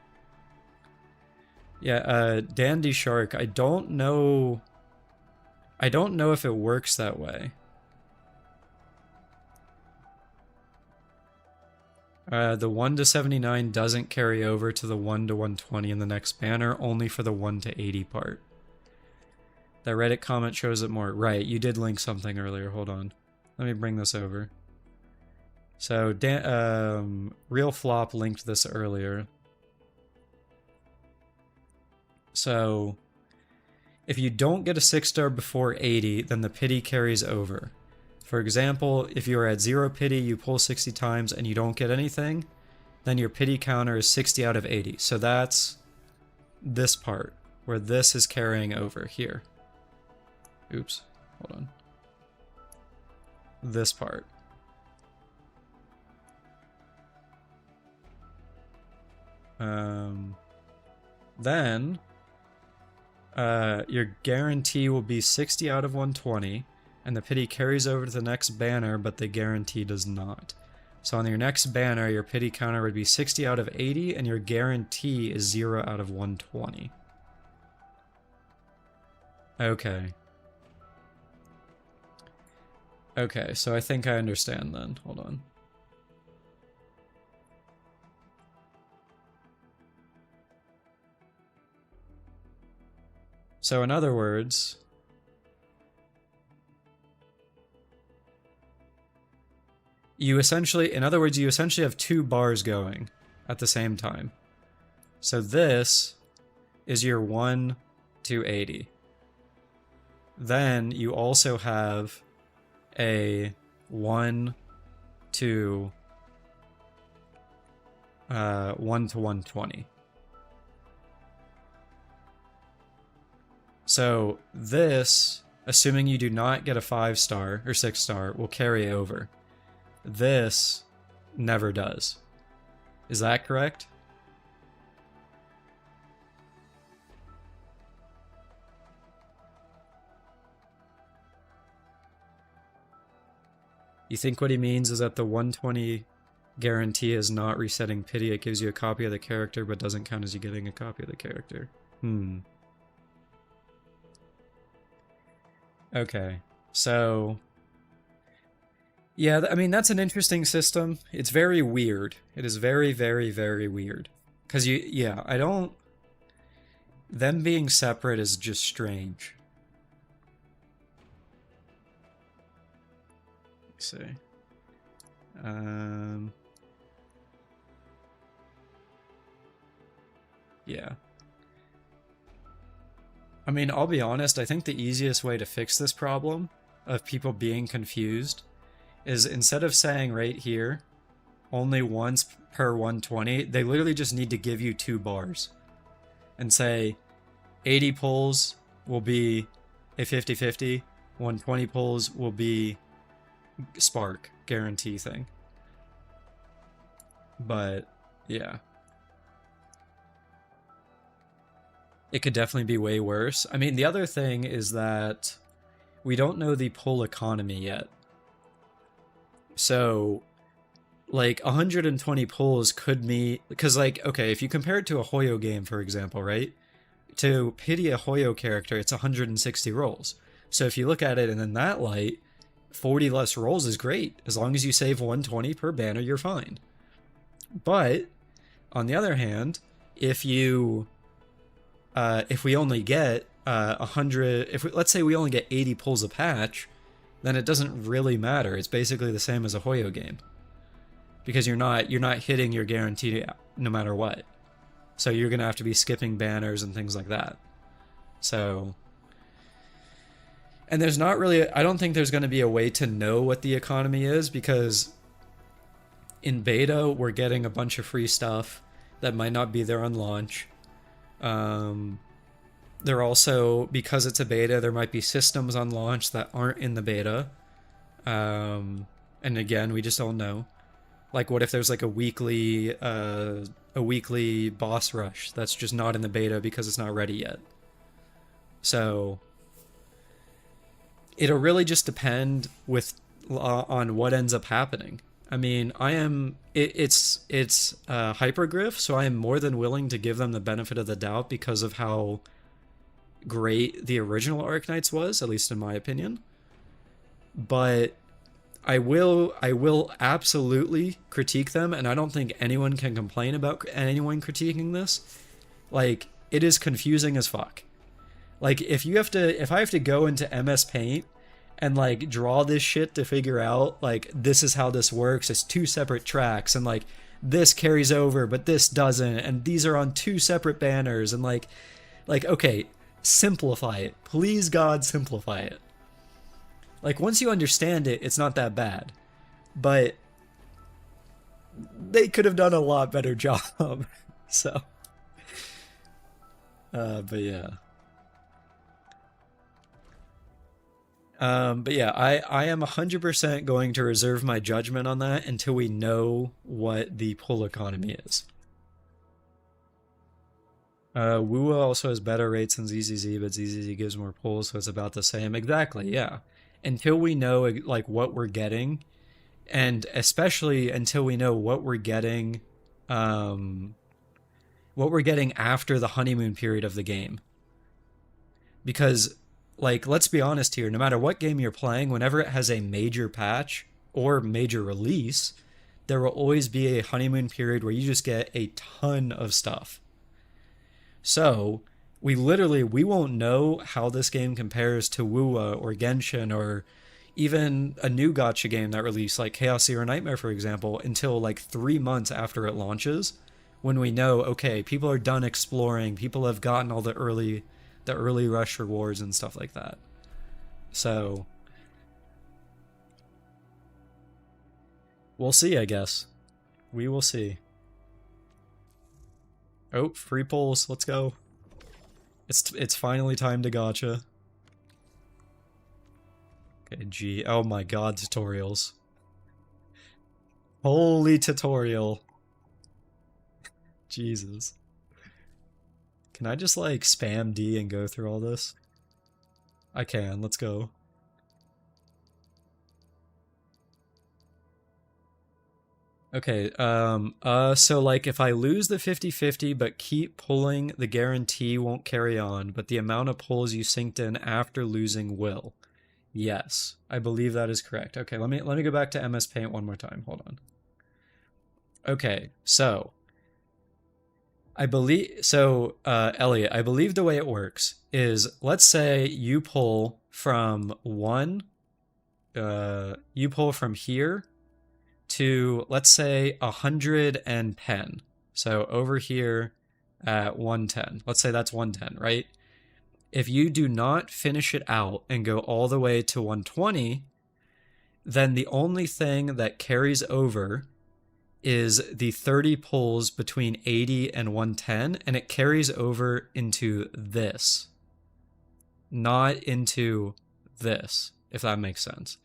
Yeah, Dandy Shark, I don't know if it works that way. The 1 to 79 doesn't carry over to the 1 to 120 in the next banner, only for the 1 to 80 part. That Reddit comment shows it more. Right, you did link something earlier. Hold on. Let me bring this over. So, Real Flop linked this earlier. So, if you don't get a 6-star before 80, then the pity carries over. For example, if you are at 0 pity, you pull 60 times and you don't get anything, then your pity counter is 60 out of 80. So that's this part, where this is carrying over here. Oops, hold on. This part. Then, your guarantee will be 60 out of 120, and the pity carries over to the next banner, but the guarantee does not. So on your next banner, your pity counter would be 60 out of 80, and your guarantee is 0 out of 120. Okay. Okay, so I think I understand then. Hold on. So in other words, you essentially have two bars going at the same time. So this is your 1 to 80. Then you also have a 1 to 120. So this, assuming you do not get a 5-star or 6-star, will carry over. This never does. Is that correct? You think what he means is that the 120 guarantee is not resetting pity. It gives you a copy of the character, but doesn't count as you getting a copy of the character. Okay, so... yeah, I mean, that's an interesting system. It's very weird. It is very, very, very weird. Because I don't... them being separate is just strange. Let's see. Yeah. I mean, I'll be honest, I think the easiest way to fix this problem of people being confused is instead of saying right here, only once per 120, they literally just need to give you 2 bars and say 80 pulls will be a 50-50, 120 pulls will be spark guarantee thing. But yeah, it could definitely be way worse. I mean, the other thing is that we don't know the pull economy yet. So, like, 120 pulls could mean... because, like, okay, if you compare it to a Hoyo game, for example, right? To pity a Hoyo character, it's 160 rolls. So if you look at it in that light, 40 less rolls is great. As long as you save 120 per banner, you're fine. But, on the other hand, if you... if we only get 100... let's say we only get 80 pulls a patch, then it doesn't really matter. It's basically the same as a Hoyo game. Because you're not hitting your guarantee no matter what. So you're going to have to be skipping banners and things like that. So... and there's not really... I don't think there's going to be a way to know what the economy is, because in beta, we're getting a bunch of free stuff that might not be there on launch. There also, because it's a beta, there might be systems on launch that aren't in the beta. And again, we just don't know. Like, what if there's like a weekly boss rush that's just not in the beta because it's not ready yet? So it'll really just depend on what ends up happening. I mean, I am. It's hypergriff, so I am more than willing to give them the benefit of the doubt because of how great the original Arknights was, at least in my opinion. But I will absolutely critique them, and I don't think anyone can complain about anyone critiquing this. Like, it is confusing as fuck. Like, if I have to go into MS Paint and like draw this shit to figure out like this is how this works, it's two separate tracks, and like this carries over but this doesn't, and these are on two separate banners, and like okay, simplify it. Please God, simplify it. Like, once you understand it, it's not that bad. But they could have done a lot better job. So but yeah. But yeah, I am 100% going to reserve my judgment on that until we know what the pull economy is. Wua also has better rates than ZZZ, but ZZZ gives more pulls, so it's about the same. Exactly, yeah. Until we know like what we're getting, and especially until we know what we're getting after the honeymoon period of the game. Because, like, let's be honest here, no matter what game you're playing, whenever it has a major patch or major release, there will always be a honeymoon period where you just get a ton of stuff. So, we won't know how this game compares to Wua or Genshin or even a new gacha game that released, like Chaos Zero Nightmare, for example, until like 3 months after it launches, when we know, okay, people are done exploring, people have gotten all the early rush rewards and stuff like that. So we'll see, I guess. We will see. Oh, free pulls. Let's go. It's finally time to gacha. Okay, G. Oh my god, tutorials. Holy tutorial. Jesus. Can I just like spam D and go through all this? I can. Let's go. Okay, so like if I lose the 50-50 but keep pulling, the guarantee won't carry on, but the amount of pulls you synced in after losing will. Yes, I believe that is correct. Okay, let me go back to MS Paint one more time. Hold on. Okay, so Elliot, I believe the way it works is, let's say you pull from here to, let's say, 110. So over here at 110. Let's say that's 110, right? If you do not finish it out and go all the way to 120, then the only thing that carries over is the 30 pulls between 80 and 110, and it carries over into this, not into this, if that makes sense.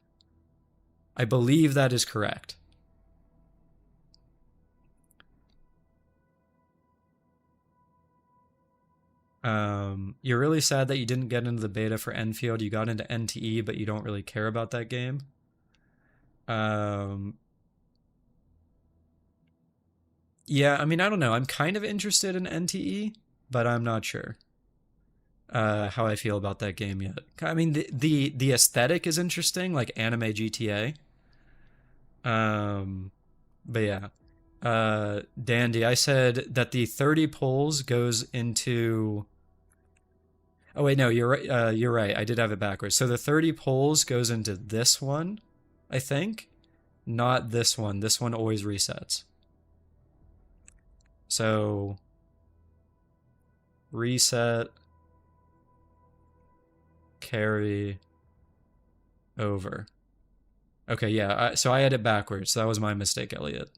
I believe that is correct. You're really sad that you didn't get into the beta for Endfield. You got into NTE, but you don't really care about that game. Yeah, I mean, I don't know. I'm kind of interested in NTE, but I'm not sure how I feel about that game yet. I mean, the aesthetic is interesting, like anime GTA. But yeah. Dandy, I said that the 30 pulls goes into... Oh wait, no, you're right. You're right. I did have it backwards. So the 30 pulls goes into this one, I think, not this one. This one always resets. So reset, carry over. Okay, yeah. So I had it backwards. So that was my mistake, Elliot.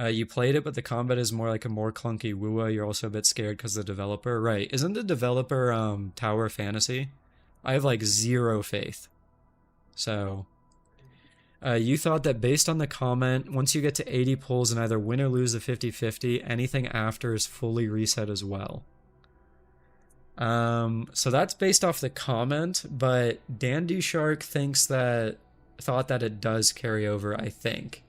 You played it, but the combat is more like a more clunky Wua. You're also a bit scared because the developer. Right. Isn't the developer Tower Fantasy? I have like zero faith. So, you thought that based on the comment, once you get to 80 pulls and either win or lose the 50-50, anything after is fully reset as well. So that's based off the comment, but Dandy Shark thought that it does carry over, I think.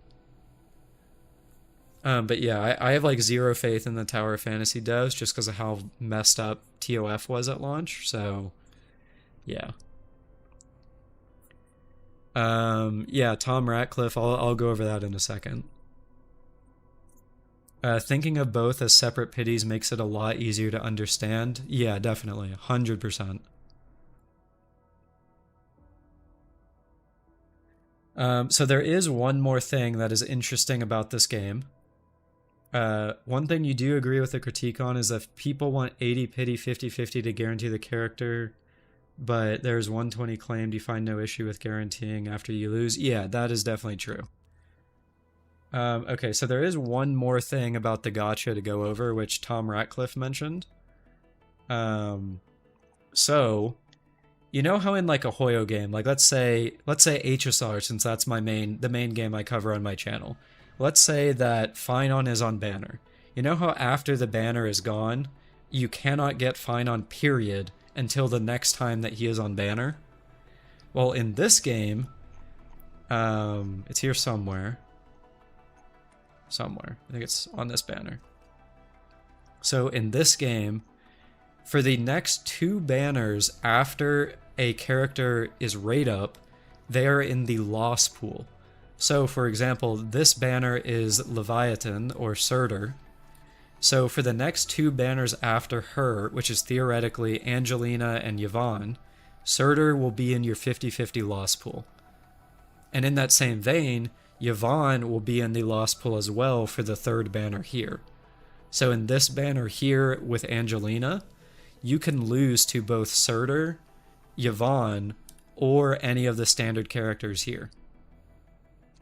But yeah, I have like zero faith in the Tower of Fantasy devs just because of how messed up TOF was at launch. So yeah. Yeah, Tom Ratcliffe, I'll go over that in a second. Thinking of both as separate pities makes it a lot easier to understand. Yeah, definitely, 100%. So there is one more thing that is interesting about this game. One thing you do agree with the critique on is that people want 80 pity 50-50 to guarantee the character, but there's 120 claimed, you find no issue with guaranteeing after you lose. Yeah, that is definitely true. Okay, so there is one more thing about the gacha to go over, which Tom Ratcliffe mentioned. So, you know how in like a Hoyo game, like let's say HSR, since that's the main game I cover on my channel. Let's say that Finon is on banner. You know how after the banner is gone, you cannot get Finon period until the next time that he is on banner? Well, in this game, it's here somewhere. I think it's on this banner. So in this game, for the next 2 banners after a character is rate up, they are in the loss pool. So for example, this banner is Leviathan or Surtur. So for the next 2 banners after her, which is theoretically Angelina and Yvonne, Surtur will be in your 50-50 loss pool. And in that same vein, Yvonne will be in the loss pool as well for the 3rd banner here. So in this banner here with Angelina, you can lose to both Surtur, Yvonne, or any of the standard characters here.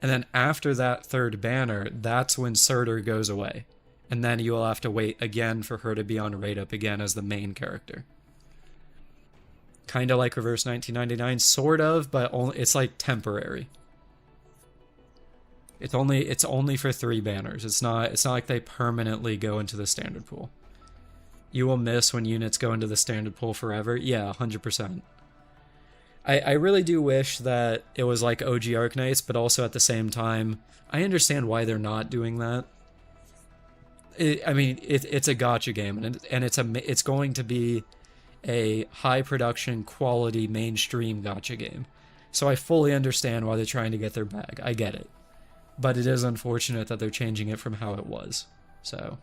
And then after that 3rd banner, that's when Surtur goes away. And then you will have to wait again for her to be on rate up again as the main character. Kind of like Reverse 1999, sort of, but it's like temporary. It's only for 3 banners. It's not like they permanently go into the standard pool. You will miss when units go into the standard pool forever. Yeah, 100%. I really do wish that it was like OG Arknights, but also at the same time, I understand why they're not doing that. It's a gacha game, and it's going to be a high production, quality, mainstream gacha game. So I fully understand why they're trying to get their bag. I get it. But it is unfortunate that they're changing it from how it was. So.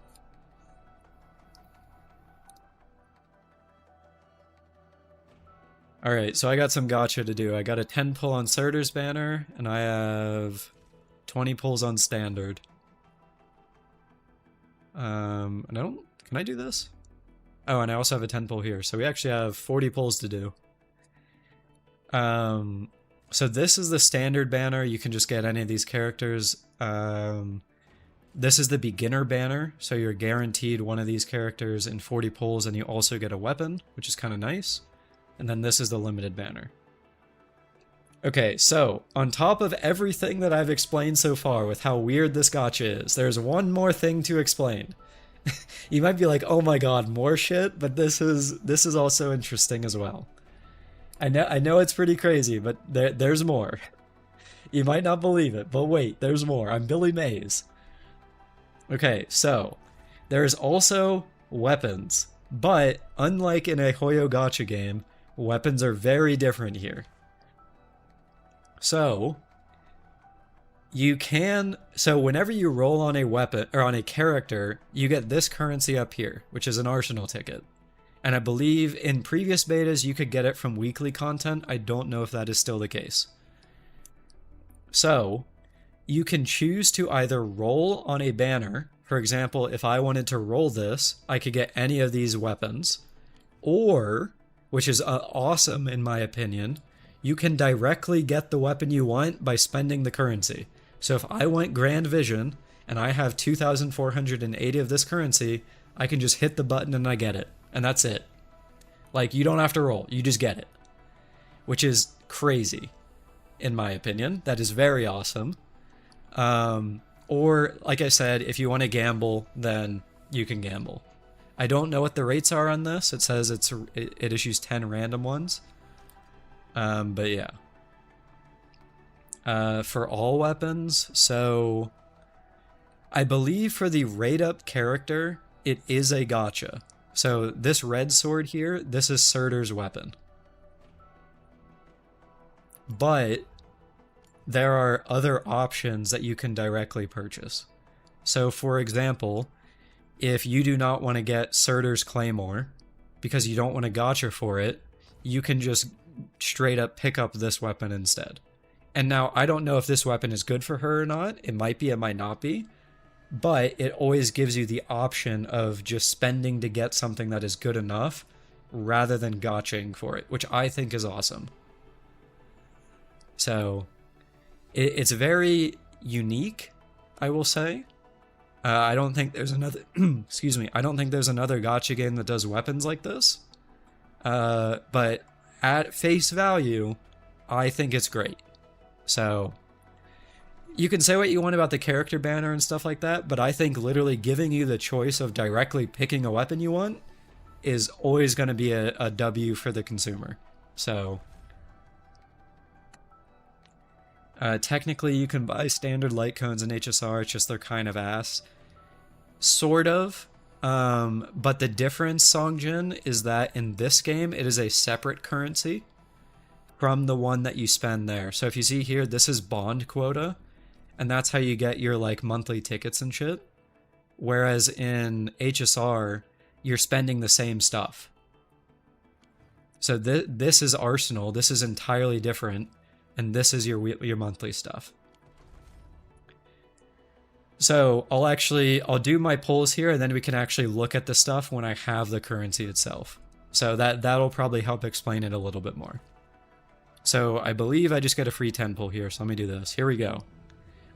Alright, so I got some gacha to do. I got a 10 pull on Surtur's banner, and I have 20 pulls on standard. And can I do this? Oh, and I also have a 10 pull here, so we actually have 40 pulls to do. So this is the standard banner. You can just get any of these characters. This is the beginner banner, so you're guaranteed one of these characters in 40 pulls, and you also get a weapon, which is kind of nice. And then this is the limited banner. Okay, so on top of everything that I've explained so far with how weird this gacha is, there's one more thing to explain. You might be like, oh my god, more shit, but this is also interesting as well. I know it's pretty crazy, but there's more. You might not believe it, but wait, there's more. I'm Billy Mays. Okay, so there's also weapons, but unlike in a Hoyo gacha game, weapons are very different here. So whenever you roll on a weapon or on a character, you get this currency up here, which is an arsenal ticket. And I believe in previous betas you could get it from weekly content. I don't know if that is still the case. So you can choose to either roll on a banner. For example, if I wanted to roll this, I could get any of these weapons. Or, which is awesome in my opinion, you can directly get the weapon you want by spending the currency. So if I want Grand Vision and I have 2,480 of this currency, I can just hit the button and I get it. And that's it. Like, you don't have to roll, you just get it. Which is crazy, in my opinion. That is very awesome. Or, like I said, if you want to gamble, then you can gamble. I don't know what the rates are on this. It says it issues 10 random ones. But yeah. For all weapons, so I believe for the rate up character, it is a gacha. So this red sword here, this is Surtur's weapon. But there are other options that you can directly purchase. So for example, if you do not want to get Surtur's Claymore, because you don't want a gacha for it, you can just straight up pick up this weapon instead. And now, I don't know if this weapon is good for her or not. It might be, it might not be. But it always gives you the option of just spending to get something that is good enough rather than gotching for it, which I think is awesome. So, it's very unique, I will say. I don't think there's another... excuse me. I don't think there's another gacha game that does weapons like this. But at face value, I think it's great. So, you can say what you want about the character banner and stuff like that, but I think literally giving you the choice of directly picking a weapon you want is always going to be a W for the consumer. So, technically you can buy standard light cones in HSR, it's just they're kind of ass. Sort of. But the difference, Songjin, is that in this game, it is a separate currency from the one that you spend there. So if you see here, this is bond quota, and that's how you get your like monthly tickets and shit. Whereas in HSR, you're spending the same stuff. So this is Arsenal, this is entirely different, and this is your monthly stuff. So I'll do my polls here, and then we can actually look at the stuff when I have the currency itself. So that'll probably help explain it a little bit more. So I believe I just get a free 10 pull here, so let me do this. Here we go.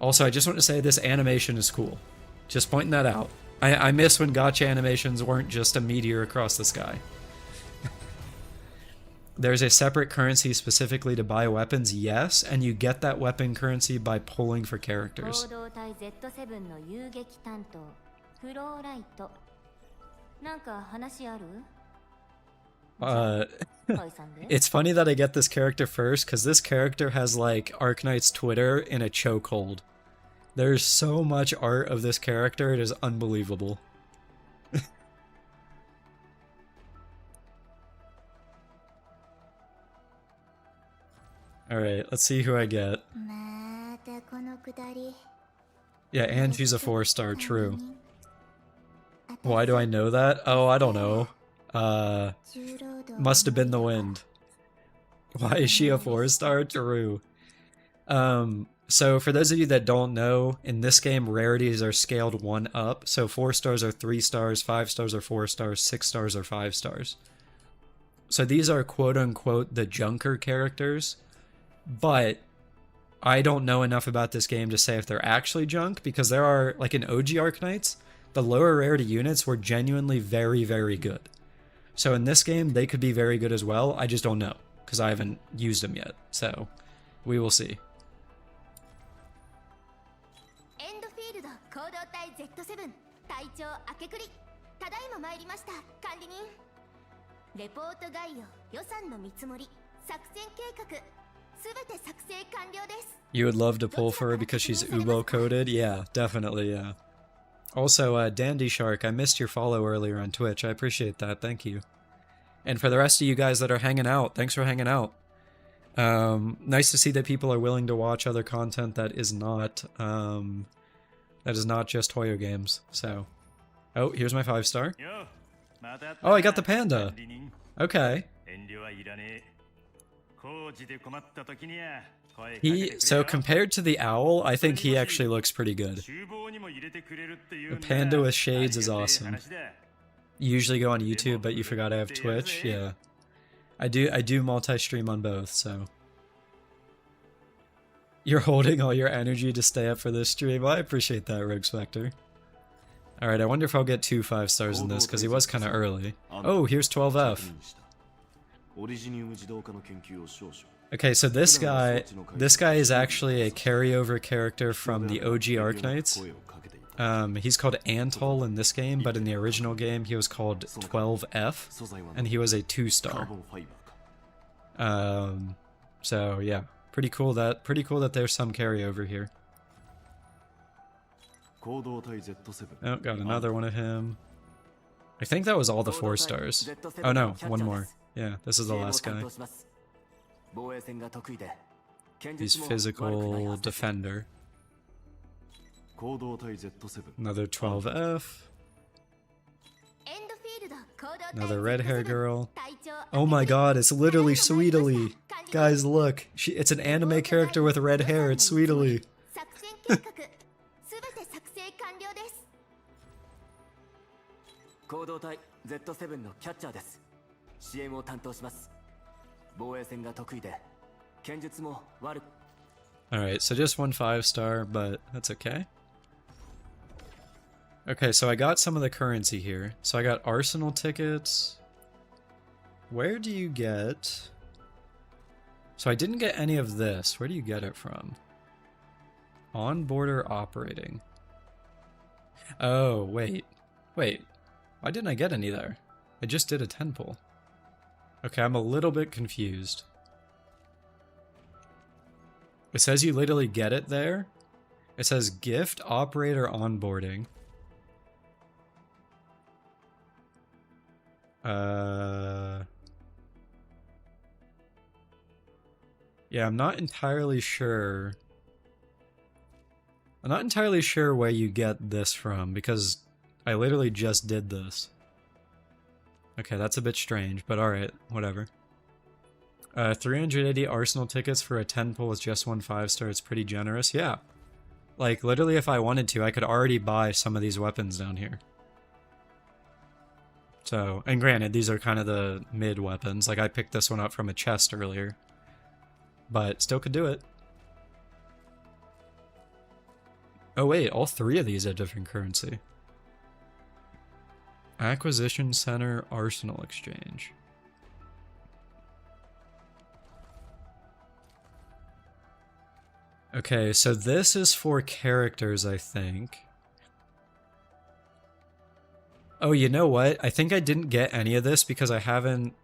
Also, I just want to say this animation is cool. Just pointing that out. I miss when gacha animations weren't just a meteor across the sky. There's a separate currency specifically to buy weapons, yes, and you get that weapon currency by pulling for characters. It's funny that I get this character first, because this character has like Arknight's Twitter in a chokehold. There's so much art of this character, it is unbelievable. Alright, let's see who I get. Yeah, and she's a 4-star, true. Why do I know that? Oh, I don't know. Must have been the wind. Why is she a 4-star? True. So for those of you that don't know, in this game, rarities are scaled 1 up. So 4 stars are 3 stars, 5 stars are 4 stars, 6 stars are 5 stars. So these are quote-unquote the junker characters, but I don't know enough about this game to say if they're actually junk, because there are, like in OG Arknights, the lower rarity units were genuinely very, very good. So in this game, they could be very good as well, I just don't know, because I haven't used them yet, so we will see. Endfield 行動隊 Z7 隊長明栗ただいま参りました管理人レポート概要予算の見積もり作戦計画すべて作成完了です You would love to pull for her because she's Ubo coded? Yeah, definitely, yeah. Also, Dandy Shark, I missed your follow earlier on Twitch. I appreciate that. Thank you. And for the rest of you guys that are hanging out, thanks for hanging out. Nice to see that people are willing to watch other content that is not just Hoyo games. So, oh, here's my 5-star. Oh, I got the panda. Okay. So compared to the owl, I think he actually looks pretty good. The panda with shades is awesome. You usually go on YouTube, but you forgot I have Twitch. Yeah, I do multi-stream on both, so. You're holding all your energy to stay up for this stream. Well, I appreciate that, Rogue Spectre. Alright, I wonder if I'll get 2 5-stars in this, because he was kind of early. Oh, here's 12F. Okay, so this guy is actually a carryover character from the OG Arknights. He's called Antol in this game, but in the original game he was called 12F, and he was a 2-star. So yeah, pretty cool that there's some carryover here. Oh, got another one of him. I think that was all the 4-stars. Oh no, one more. Yeah, this is the last guy. He's physical defender. Another 12F. Another red hair girl. Oh my god, it's literally Sweetly. Guys, look. It's an anime character with red hair. It's Sweetly. 行動隊 Z7 のキャッチャーです。支援を担当します。防衛戦が得意で、剣術も悪く。Alright, so just one 5-star, but that's okay. Okay, so I got some of the currency here. So I got arsenal tickets. Where do you get... So I didn't get any of this. Where do you get it from? On border operating. Oh, wait. Wait. Why didn't I get any there? I just did a 10 pull. Okay, I'm a little bit confused. It says you literally get it there. It says gift operator onboarding. Yeah, I'm not entirely sure. I'm not entirely sure where you get this from, because I literally just did this. Okay, that's a bit strange, but alright, whatever. 380 arsenal tickets for a 10 pull with just one 5-star, it's pretty generous. Yeah. Like, literally if I wanted to, I could already buy some of these weapons down here. So, and granted, these are kind of the mid weapons. Like, I picked this one up from a chest earlier. But still could do it. Oh wait, all 3 of these have different currency. Acquisition Center Arsenal Exchange. Okay, so this is for characters, I think. Oh, you know what? I think I didn't get any of this because I haven't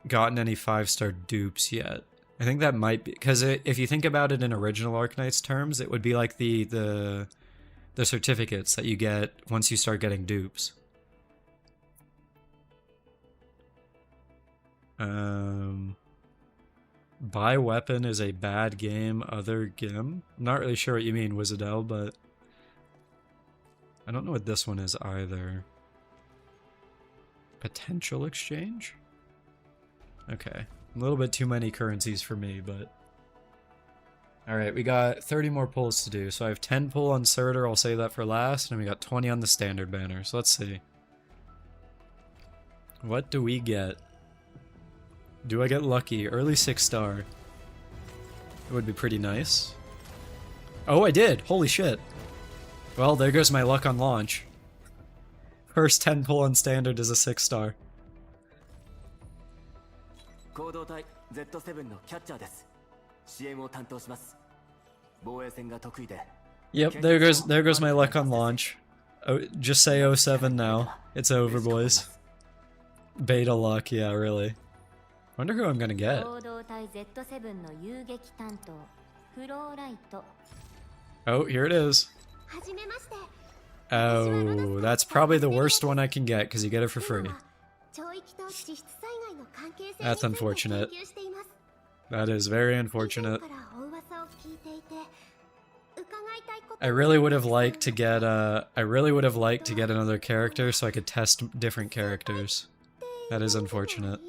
gotten any 5-star dupes yet. I think that might be... Because if you think about it in original Arknights terms, it would be like the certificates that you get once you start getting dupes. Buy weapon is a bad game, other gim. I'm not really sure what you mean, Wizardel, but... I don't know what this one is either. Potential exchange? Okay. A little bit too many currencies for me, but... Alright, we got 30 more pulls to do. So I have 10 pull on Surtur, I'll save that for last, and we got 20 on the standard banner. So let's see. What do we get? Do I get lucky? Early 6-star. It would be pretty nice. Oh, I did! Holy shit! Well, there goes my luck on launch. First 10 pull on standard is a 6-star. 行動隊 Z7 のキャッチャーです。支援を担当します。防衛戦が得意で。Yep, there goes my luck on launch. Oh, just say 07 now. It's over, boys. Beta luck, yeah, really. Wonder who I'm gonna get. 行動隊 Z7 の遊撃担当フローライト。 Oh, here it is. はじめまして。 Oh, that's probably the worst one I can get because you get it for free. That's unfortunate. That is very unfortunate. I really would have liked to get another character so I could test different characters. That is unfortunate.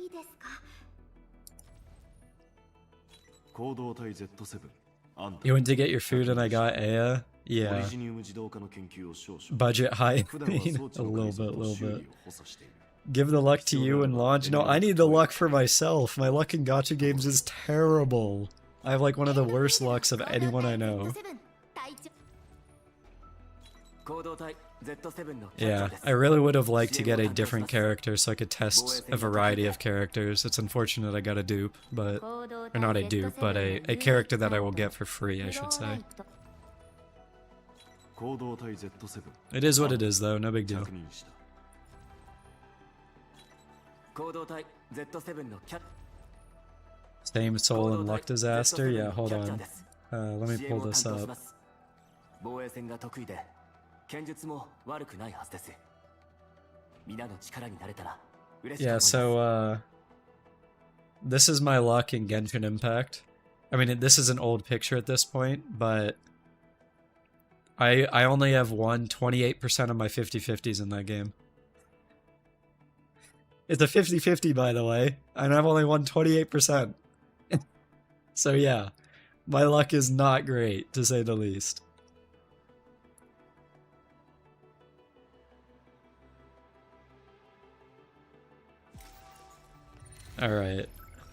You went to get your food and I got Aya? Yeah. Budget high. a little bit. Give the luck to you and launch. No, I need the luck for myself. My luck in gacha games is terrible. I have like one of the worst lucks of anyone I know. Yeah, I really would have liked to get a different character so I could test a variety of characters. It's unfortunate I got a dupe, but... Or not a dupe, but a character that I will get for free, I should say. It is what it is, though. No big deal. 行動体 Z7 のキャッ Same soul and luck disaster? Yeah, hold キャッチャー on. です Let me 支援 pull を担 this 当し up. ます防衛戦が得意で剣術も悪くないはずです皆の力になれたら嬉しく思い Yeah, ます so, this is my luck in Genshin Impact. I mean, this is an old picture at this point, but I only have won 28% of my 50-50s in that game. It's a 50-50, by the way, and I've only won 28%. So yeah, my luck is not great, to say the least. Alright.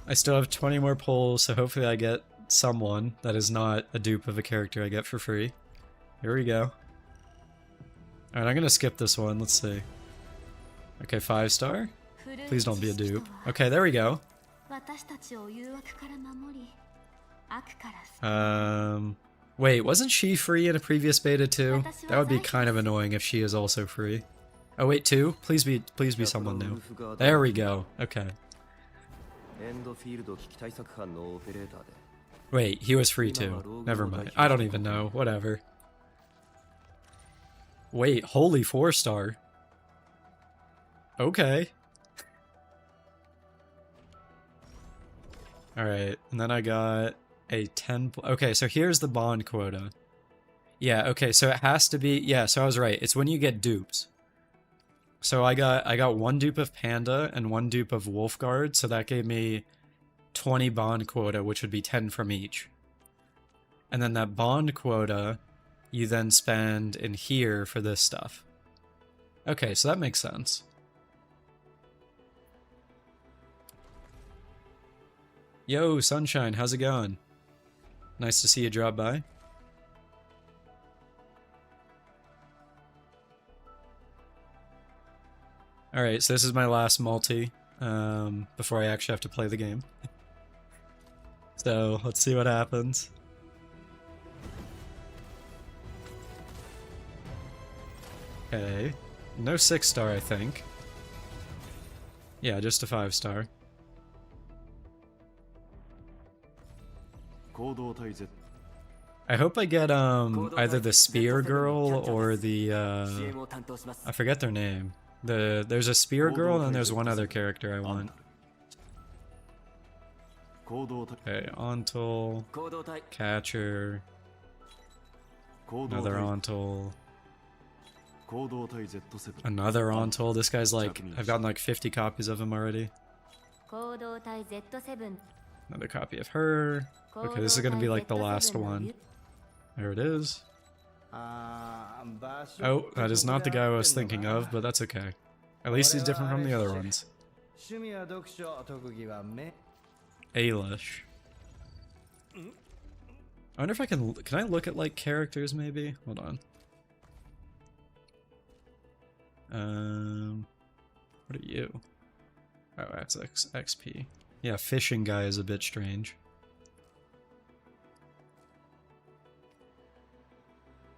I still have 20 more pulls, so hopefully I get someone that is not a dupe of a character I get for free. Here we go. Alright, I'm gonna skip this one. Let's see. Okay, 5-star. Please don't be a dupe. Okay, there we go. 私たちを誘惑から守り悪から救 Wait, wasn't she free in a previous beta too? That would be kind of annoying if she is also free. Oh wait, 2? Please be someone new. There we go. Okay. エンドフィールド危機対策班のオペレーターで Wait, he was free too. Never mind. I don't even know. Whatever. Wait, holy 4-star. Okay. Alright, and then I got a 10... Okay, so here's the bond quota. Yeah, okay, so it has to be... Yeah, so I was right. It's when you get dupes. So I got 1 dupe of Panda and 1 dupe of Wolfguard, so that gave me 20 bond quota, which would be 10 from each. And then that bond quota, you then spend in here for this stuff. Okay, so that makes sense. Yo, Sunshine, how's it going? Nice to see you drop by. Alright, so this is my last multi, before I actually have to play the game. So, let's see what happens. Okay. No 6-star, I think. Yeah, just a 5-star. 行動体 Z I hope I get either the spear girl or the 支援を担当します I forget their name. There's a spear girl and then there's one other character I want. 行動体 Okay, Ontal, 行動体 Catcher, 行動 another 体 Ontal, 行動体 Z7 another Ontal. This guy's like I've gotten like 50 copies of him already. 行動体 Z7 Another copy of her. Okay, this is gonna be like the last one. There it is. Oh, that is not the guy I was thinking of, but that's okay. At least he's different from the other ones. 趣味は読書特技は目 Ailish. I wonder if I can I look at like characters maybe? Hold on. What are you? Oh, that's XP. Yeah, fishing guy is a bit strange.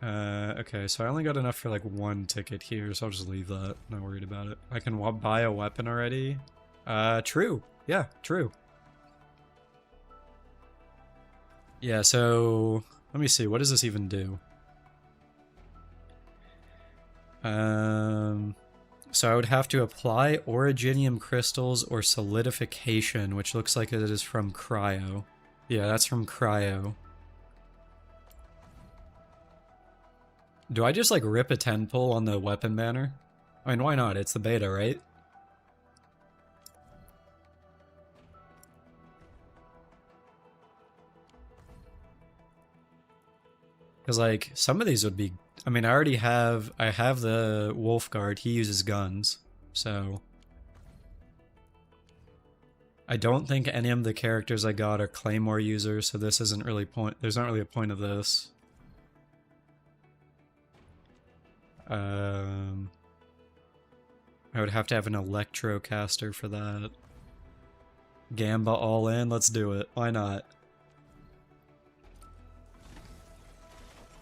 Okay, so I only got enough for like 1 ticket here, so I'll just leave that. Not worried about it. I can buy a weapon already. True. Yeah, true. Yeah, so let me see. What does this even do? So I would have to apply originium crystals or solidification, which looks like it is from Cryo. Yeah, that's from Cryo. Do I just like rip a 10 pull on the weapon banner? I mean, why not? It's the beta, right? Because like some of these would be, I mean, I have the Wolfguard. He uses guns, so I don't think any of the characters I got are Claymore users, so this isn't really there's not really a point of this. I would have to have an Electrocaster for that. Gamba all in, let's do it. Why not?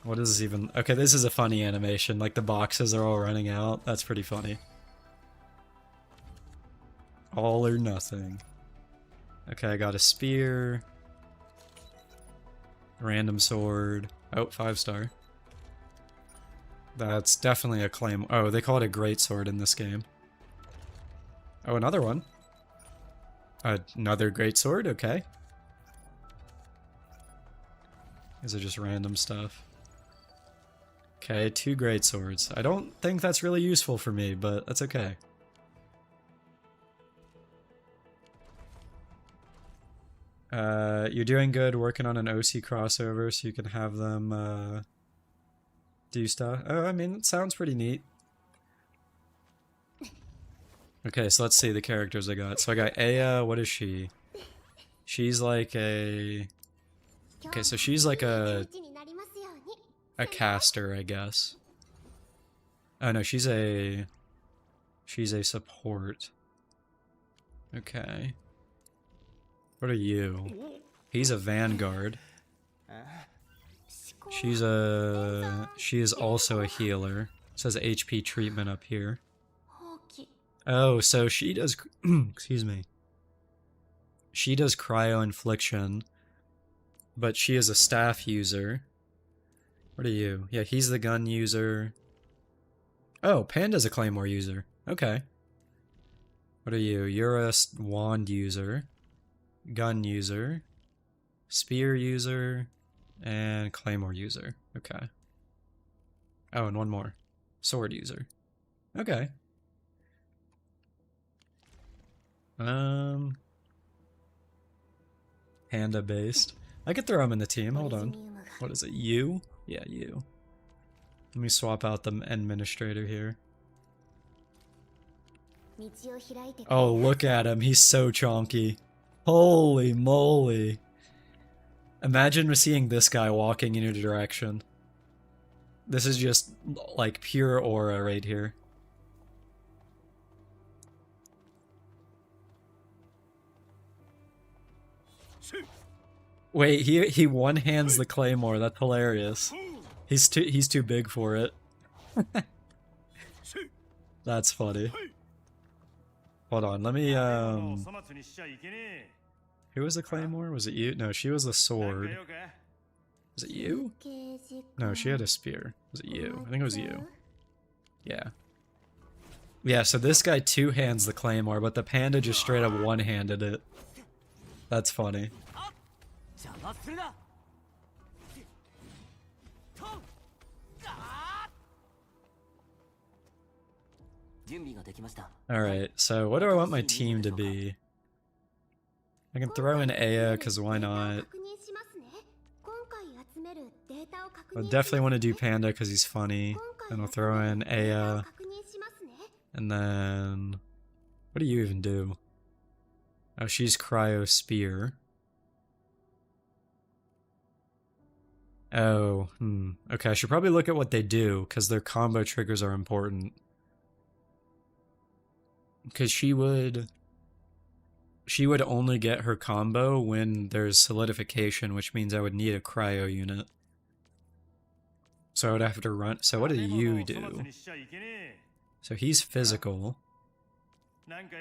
What is this even? Okay, this is a funny animation. Like the boxes are all running out. That's pretty funny. All or nothing. Okay, I got a spear. Random sword. Oh, 5-star. That's definitely a claim. Oh, they call it a great sword in this game. Oh, another one. Another great sword, okay. These are just random stuff. Okay, 2 great swords. I don't think that's really useful for me, but that's okay. You're doing good working on an OC crossover so you can have them do stuff. Oh, I mean, it sounds pretty neat. Okay, so let's see the characters I got. So I got Aya, what is she? She's like a... Okay, so she's like a caster, I guess. Oh no, she's a support. Okay. What are you? He's a vanguard. She is also a healer. It says HP treatment up here. Oh, so she does excuse me. She does cryo infliction, but she is a staff user. What are you? Yeah, he's the gun user. Oh, Panda's a claymore user. Okay. What are you? You're a wand user, gun user, spear user, and claymore user. Okay. Oh, and one more. Sword user. Okay. Panda based. I could throw him in the team. Hold on. What is it? You? Yeah, you. Let me swap out the administrator here. Oh, look at him. He's so chonky. Holy moly. Imagine seeing this guy walking in your direction. This is just, like, pure aura right here. Wait, he one-hands the claymore. That's hilarious. He's too big for it. That's funny. Hold on, let me who was the claymore? Was it you? No, she was the sword. Was it you? No, she had a spear. Was it you? I think it was you. Yeah. Yeah, so this guy two-hands the claymore, but the panda just straight up one-handed it. That's funny. Alright, so what do I want my team to be? I can throw in Aya, because why not? I definitely want to do Panda, because he's funny. And I'll throw in Aya. And then... What do you even do? Oh, she's Cryo Spear. Oh, okay, I should probably look at what they do, because their combo triggers are important. Because she would only get her combo when there's solidification, which means I would need a cryo unit. So I would have to run. So what do you do? So he's physical.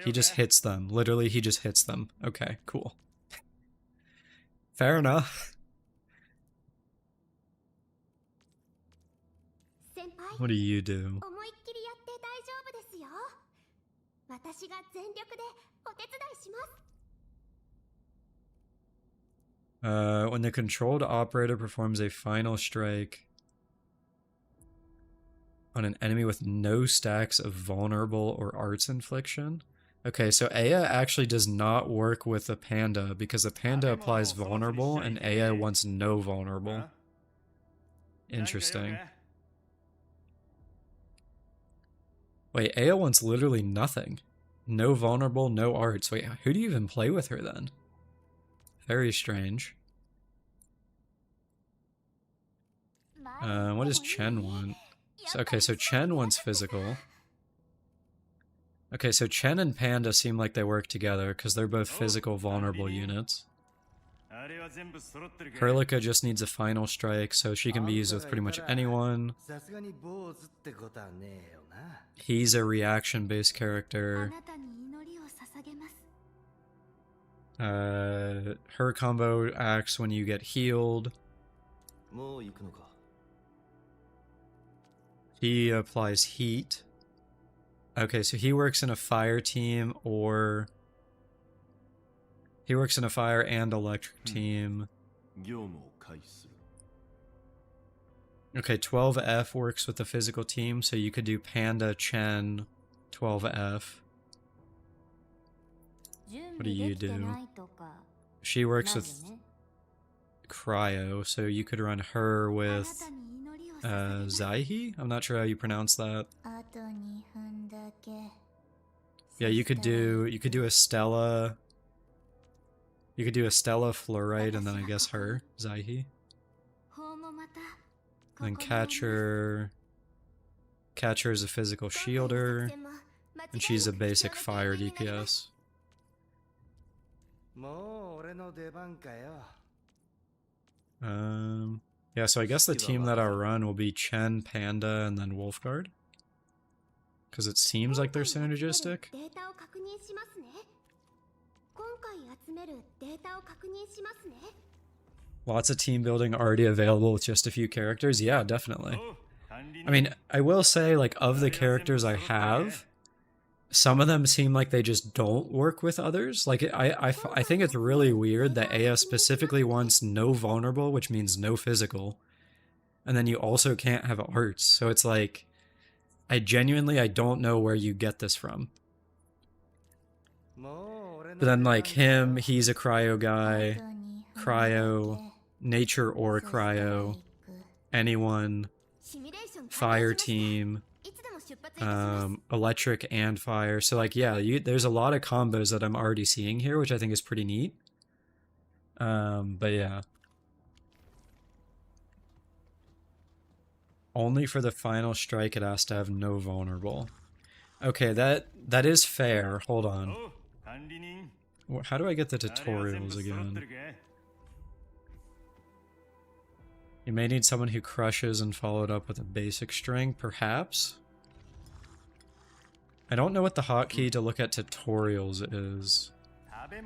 He just hits them. Literally, he just hits them. Okay, cool. Fair enough. What do you do? When the controlled operator performs a final strike on an enemy with no stacks of vulnerable or arts infliction. Okay, so Aya actually does not work with the panda because the panda applies vulnerable and Aya wants no vulnerable. Interesting. Wait, Aya wants literally nothing. No vulnerable, no arts. Wait, who do you even play with her then? Very strange. What does Chen want? So, okay, so Chen wants physical. Okay, so Chen and Panda seem like they work together because they're both physical vulnerable units. Hurlika just needs a final strike, so she can be used with pretty much anyone. さすがに坊主ってことはねえよな。 He's a reaction-based あ character. なたに祈りを捧げます。 Her combo acts when you get healed. もう行くのか。 He applies heat. Okay, so he works in a fire team, or he works in a fire and electric team. 業務を開始する。 Okay, 12F works with the physical team, so you could do Panda, Chen, 12F. What do you do? She works with Cryo, so you could run her with Zaihi? I'm not sure how you pronounce that. Yeah, you could do a Stella. You could do a Stella Fluorite and then I guess her, Zaihi. Then Catcher is a physical shielder, and she's a basic fire DPS. もう俺の出番かよ。 Yeah, so I guess the team that I'll run will be Chen, Panda, and then Wolfguard. Because it seems like they're synergistic. データを確認しますね。今回集めるデータを確認しますね。 Lots of team building already available with just a few characters. Yeah, definitely. I mean, I will say, like, of the characters I have, some of them seem like they just don't work with others. Like, I think it's really weird that AS specifically wants no vulnerable, which means no physical. And then you also can't have arts. So it's like, I don't know where you get this from. But then, like, him, he's a cryo guy. Cryo, nature or cryo. Anyone. Fire team. Electric and fire. So, like, yeah, there's a lot of combos that I'm already seeing here, which I think is pretty neat. But yeah. Only for the final strike it has to have no vulnerable. Okay, that is fair. Hold on. How do I get the tutorials again? You may need someone who crushes and followed up with a basic string, perhaps? I don't know what the hotkey to look at tutorials is.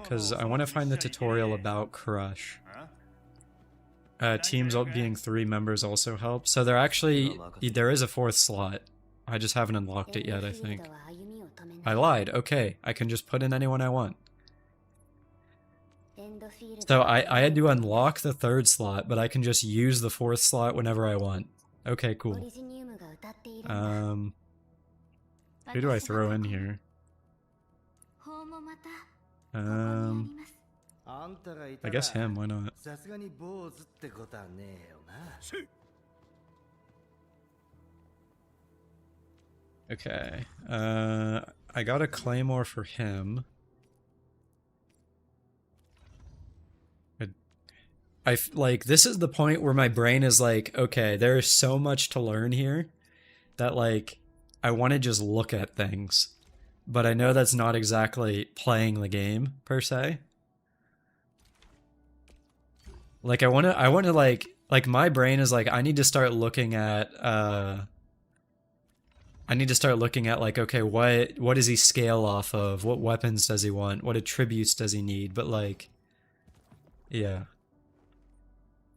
Because I want to find the tutorial about crush. Teams being 3 members also helps. So there is a 4th slot. I just haven't unlocked it yet, I think. I lied. Okay, I can just put in anyone I want. So I had to unlock the 3rd slot, but I can just use the 4th slot whenever I want. Okay, cool. Who do I throw in here? I guess him, why not? Okay, I got a claymore for him. Like, this is the point where my brain is like, okay, there is so much to learn here that, like, I want to just look at things. But I know that's not exactly playing the game, per se. Like, I want to like, my brain is like, I need to start looking at, like, okay, what does he scale off of? What weapons does he want? What attributes does he need? But, like, yeah.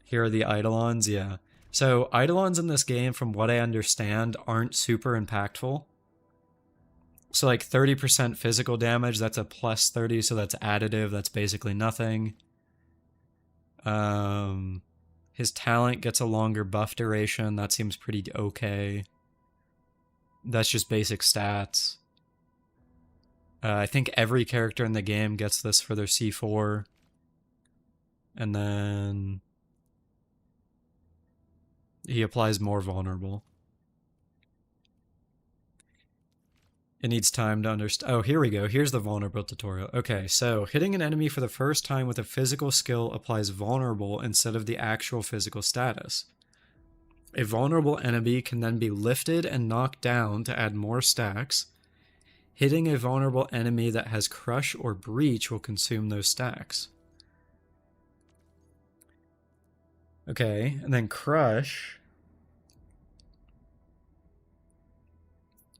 Here are the Eidolons, yeah. So, Eidolons in this game, from what I understand, aren't super impactful. So, like, 30% physical damage, that's a plus 30, so that's additive, that's basically nothing. His talent gets a longer buff duration, that seems pretty okay. That's just basic stats. I think every character in the game gets this for their C4. And then he applies more vulnerable. It needs time to understand. Oh, here we go. Here's the vulnerable tutorial. Okay, so hitting an enemy for the first time with a physical skill applies vulnerable instead of the actual physical status. A vulnerable enemy can then be lifted and knocked down to add more stacks. Hitting a vulnerable enemy that has crush or breach will consume those stacks. Okay, and then Crush.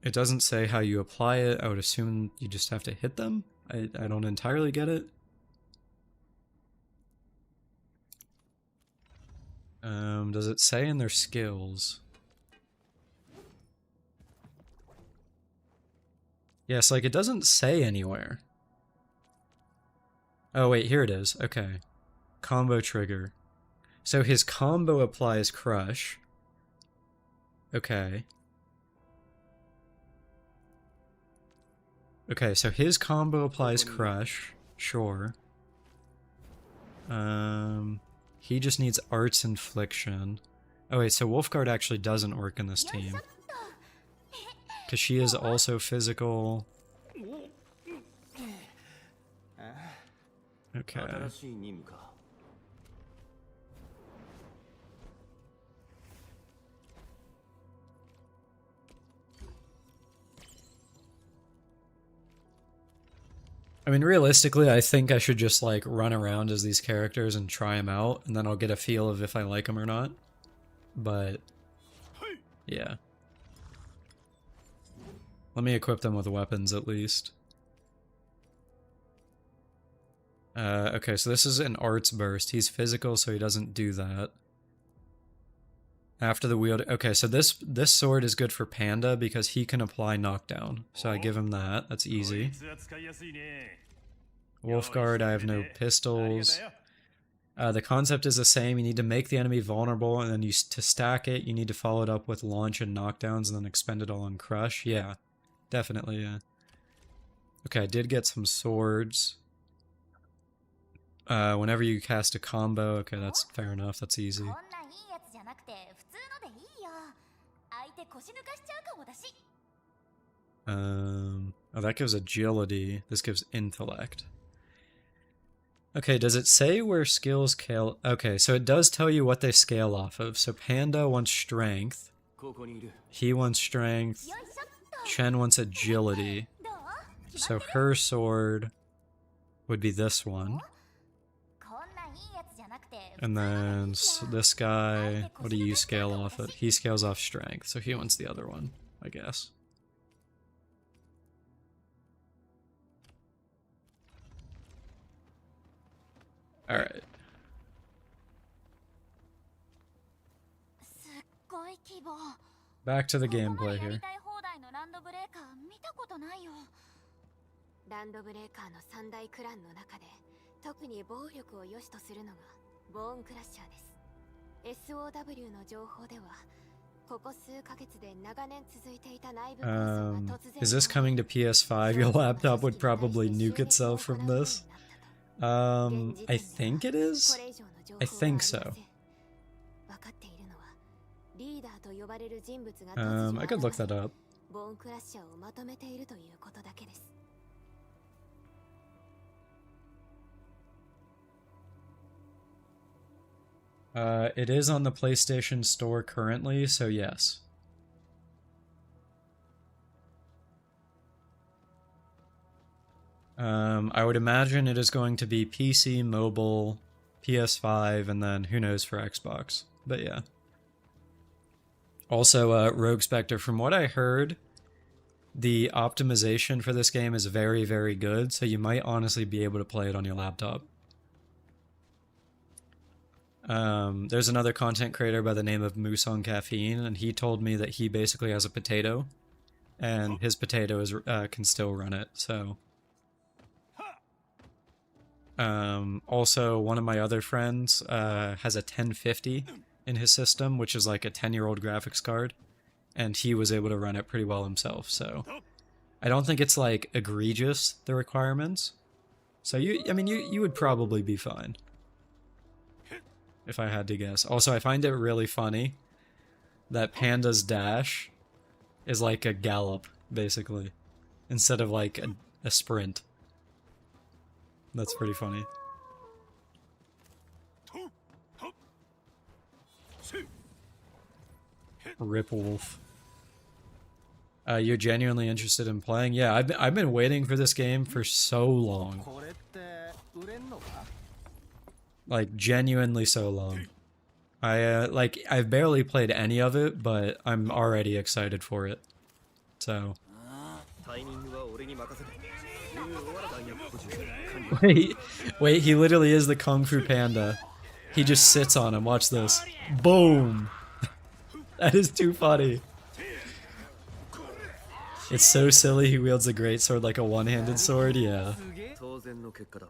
It doesn't say how you apply it. I would assume you just have to hit them. I don't entirely get it. Does it say in their skills? Yes, like it doesn't say anywhere. Oh wait, here it is. Okay. Combo trigger. So his combo applies Crush. Okay. Okay, so his combo applies Crush. Sure. He just needs Arts Infliction. Oh wait, so Wolfguard actually doesn't work in this team. Because she is also physical. Okay. I mean, realistically, I think I should just, like, run around as these characters and try them out, and then I'll get a feel of if I like them or not. But, yeah. Let me equip them with weapons, at least. Okay, so this is an Arts Burst. He's physical, so he doesn't do that. After the wield... Okay, so this sword is good for Panda because he can apply knockdown. So I give him that. That's easy. Wolfguard, I have no pistols. The concept is the same. You need to make the enemy vulnerable, and then to stack it, you need to follow it up with launch and knockdowns, and then expend it all on Crush. Yeah, definitely, yeah. Okay, I did get some swords. Whenever you cast a combo, okay, that's fair enough. That's easy. Oh, that gives agility. This gives intellect. Okay, does it say where skills scale? Okay, so it does tell you what they scale off of. So Panda wants strength. He wants strength. Chen wants agility. So her sword would be this one. And then this guy, what do you scale off of? He scales off strength, so he wants the other one, I guess. Alright. Back to the gameplay here. ランドブレーカーの三大クランの中で特に暴力を良しとするのがボーンクラッシャーです。SOW の情報ではここ数ヶ月で長年続いていた内部紛争が突然 Is this coming to PS5? Your laptop would probably nuke itself from this. I think it is? I think so. I could look that up. It is on the PlayStation Store currently, so yes. I would imagine it is going to be PC, mobile, PS5, and then who knows for Xbox. But yeah. Also, Rogue Spectre, from what I heard, the optimization for this game is very, very good, so you might honestly be able to play it on your laptop. There's another content creator by the name of Moose on Caffeine, and he told me that he basically has a potato, and his potato is can still run it, so... Also, one of my other friends has a 1050 in his system, which is like a 10-year-old graphics card, and he was able to run it pretty well himself, so... I don't think it's, like, egregious, the requirements. So, I mean, you would probably be fine. If I had to guess. Also, I find it really funny that Panda's dash is like a gallop, basically, instead of like a sprint. That's pretty funny. Rip Wolf. You're genuinely interested in playing? Yeah, I've been waiting for this game for so long. Like, genuinely so long. I've barely played any of it, but I'm already excited for it. So タイミングは俺に任せて弾薬補充完了 wait, he literally is the Kung Fu Panda. He just sits on him. Watch this. Boom. That is too funny. It's so silly he wields a greatsword like a one-handed sword, yeah. 当然の結果だ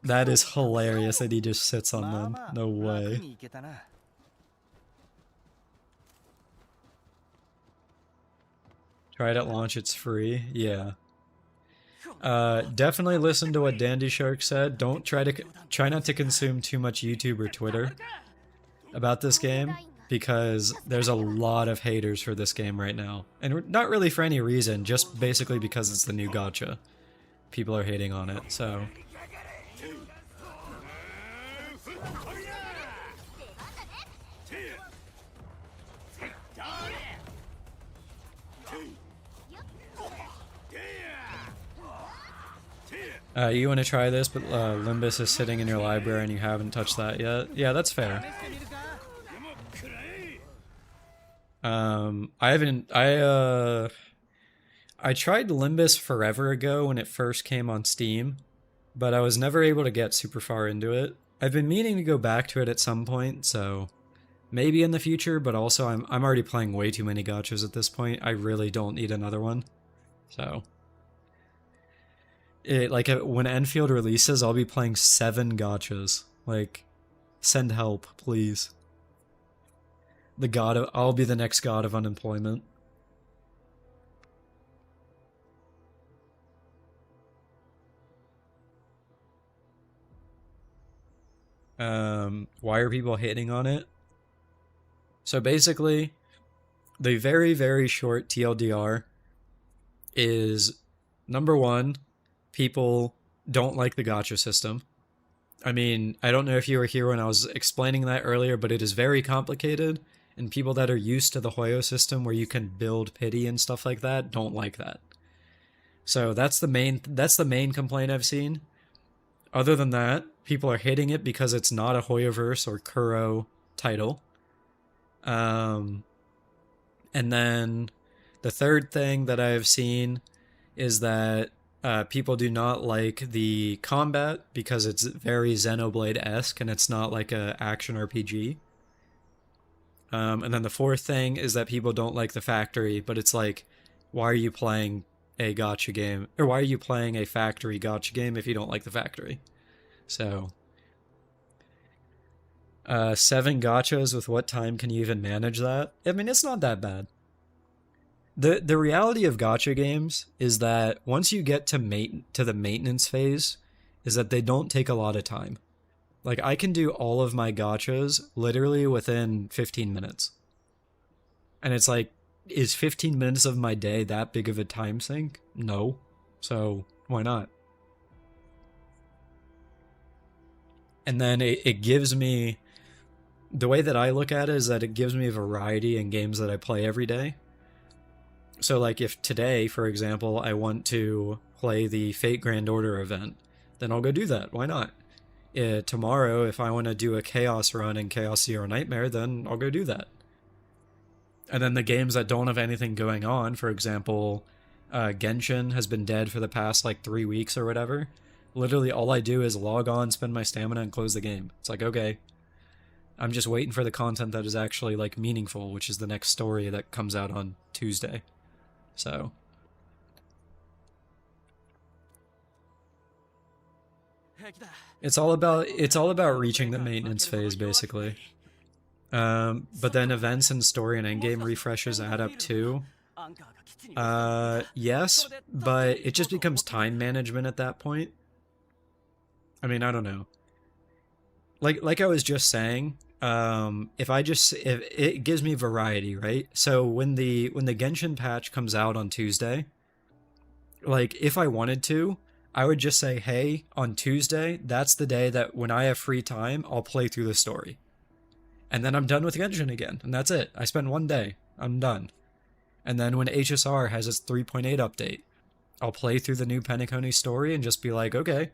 That is hilarious that he just sits on まあ them. まあ No 楽 way. にいけたな Try it at launch, it's free. Yeah. Definitely listen to what Dandy Shark said. Don't try not to consume too much YouTube or Twitter about this game, because there's a lot of haters for this game right now. And not really for any reason, just basically because it's the new gacha. People are hating on it, so... you want to try this, but Limbus is sitting in your library and you haven't touched that yet? Yeah, that's fair. I haven't... I tried Limbus forever ago when it first came on Steam, but I was never able to get super far into it. I've been meaning to go back to it at some point, so maybe in the future, but also I'm already playing way too many gachas at this point. I really don't need another one. So... when Endfield releases, I'll be playing 7 gachas. Like, send help, please. I'll be the next god of unemployment. Why are people hating on it? So basically, the very, very short TLDR is, number one, people don't like the gacha system. I mean, I don't know if you were here when I was explaining that earlier, but it is very complicated, and people that are used to the Hoyo system where you can build pity and stuff like that don't like that. So that's the main complaint I've seen. Other than that, people are hating it because it's not a Hoyoverse or Kuro title. And then the third thing that I've seen is that people do not like the combat because it's very Xenoblade-esque and it's not like a action RPG. And then the fourth thing is that people don't like the factory, but it's like, why are you playing a gacha game? Or why are you playing a factory gacha game if you don't like the factory? So, 7 gachas with what time can you even manage that? I mean, it's not that bad. The reality of gacha games is that once you get to the maintenance phase, is that they don't take a lot of time. Like, I can do all of my gachas literally within 15 minutes. And it's like, is 15 minutes of my day that big of a time sink? No. So, why not? And then it gives me... The way that I look at it is that it gives me variety in games that I play every day. So, like, if today, for example, I want to play the Fate Grand Order event, then I'll go do that. Why not? Tomorrow, if I want to do a Chaos run in Chaos Zero Nightmare, then I'll go do that. And then the games that don't have anything going on, for example, Genshin has been dead for the past, 3 weeks or whatever. Literally, all I do is log on, spend my stamina, and close the game. It's like, okay. I'm just waiting for the content that is actually, meaningful, which is the next story that comes out on Tuesday. So... It's all about reaching the maintenance phase, basically. But then events and story and endgame refreshes add up too. Yes, but it just becomes time management at that point. I mean, I don't know. Like I was just saying, if it gives me variety, right? So when the Genshin patch comes out on Tuesday, if I wanted to, I would just say, hey, on Tuesday, that's the day that when I have free time, I'll play through the story. And then I'm done with Genshin again, and that's it. I spend one day. I'm done. And then when HSR has its 3.8 update, I'll play through the new Penacony story and just be like, okay,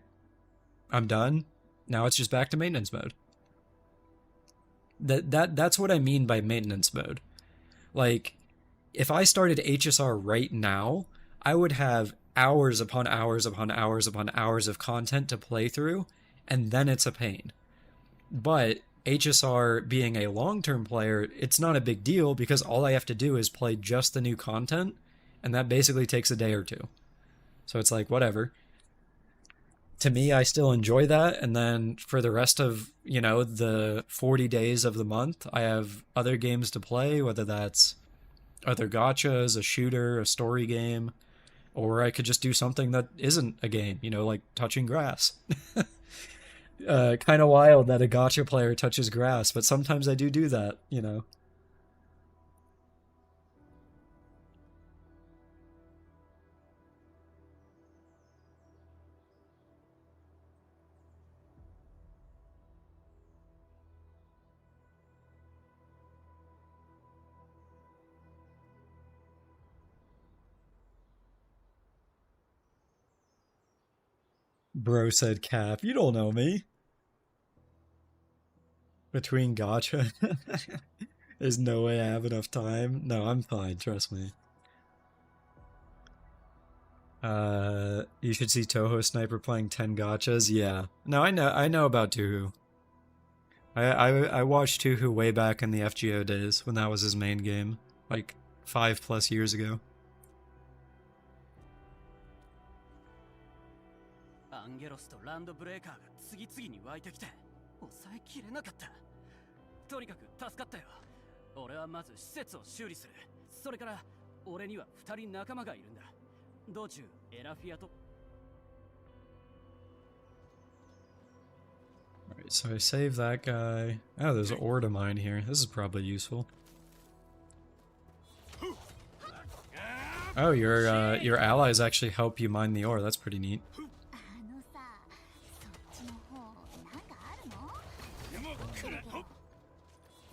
I'm done. Now it's just back to maintenance mode. That's what I mean by maintenance mode. Like, if I started HSR right now, I would have hours upon hours upon hours upon hours of content to play through, and then it's a pain. But HSR being a long-term player, it's not a big deal because all I have to do is play just the new content, and that basically takes a day or two. So it's like, whatever. To me, I still enjoy that, and then for the rest of, the 40 days of the month, I have other games to play, whether that's other gachas, a shooter, a story game, or I could just do something that isn't a game, like touching grass. Kind of wild that a gacha player touches grass, but sometimes I do that. Bro said Cap, you don't know me. Between gacha, there's no way I have enough time. No, I'm fine, trust me. You should see Toho Sniper playing 10 gachas. Yeah. No, I know about Tuhu. I watched Tuhu way back in the FGO days when that was his main game, like 5+ years ago. アンゲロスとランドブレーカーが次々に湧いてきて抑えきれなかった。とにかく助かったよ。俺はまず施設を修理する。それから俺には2人仲間がいるんだ。道中エラフィアと Alright, so I save that guy. Oh, there's an ore to mine here. This is probably useful. Oh, your allies actually help you mine the ore. That's pretty neat.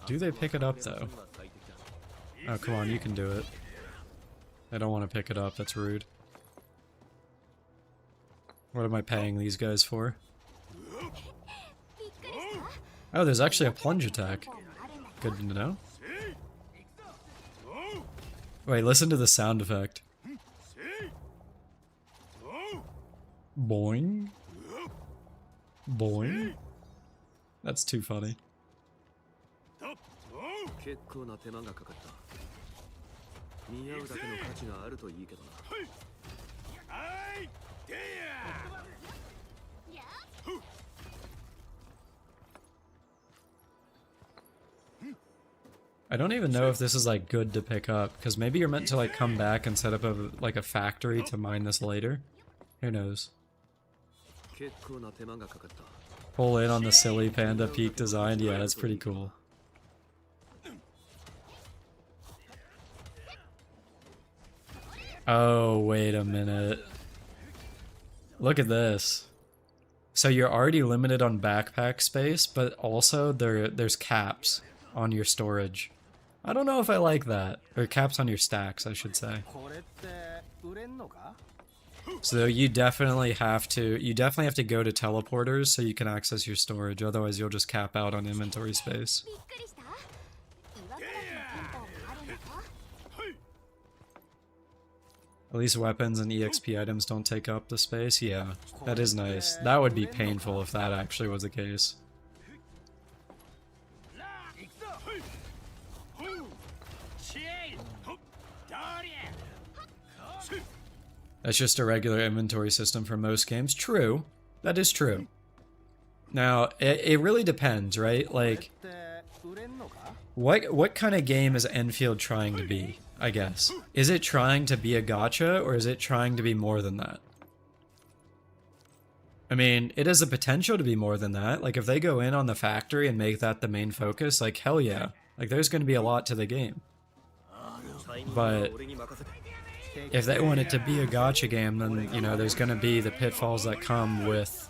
Do they pick it up, though? Oh, come on, you can do it. I don't want to pick it up, that's rude. What am I paying these guys for? Oh, there's actually a plunge attack. Good to know. Wait, listen to the sound effect. Boing. Boing. That's too funny. 結構な手間がかかった。見合うだけの価値があるといいけどな。I don't even know if this is like good to pick up, because maybe you're meant to like come back and set up a factory to mine this later. Who knows? 結構な手間がかかった。 Pull in on the silly panda peak design. Yeah, that's pretty cool. Oh, wait a minute. Look at this. So you're already limited on backpack space, but also there's caps on your storage. I don't know if I like that. Or caps on your stacks, I should say. So you definitely have to go to teleporters so you can access your storage, otherwise you'll just cap out on inventory space. At least weapons and EXP items don't take up the space. Yeah, that is nice. That would be painful if that actually was the case. That's just a regular inventory system for most games. True. That is true. Now, it really depends, right? Like, what kind of game is Endfield trying to be, I guess? Is it trying to be a gacha, or is it trying to be more than that? I mean, it has the potential to be more than that. Like, if they go in on the factory and make that the main focus, like, hell yeah. Like, there's going to be a lot to the game. But if they want it to be a gacha game, then, you know, there's going to be the pitfalls that come with...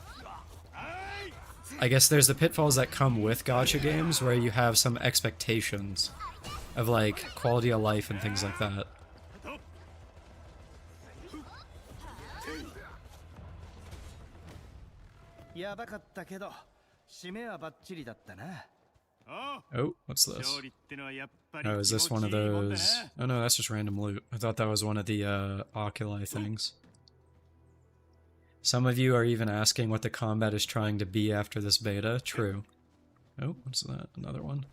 I guess there's the pitfalls that come with gacha games where you have some expectations of, like, quality of life and things like that. Oh, what's this? Oh, is this one of those? Oh no, that's just random loot. I thought that was one of the oculi things. Some of you are even asking what the combat is trying to be after this beta. True. Oh, what's that? Another one.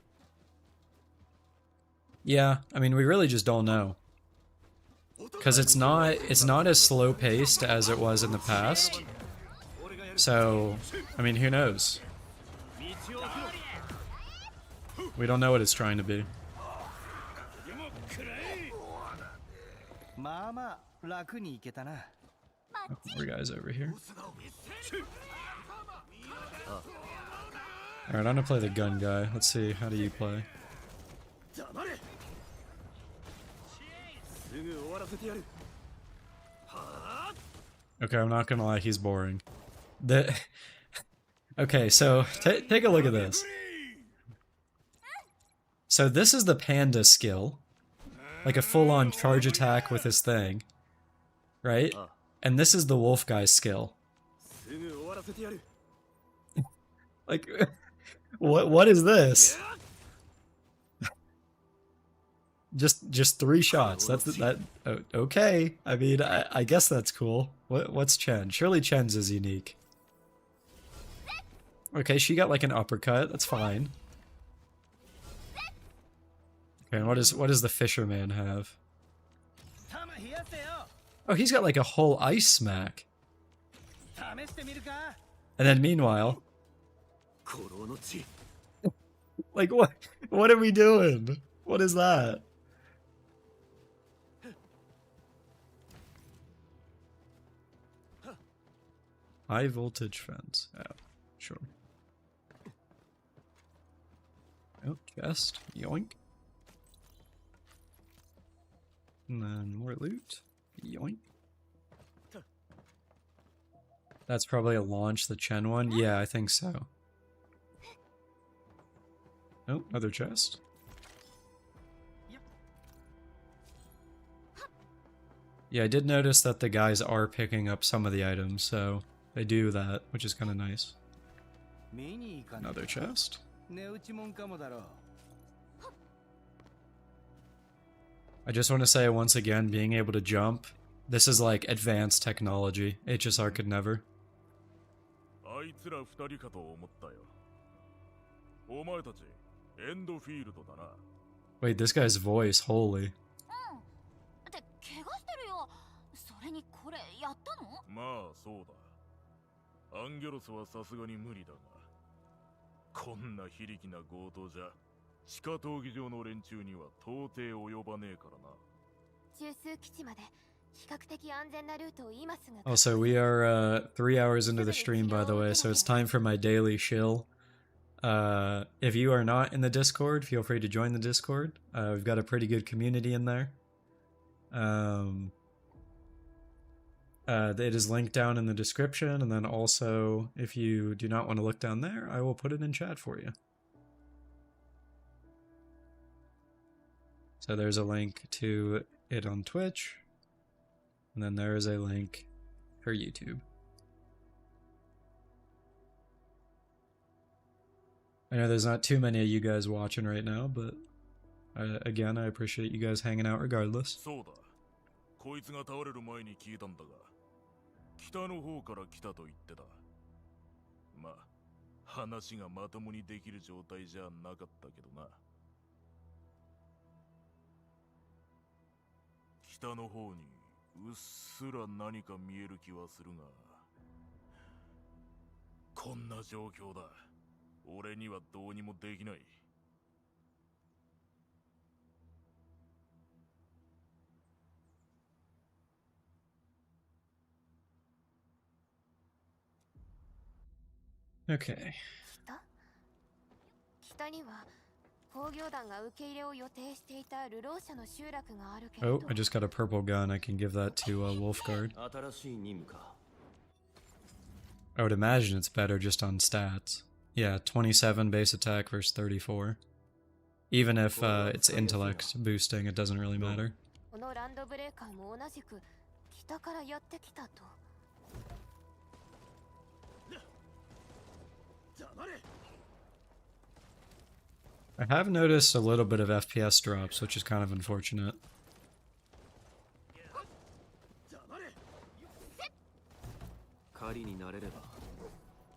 Yeah, I mean, we really just don't know. Because it's not as slow paced as it was in the past. So, I mean, who knows? We don't know what it's trying to be. Oh, more guys over here. Alright, I'm gonna play the gun guy. Let's see, how do you play? Okay, I'm not gonna lie, he's boring. Okay, so take a look at this. So this is the panda skill. Like a full-on charge attack with his thing. Right? And this is the wolf guy's skill. Like, what is this? Just 3 shots. That's that. Okay. I mean, I guess that's cool. What's Chen? Surely Chen's is unique. Okay, she got like an uppercut. That's fine. Okay, and what does the fisherman have? Oh, he's got like a whole ice smack. And then meanwhile, like what are we doing? What is that? High voltage fence. Yeah, sure. Oh, chest. Yoink. And then more loot. Yoink. That's probably a launch, the Chen one. Yeah, I think so. Oh, other chest. Yeah, I did notice that the guys are picking up some of the items, so they do that, which is kind of nice. Another chest. I just want to say once again, being able to jump, this is like advanced technology. HSR could never. Wait, this guy's voice, holy. まあそうだ。アンギョロスはさすがに無理だが、こんな非力な強盗じゃ地下闘技場の連中には到底及ばねえからな。中枢基地まで比較的安全なルートを今すぐ。Also, we are 3 hours into the stream, by the way, so it's time for my daily shill. If you are not in the Discord, feel free to join the Discord. We've got a pretty good community in there. It is linked down in the description, and then also, if you do not want to look down there, I will put it in chat for you. So there's a link to it on Twitch, and then there is a link for YouTube. I know there's not too many of you guys watching right now, but again, I appreciate you guys hanging out regardless. そうだ。こいつが倒れる前に聞いたんだが、北の方から来たと言ってた。まあ、話がまともにできる状態じゃなかったけどな。北の方にうっすら何か見える気はするが、こんな状況だ。俺にはどうにもできない。Okay. 北には工業団が受け入れを予定していた流浪者の集落があるけど。Oh, I just got a purple gun. I can give that to Wolfguard. I would imagine it's better just on stats. Yeah, 27 base attack versus 34. Even if it's intellect boosting, it doesn't really matter. このランドブレーカーも同じく北からやってきたと。I have noticed a little bit of FPS drops, which is kind of unfortunate. 狩りになれれば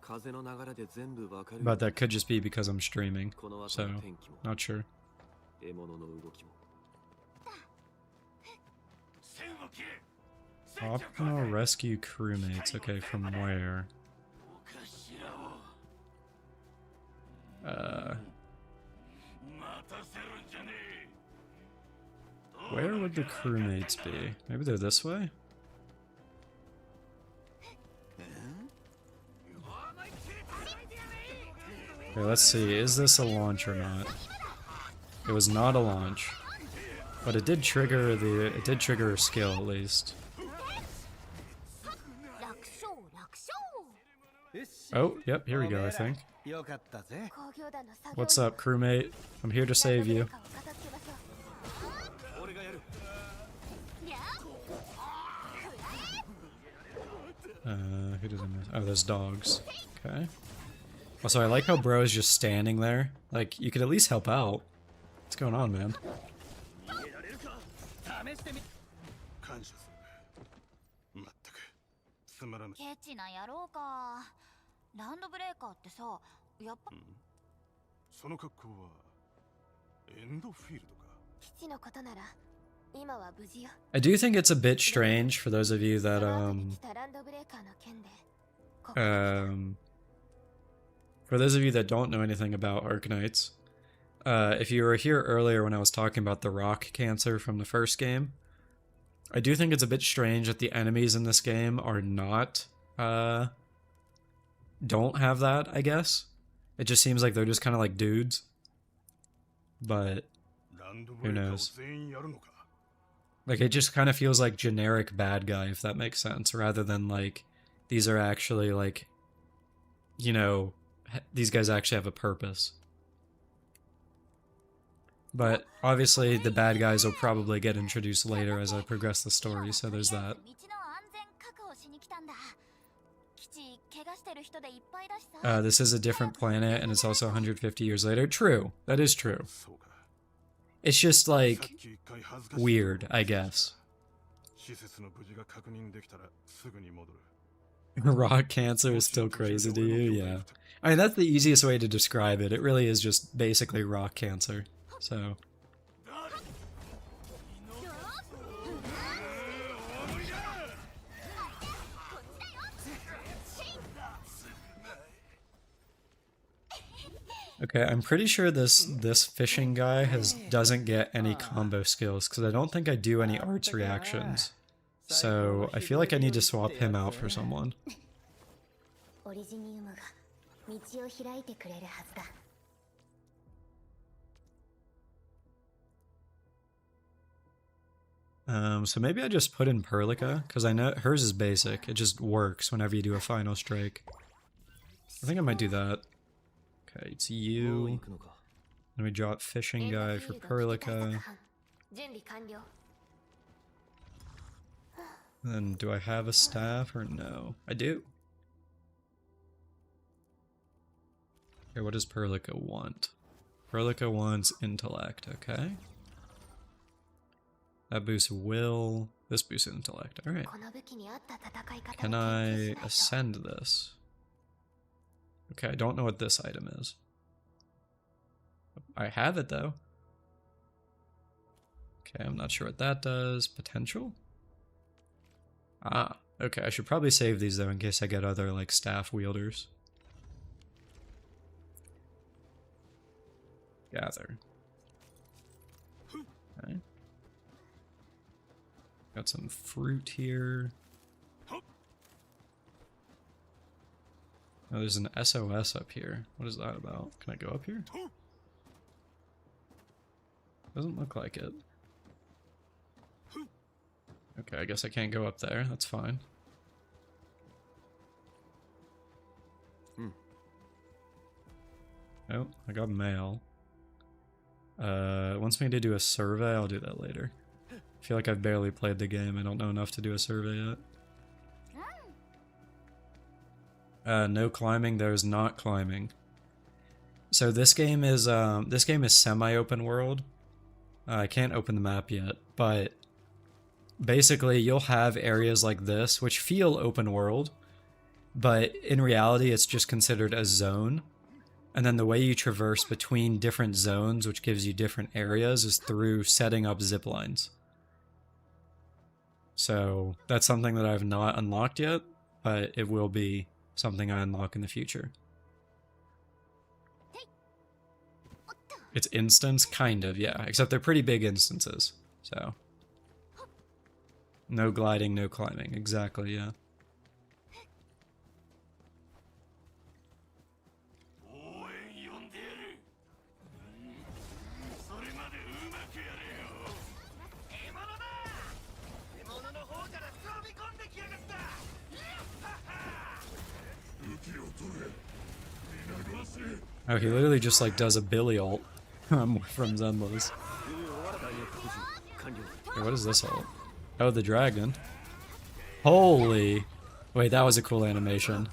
風の流れで全部わかる。 But that could just be because I'm streaming, この後 so の天気も not sure. 獲物の動きも。 Optional rescue crewmates. Okay, from where? Where would the crewmates be? Maybe they're this way? Okay, let's see. Is this a launch or not? It was not a launch. But it did trigger a skill at least. Oh, yep, here we go, I think. よかったぜ。 What's up, crewmate? I'm here to save you. 俺がやる。 Who doesn't miss? Oh, there's dogs. Okay. Also, I like how bro is just standing there. Like, you could at least help out. What's going on, man? 感謝する。まったくつまらない。ケチな野郎か。ランドブレーカーってさ、やっぱその格好はエンドフィールドか。基地のことなら今は無事よ。 I do think it's a bit strange for those of you that その後に来たランドブレーカーの件で。 for those of you that don't know anything about Arknights, if you were here earlier when I was talking about the rock cancer from the first game, I do think it's a bit strange that the enemies in this game are not, don't have that, I guess. It just seems like they're just kind of like dudes. But who knows? Like, it just kind of feels like generic bad guy, if that makes sense, rather than like, these are actually like, you know, these guys actually have a purpose. But obviously the bad guys will probably get introduced later as I progress the story, so there's that. This is a different planet and it's also 150 years later. True, that is true. It's just like weird, I guess. Rock cancer is still crazy to you? Yeah. I mean, that's the easiest way to describe it. It really is just basically rock cancer. So. Okay, I'm pretty sure this fishing guy doesn't get any combo skills because I don't think I do any arts reactions. So I feel like I need to swap him out for someone. So maybe I just put in Perlica, because I know hers is basic. It just works whenever you do a final strike. I think I might do that. Okay, it's you. Then we drop fishing guy for Perlica. Then do I have a staff or no? I do. Okay, what does Perlica want? Perlica wants intellect, okay. That boosts will. This boosts intellect, alright. Can I ascend this? Okay, I don't know what this item is. I have it though. Okay, I'm not sure what that does. Potential? Ah, okay, I should probably save these though in case I get other like staff wielders. Gather. Okay. Got some fruit here. Oh, there's an SOS up here. What is that about? Can I go up here? Doesn't look like it. Okay, I guess I can't go up there. That's fine. Oh, I got mail. It wants me to do a survey. I'll do that later. I feel like I've barely played the game. I don't know enough to do a survey yet. No climbing. There's not climbing. So this game is semi-open world. I can't open the map yet, but basically you'll have areas like this which feel open world, but in reality it's just considered a zone. And then the way you traverse between different zones, which gives you different areas, is through setting up zip lines. So that's something that I've not unlocked yet, but it will be something I unlock in the future. It's instance, kind of, yeah. Except they're pretty big instances, so. No gliding, no climbing. Exactly, yeah. Oh, he literally just like does a Billy ult from Zenless. Wait, what is this ult? Oh, the dragon. Holy! Wait, that was a cool animation.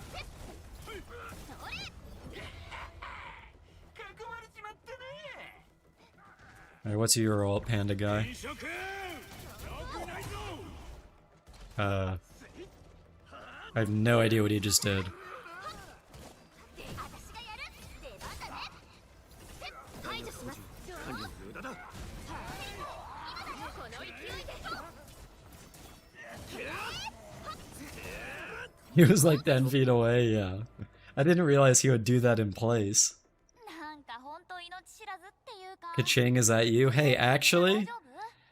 Alright, what's your ult, panda guy? I have no idea what he just did. He was like 10 feet away, yeah. I didn't realize he would do that in place. Kaching, is that you? Hey, actually,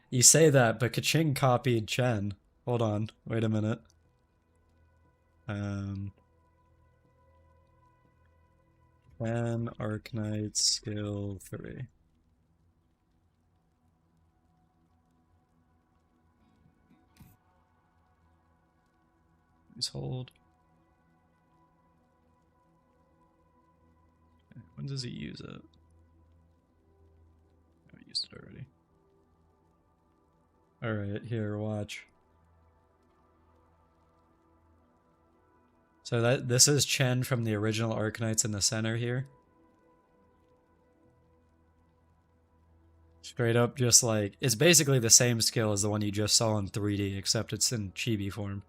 you say that, but Kaching copied Chen. Hold on, wait a minute. Chen, Arknight, skill 3. Please hold. When does he use it? I used it already. Alright, here, watch. So this is Chen from the original Arknights in the center here. Straight up just like, it's basically the same skill as the one you just saw in 3D, except it's in chibi form.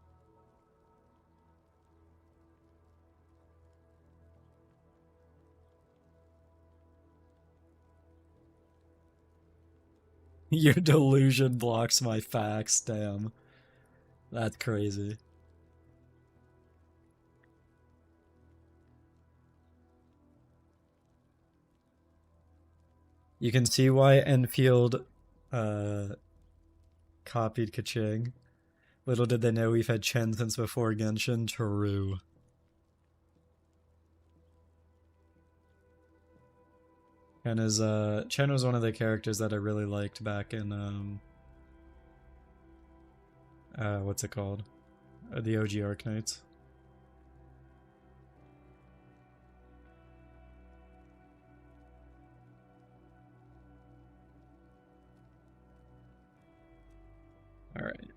Your delusion blocks my facts, damn. That's crazy. You can see why Enfield copied Kaching. Little did they know we've had Chen since before Genshin. True. And Chen was one of the characters that I really liked back in what's it called? The OG Arknights. Alright.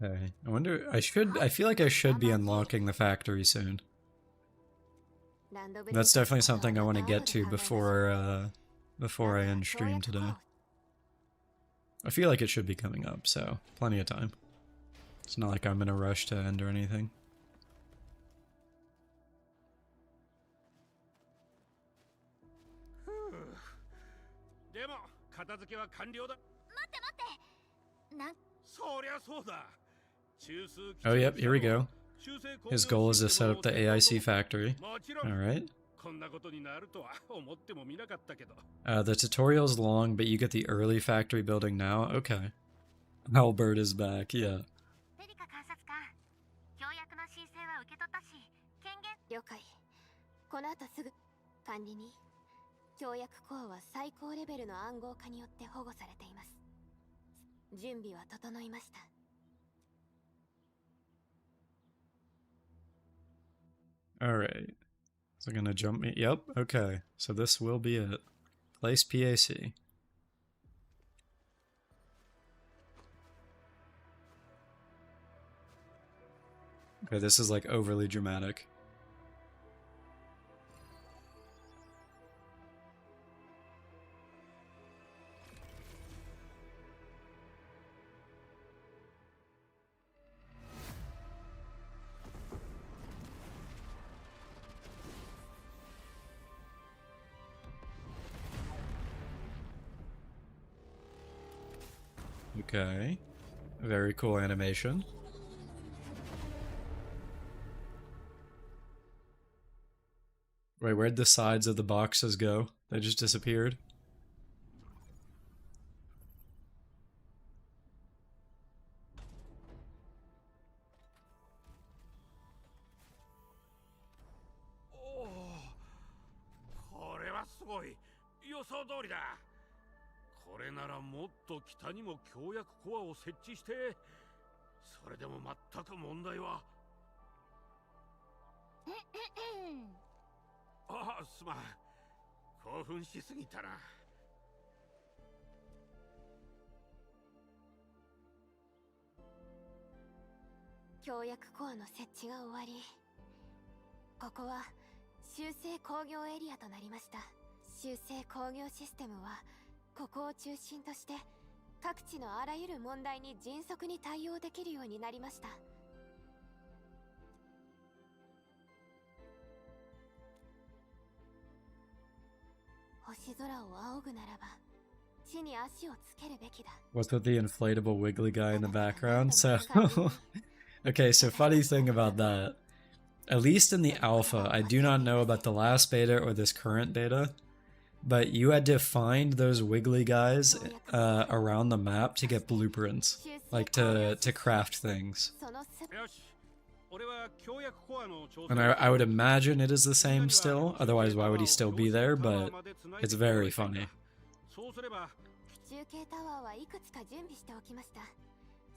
Okay. I wonder, I feel like I should be unlocking the factory soon. That's definitely something I want to get to before I end stream today. I feel like it should be coming up, so plenty of time. It's not like I'm in a rush to end or anything. Oh yep, here we go. His goal is to set up the AIC factory. Alright. The tutorial's long, but you get the early factory building now? Okay. Albert is back, yeah. ペリカ監察官、協約の申請は受け取ったし、権限。了解。この後すぐ。管理人、協約コアは最高レベルの暗号化によって保護されています。準備は整いました。Alright. Is it gonna jump me? Yep, okay. So this will be it. Place PAC. Okay, this is like overly dramatic. Okay. Very cool animation. Wait, where'd the sides of the boxes go? They just disappeared? Oh, これはすごい。予想通りだ。これならもっと北にも協約コアを設置して、それでも全く問題は。ああ、すまん。興奮しすぎたな。協約コアの設置が終わり、ここは修正工業エリアとなりました。修正工業システムはここを中心として各地のあらゆる問題に迅速に対応できるようになりました。星空を仰ぐならば地に足をつけるべきだ。 What's with the inflatable wiggly guy in the background? So, okay, so funny thing about that. At least in the alpha, I do not know about the last beta or this current beta, but you had to find those wiggly guys around the map to get blueprints, like to craft things. And I would imagine it is the same still, otherwise why would he still be there, but it's very funny. 中継タワーはいくつか準備しておきました。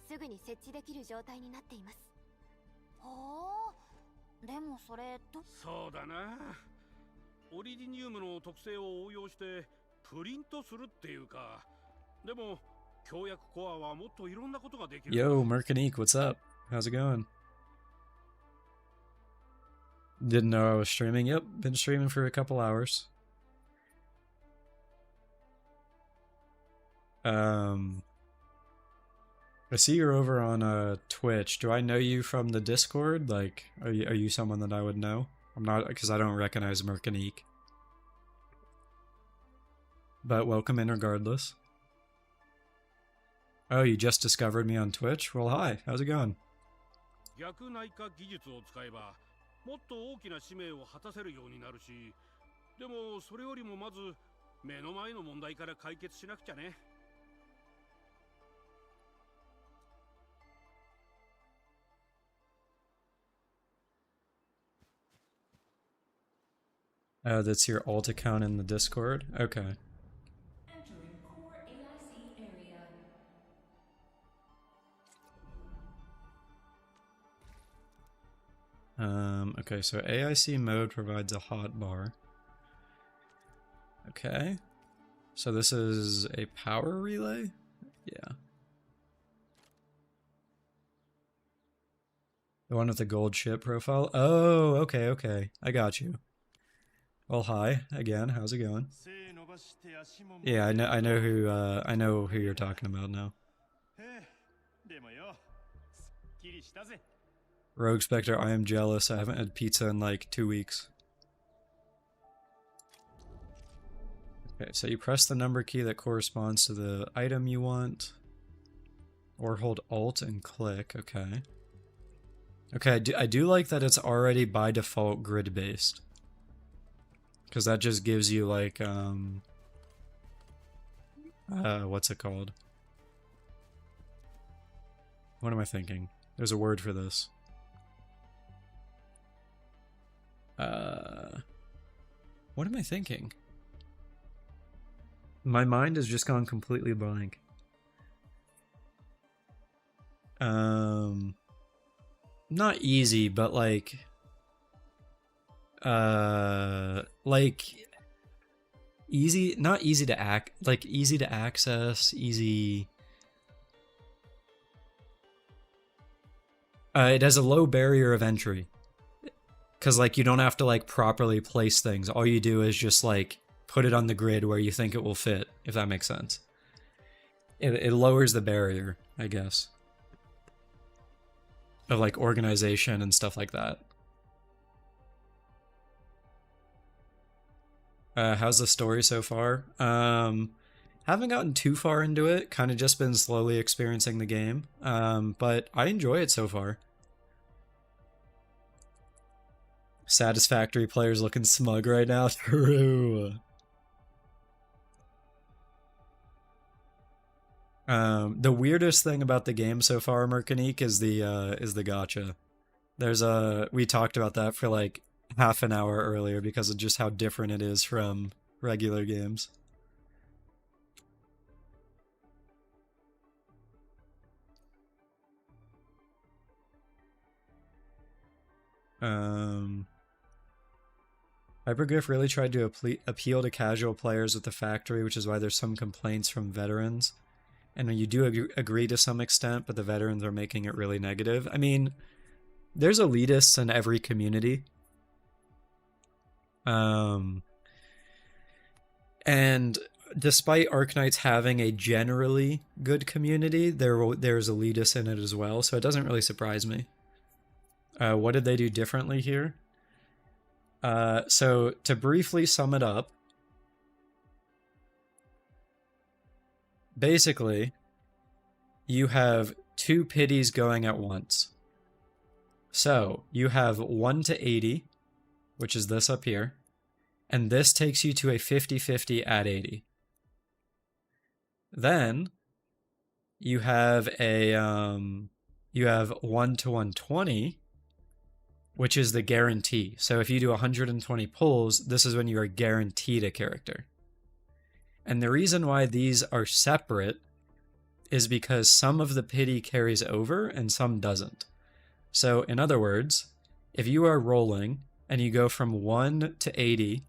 すぐに設置できる状態になっています。ほう、でもそれと。そうだな。オリディニウムの特性を応用してプリントするっていうか。でも協約コアはもっといろんなことができる。Yo, Mercanique, what's up? How's it going? Didn't know I was streaming. Yep, been streaming for a couple hours. I see you're over on Twitch. Do I know you from the Discord? Like, are you someone that I would know? I'm not, because I don't recognize Mercanique. But welcome in regardless. Oh, you just discovered me on Twitch? Well, hi. How's it going? 逆内科技術を使えばもっと大きな使命を果たせるようになるし、でもそれよりもまず目の前の問題から解決しなくちゃね。Oh, that's your alt account in the Discord? Okay. Entering core AIC area. Okay, so AIC mode provides a hotbar. Okay. So this is a power relay? Yeah. The one with the gold ship profile? Oh, okay, okay. I got you. Well, hi again. How's it going? Yeah, I know who you're talking about now. Rogue Spectre, I am jealous. I haven't had pizza in like 2 weeks. Okay, so you press the number key that corresponds to the item you want, or hold Alt and click. Okay. Okay, I do like that it's already by default grid based. Because that just gives you like, what's it called? What am I thinking? There's a word for this. What am I thinking? My mind has just gone completely blank. Not easy, but like easy, not easy to easy to access, easy. It has a low barrier of entry. Cause like you don't have to like properly place things. All you do is just like put it on the grid where you think it will fit, if that makes sense. It lowers the barrier, I guess, of like organization and stuff like that. How's the story so far? Haven't gotten too far into it, kind of just been slowly experiencing the game. But I enjoy it so far. Satisfactory players looking smug right now. True. The weirdest thing about the game so far, Mercanique, is the gacha. We talked about that for like half an hour earlier because of just how different it is from regular games. Hypergriff really tried to appeal to casual players with the factory, which is why there's some complaints from veterans. And you do agree to some extent, but the veterans are making it really negative. I mean, there's elitists in every community. And despite Arknights having a generally good community, there's elitists in it as well, so it doesn't really surprise me. What did they do differently here? So to briefly sum it up, basically, you have two pities going at once. So you have 1 to 80, which is this up here, and this takes you to a 50-50 at 80. Then you have a 1 to 120, which is the guarantee. So if you do 120 pulls, this is when you are guaranteed a character. And the reason why these are separate is because some of the pity carries over and some doesn't. So in other words, if you are rolling and you go from 1 to 80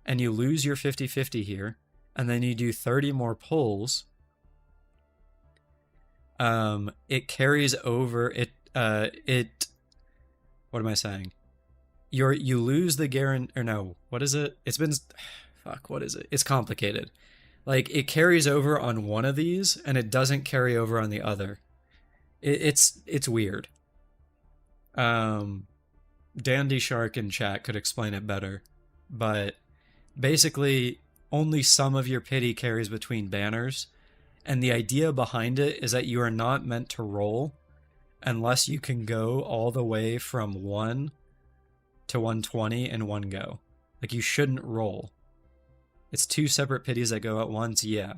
and you lose your 50-50 here, and then you do 30 more pulls, it carries over, what am I saying? You lose the guarantee, or no, what is it? What is it? It's complicated. Like, it carries over on one of these, and it doesn't carry over on the other. It's weird. Dandy Shark in chat could explain it better, but basically, only some of your pity carries between banners, and the idea behind it is that you are not meant to roll unless you can go all the way from 1 to 120 in one go. Like, you shouldn't roll. It's two separate pities that go at once, yeah.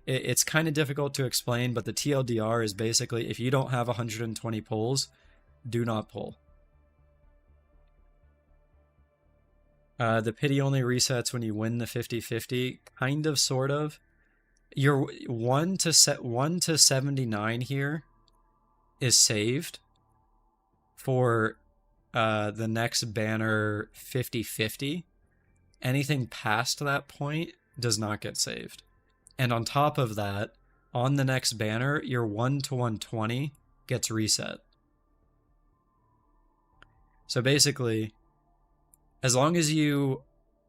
It's kind of difficult to explain, but the TLDR is basically, if you don't have 120 pulls, do not pull. The pity only resets when you win the 50-50, kind of, sort of. Your 1 to 79 here is saved for the next banner 50-50. Anything past that point does not get saved. And on top of that, on the next banner, your 1 to 120 gets reset. So basically, as long as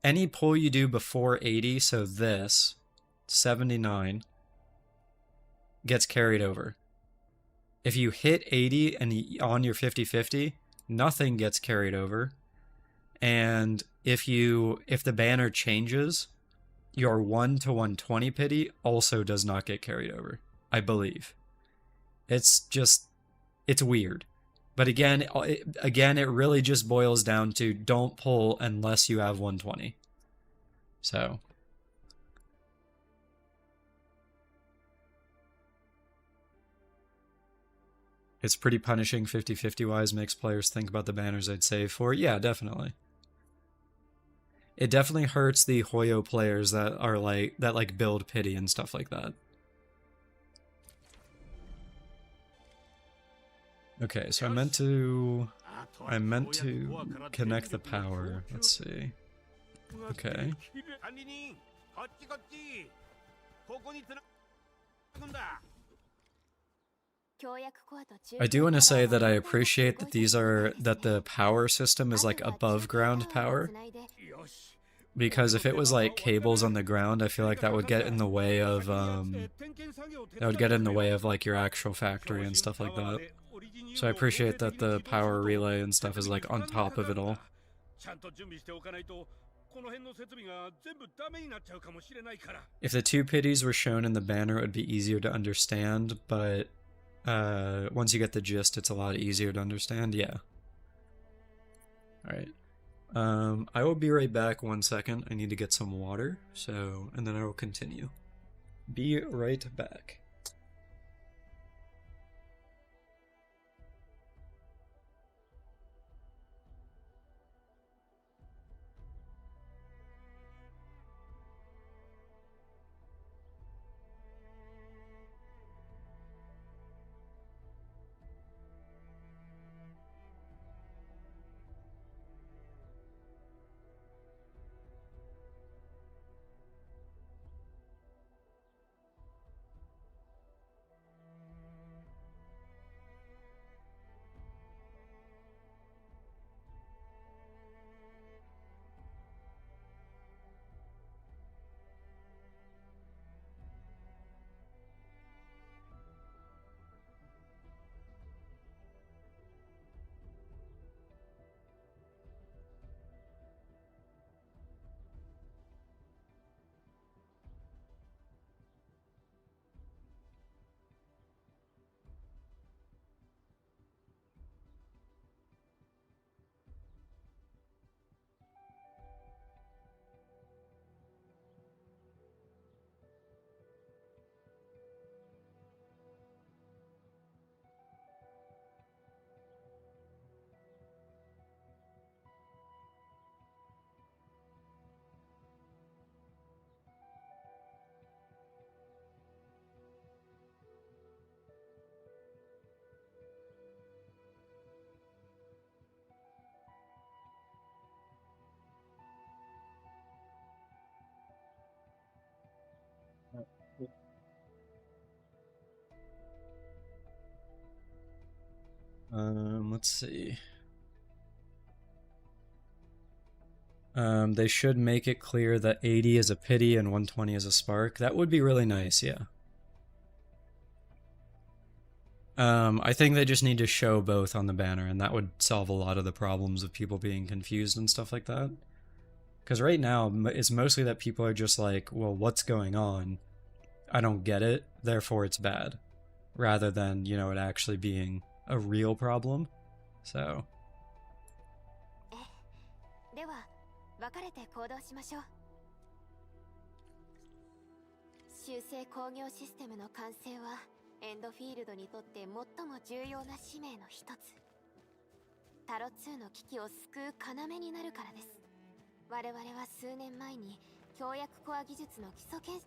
any pull you do before 80, so this, 79, gets carried over. If you hit 80 and on your 50-50, nothing gets carried over. And if the banner changes, your 1 to 120 pity also does not get carried over, I believe. It's weird. But again, it really just boils down to don't pull unless you have 120. So. it's pretty punishing 50-50 wise, makes players think about the banners they'd save for. Yeah, definitely. It definitely hurts the Hoyo players that are like build pity and stuff like that. Okay, so I meant to connect the power. Let's see. Okay. I do want to say that I appreciate that that the power system is like above ground power. Because if it was like cables on the ground, I feel like that would get in the way of like your actual factory and stuff like that. So I appreciate that the power relay and stuff is like on top of it all. If the two pities were shown in the banner, it would be easier to understand, but once you get the gist, it's a lot easier to understand. Yeah. Alright. I will be right back 1 second. I need to get some water, and then I will continue. Be right back. Let's see. They should make it clear that 80 is a pity and 120 is a spark. That would be really nice, yeah. I think they just need to show both on the banner, and that would solve a lot of the problems of people being confused and stuff like that. Because right now, it's mostly that people are just like, well, what's going on? I don't get it, therefore it's bad. Rather than, you know, it actually being a real problem. So. では分かれて行動しましょう。修正工業システムの完成はエンドフィールドにとって最も重要な使命の一つ。タロ2の危機を救う要になるからです。我々は数年前に協約コア技術の基礎研修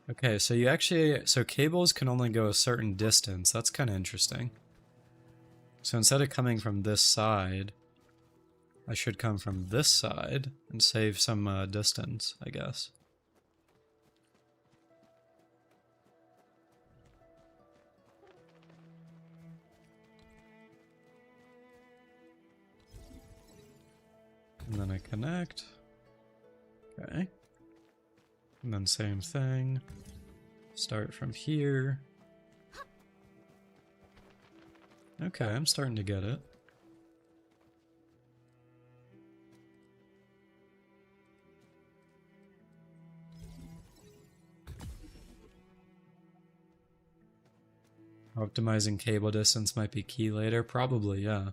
Okay, so cables can only go a certain distance. That's kind of interesting. So instead of coming from this side, I should come from this side and save some distance, I guess. And then I connect. Okay. And then same thing. Start from here. Okay, I'm starting to get it. Optimizing cable distance might be key later. Probably, yeah.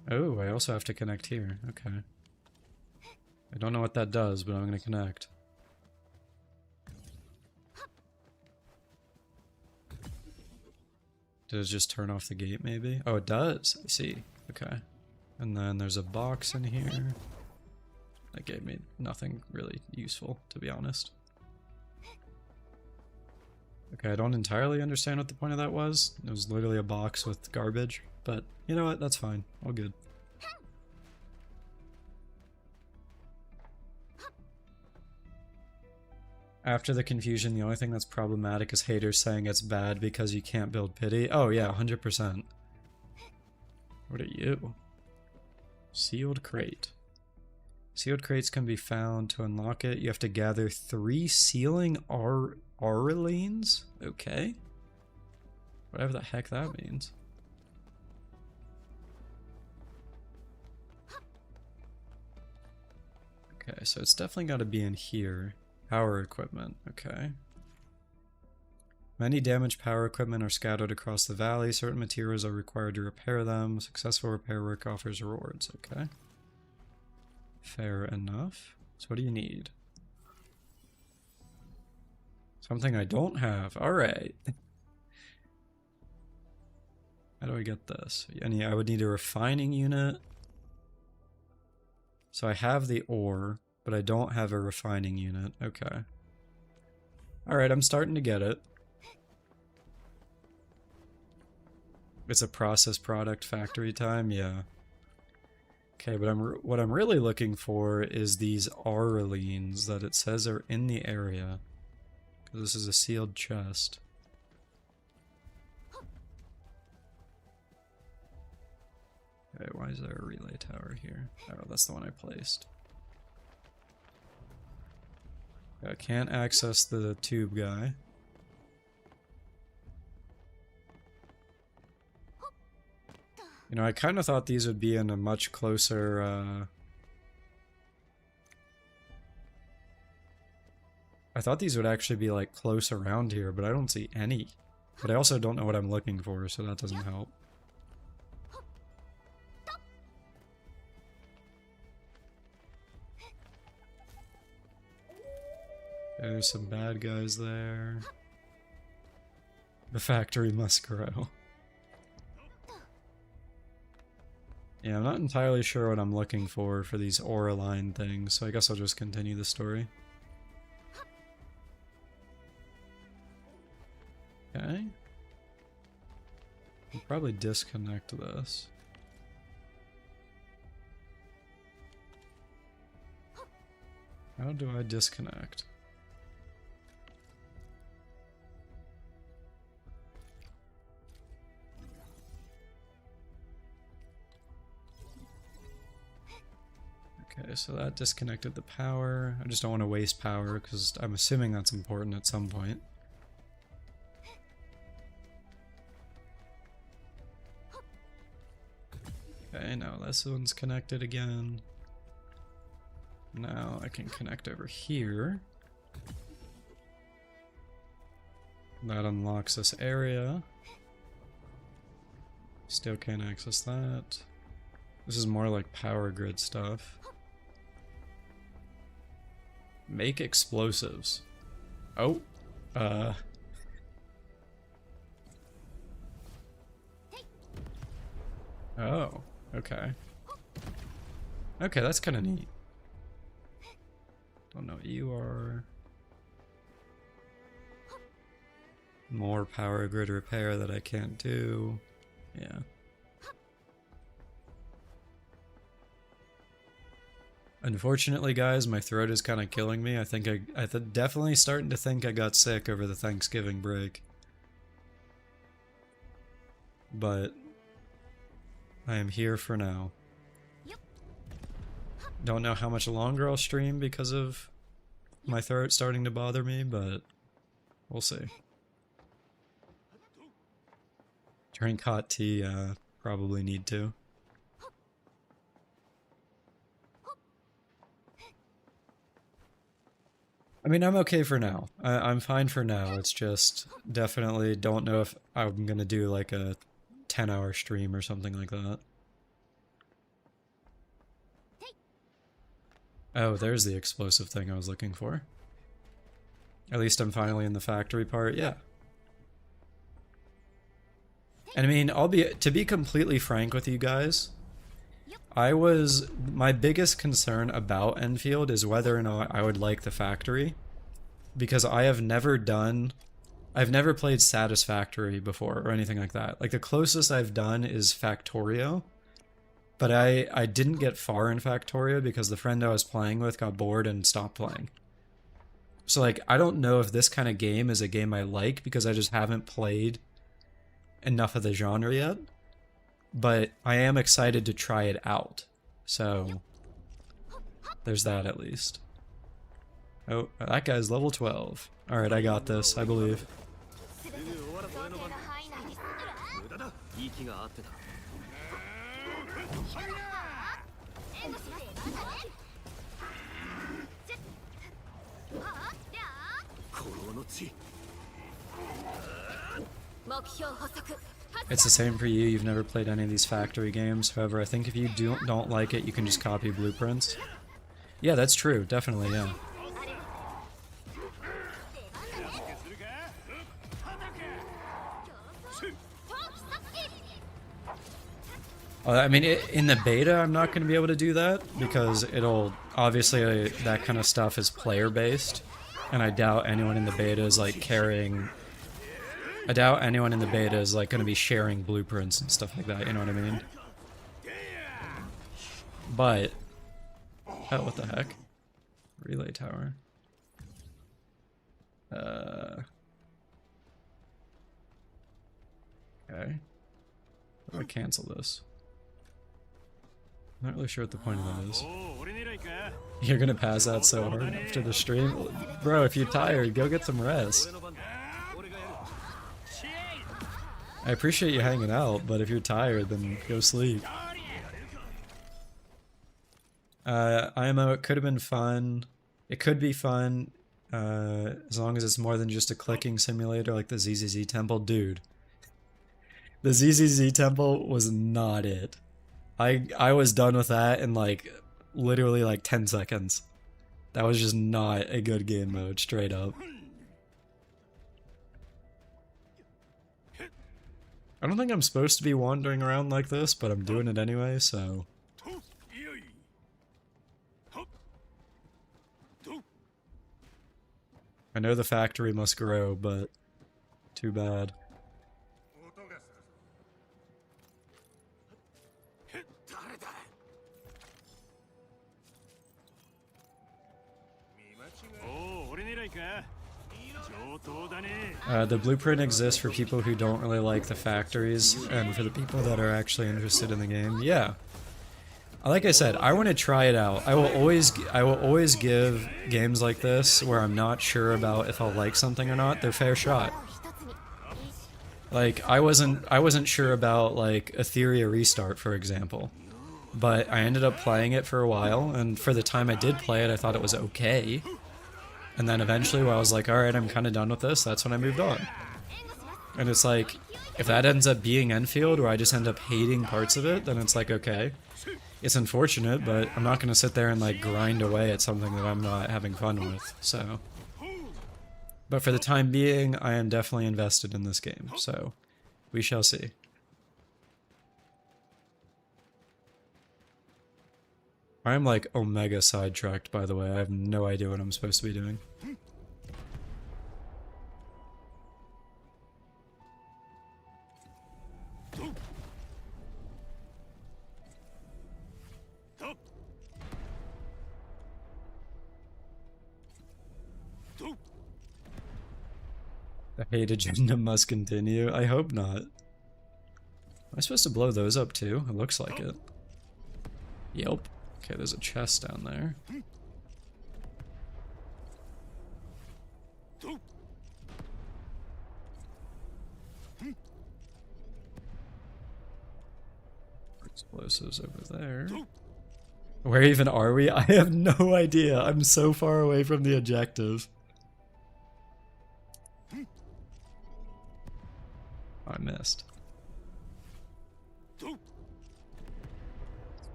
Oh, I also have to connect here. Okay. I don't know what that does, but I'm gonna connect. Does it just turn off the gate, maybe? Oh, it does. I see. Okay. And then there's a box in here. That gave me nothing really useful, to be honest. Okay, I don't entirely understand what the point of that was. It was literally a box with garbage. But, you know what? That's fine. All good. After the confusion, the only thing that's problematic is haters saying it's bad because you can't build pity. Oh yeah, 100%. What are you? Sealed crate. Sealed crates can be found. To unlock it, you have to gather 3 sealing aurelines? Okay. Whatever the heck that means. Okay, so it's definitely got to be in here. Power equipment, okay. Many damaged power equipment are scattered across the valley. Certain materials are required to repair them. Successful repair work offers rewards, okay. Fair enough. So what do you need? Something I don't have. Alright. How do I get this? I would need a refining unit. So I have the ore, but I don't have a refining unit. Okay. Alright, I'm starting to get it. It's a process product factory time? Yeah. Okay, but what I'm really looking for is these aurelines that it says are in the area. Because this is a sealed chest. Okay, why is there a relay tower here? Oh, that's the one I placed. I can't access the tube guy. You know, I kind of thought these would be in a much closer, I thought these would actually be, like, close around here, but I don't see any. But I also don't know what I'm looking for, so that doesn't help. There's some bad guys there. The factory must grow. Yeah, I'm not entirely sure what I'm looking for these Aureline things, so I guess I'll just continue the story. Okay. I'll probably disconnect this. How do I disconnect? Okay, so that disconnected the power. I just don't want to waste power because I'm assuming that's important at some point. Okay, now this one's connected again. Now I can connect over here. That unlocks this area. Still can't access that. This is more like power grid stuff. Make explosives. Oh. Oh, okay. Okay, that's kind of neat. Don't know what you are. More power grid repair that I can't do. Yeah. Unfortunately, guys, my throat is kind of killing me. I think I definitely starting to think I got sick over the Thanksgiving break. But I am here for now. Don't know how much longer I'll stream because of my throat starting to bother me, but we'll see. Drink hot tea, probably need to. I mean, I'm okay for now. I'm fine for now. It's just definitely don't know if I'm gonna do like a 10-hour stream or something like that. Oh, there's the explosive thing I was looking for. At least I'm finally in the factory part, yeah. And I mean, to be completely frank with you guys, my biggest concern about Enfield is whether or not I would like the factory. Because I've never played Satisfactory before or anything like that. Like the closest I've done is Factorio. But I didn't get far in Factorio because the friend I was playing with got bored and stopped playing. So like, I don't know if this kind of game is a game I like because I just haven't played enough of the genre yet. But I am excited to try it out. So there's that at least. Oh, that guy's level 12. Alright, I got this, I believe. 息が合ってた。この血。 It's the same for you, you've never played any of these factory games. However, I think if you don't like it, you can just copy blueprints. Yeah, that's true, definitely, yeah. I mean, in the beta, I'm not going to be able to do that, because it'll, obviously, that kind of stuff is player-based, and I doubt anyone in the beta is, like, carrying... I doubt anyone in the beta is, like, going to be sharing blueprints and stuff like that, you know what I mean? But... Oh, what the heck? Relay tower. Okay. How do I cancel this? I'm not really sure what the point of that is. You're gonna pass out so hard after the stream? Bro, if you're tired, go get some rest. I appreciate you hanging out, but if you're tired, then go sleep. IMO, it could have been fun. It could be fun, as long as it's more than just a clicking simulator like the ZZZ Temple. Dude. The ZZZ Temple was not it. I was done with that in like, literally like 10 seconds. That was just not a good game mode, straight up. I don't think I'm supposed to be wandering around like this, but I'm doing it anyway, so... I know the factory must grow, but too bad. The blueprint exists for people who don't really like the factories, and for the people that are actually interested in the game. Yeah. Like I said, I want to try it out. I will always give games like this, where I'm not sure about if I'll like something or not, their fair shot. Like, I wasn't sure about, like, Etheria Restart, for example. But I ended up playing it for a while, and for the time I did play it, I thought it was okay. And then eventually, when I was like, alright, I'm kind of done with this, that's when I moved on. And it's like, if that ends up being Enfield, where I just end up hating parts of it, then it's like, okay. It's unfortunate, but I'm not going to sit there and, like, grind away at something that I'm not having fun with, so... But for the time being, I am definitely invested in this game, so we shall see. I am, like, omega sidetracked, by the way. I have no idea what I'm supposed to be doing. The hate agenda must continue. I hope not. Am I supposed to blow those up too? It looks like it. Yep. Okay, there's a chest down there. Explosives over there. Where even are we? I have no idea. I'm so far away from the objective. I missed.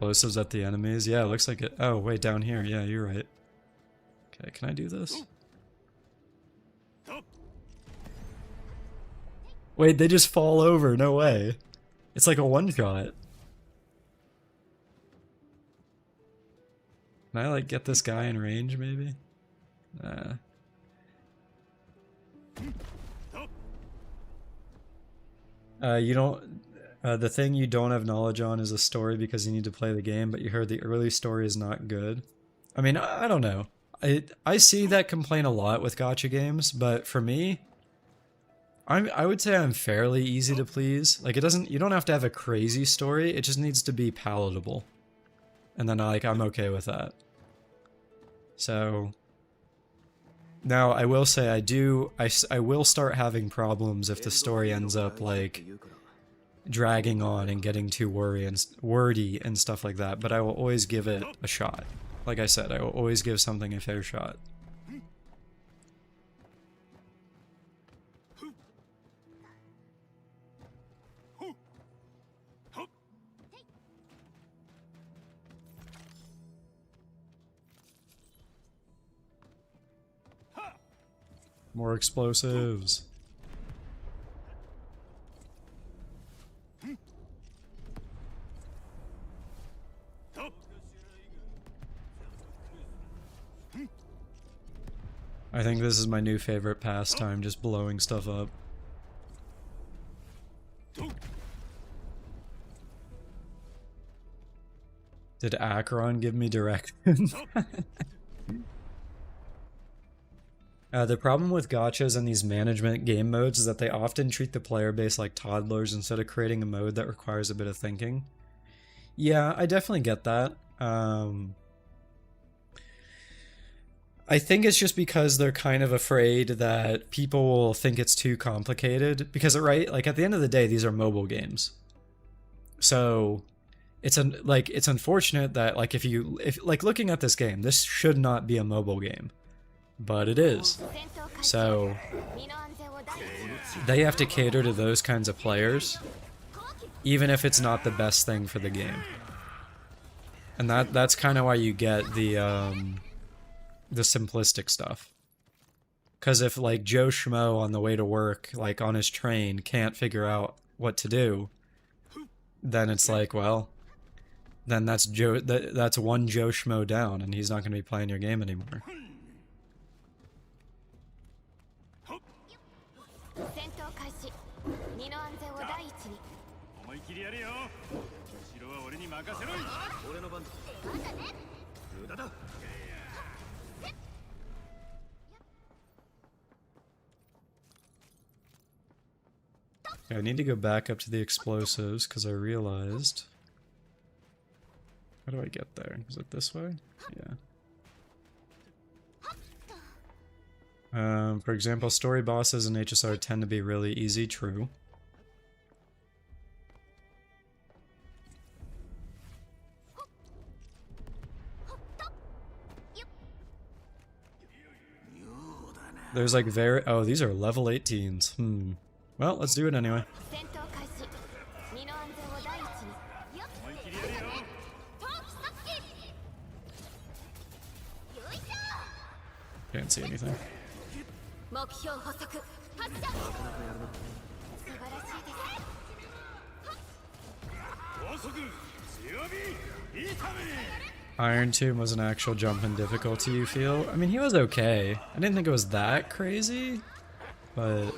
explosives at the enemies. Yeah, it looks like it. Oh, wait, down here. Yeah, you're right. Okay, can I do this? Wait, they just fall over. No way. It's like a one-shot. Can I, like, get this guy in range, maybe? Nah. You don't... the thing you don't have knowledge on is the story because you need to play the game, but you heard the early story is not good. I mean, I don't know. I see that complaint a lot with gacha games, but for me, I would say I'm fairly easy to please. Like, you don't have to have a crazy story, it just needs to be palatable. And then, like, I'm okay with that. So... Now, I will say I will start having problems if the story ends up, like, dragging on and getting too wordy and stuff like that, but I will always give it a shot. Like I said, I will always give something a fair shot. More explosives. I think this is my new favorite pastime, just blowing stuff up. Did Acheron give me directions? The problem with gachas and these management game modes is that they often treat the player base like toddlers instead of creating a mode that requires a bit of thinking. Yeah, I definitely get that. I think it's just because they're kind of afraid that people will think it's too complicated. Because, right, like at the end of the day, these are mobile games. So it's unfortunate that like if looking at this game, this should not be a mobile game. But it is. So they have to cater to those kinds of players, even if it's not the best thing for the game. And that's kind of why you get the simplistic stuff. Because if like Joe Schmo on the way to work, like on his train, can't figure out what to do, then it's like, well, then that's one Joe Schmo down, and he's not going to be playing your game anymore. Okay, I need to go back up to the explosives because I realized... How do I get there? Is it this way? Yeah. For example, story bosses in HSR tend to be really easy, true. There's like oh, these are level 18s. Well, let's do it anyway. Can't see anything. Iron Tomb was an actual jump in difficulty, you feel? I mean, he was okay. I didn't think it was that crazy, but...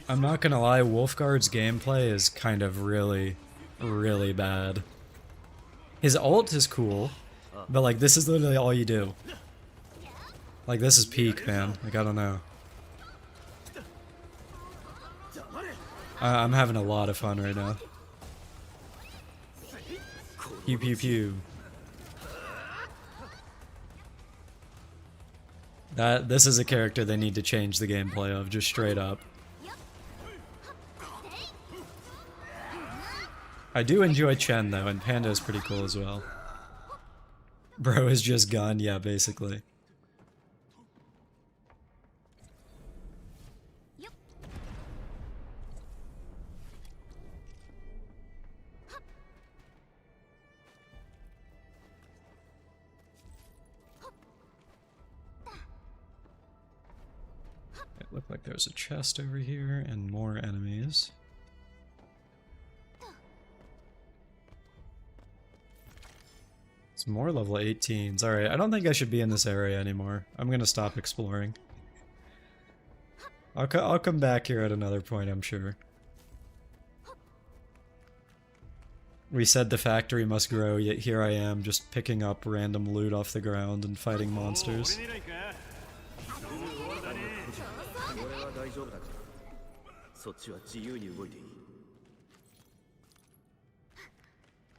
I'm not gonna lie, Wolfguard's gameplay is kind of really, really bad. His ult is cool, but like this is literally all you do. Like, this is peak, man. Like, I don't know. I'm having a lot of fun right now. Pew pew pew. This is a character they need to change the gameplay of, just straight up. I do enjoy Chen though, and Panda is pretty cool as well. Bro is just gone, yeah, basically. It looked like there was a chest over here and more enemies. It's more level 18s. Alright, I don't think I should be in this area anymore. I'm gonna stop exploring. I'll come back here at another point, I'm sure. We said the factory must grow, yet here I am, just picking up random loot off the ground and fighting monsters.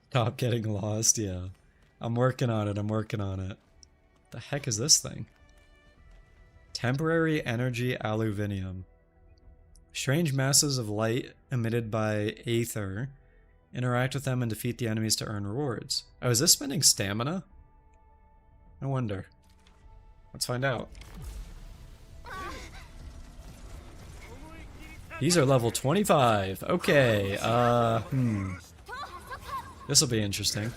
Stop getting lost, yeah. I'm working on it, I'm working on it. The heck is this thing? Temporary energy aluvinium. Strange masses of light emitted by aether. Interact with them and defeat the enemies to earn rewards. Oh, is this spending stamina? I wonder. Let's find out. These are level 25. Okay, This'll be interesting.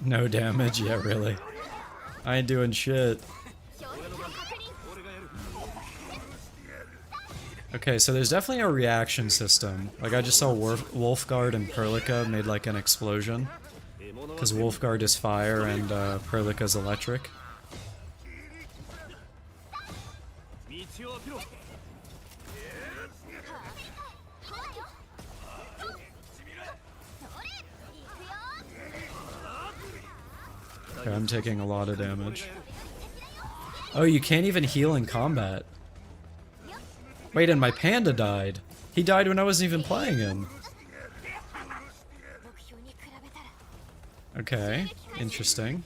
No damage? Yeah, really. I ain't doing shit. Okay, so there's definitely a reaction system. Like, I just saw Wolfguard and Perlica made like an explosion. Because Wolfguard is fire and Perlica's electric. Okay, I'm taking a lot of damage. Oh, you can't even heal in combat. Wait, and my panda died. He died when I wasn't even playing him. Okay, interesting.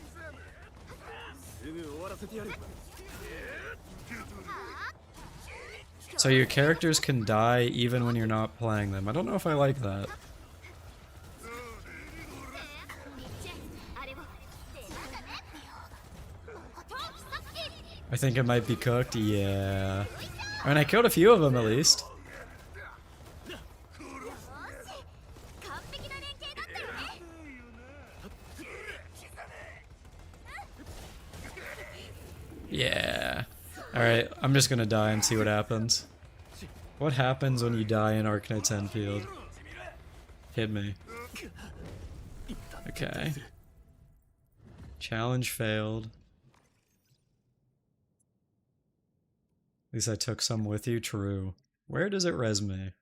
So your characters can die even when you're not playing them. I don't know if I like that. I think it might be cooked, yeah. I mean, I killed a few of them at least. Yeah. Alright, I'm just gonna die and see what happens. What happens when you die in Arknight's Endfield? Hit me. Okay. Challenge failed. At least I took some with you, true. Where does it resume?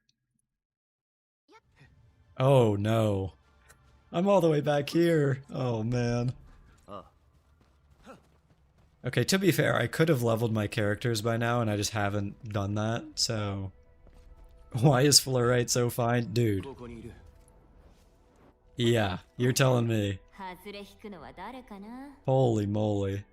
Oh no. I'm all the way back here. Oh man. Okay, to be fair, I could have leveled my characters by now and I just haven't done that, so... Why is Fluorite so fine? Dude. Yeah, you're telling me. Holy moly.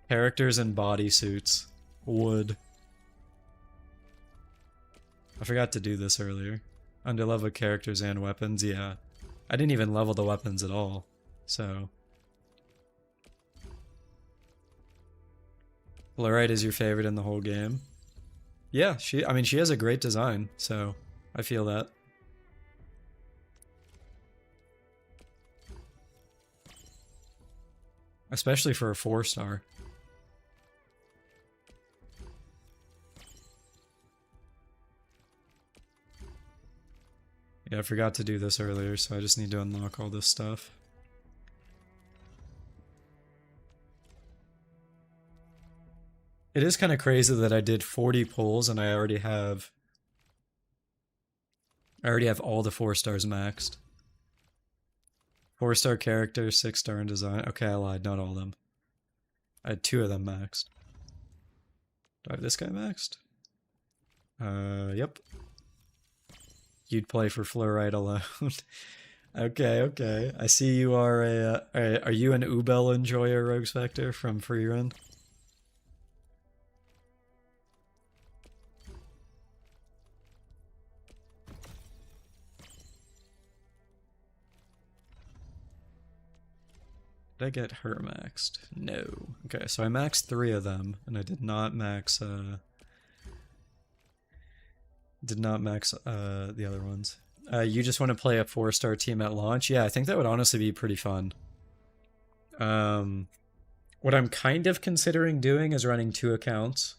Characters in bodysuits. Wood. I forgot to do this earlier. Underleveled characters and weapons, yeah. I didn't even level the weapons at all, so... Fluorite is your favorite in the whole game? Yeah, I mean, she has a great design, so I feel that. Especially for a 4-star. Yeah, I forgot to do this earlier, so I just need to unlock all this stuff. It is kind of crazy that I did 40 pulls and I already have all the 4 stars maxed. 4-star character, 6-star in design. Okay, I lied, not all of them. I had 2 of them maxed. Do I have this guy maxed? Yep. You'd play for fluorite alone. Okay, okay. I see you are are you an Ubel enjoyer, Rogues Vector, from Freerun? Did I get her maxed? No. Okay, so I maxed 3 of them, and I did not max, the other ones. You just want to play a 4-star team at launch? Yeah, I think that would honestly be pretty fun. What I'm kind of considering doing is running 2 accounts.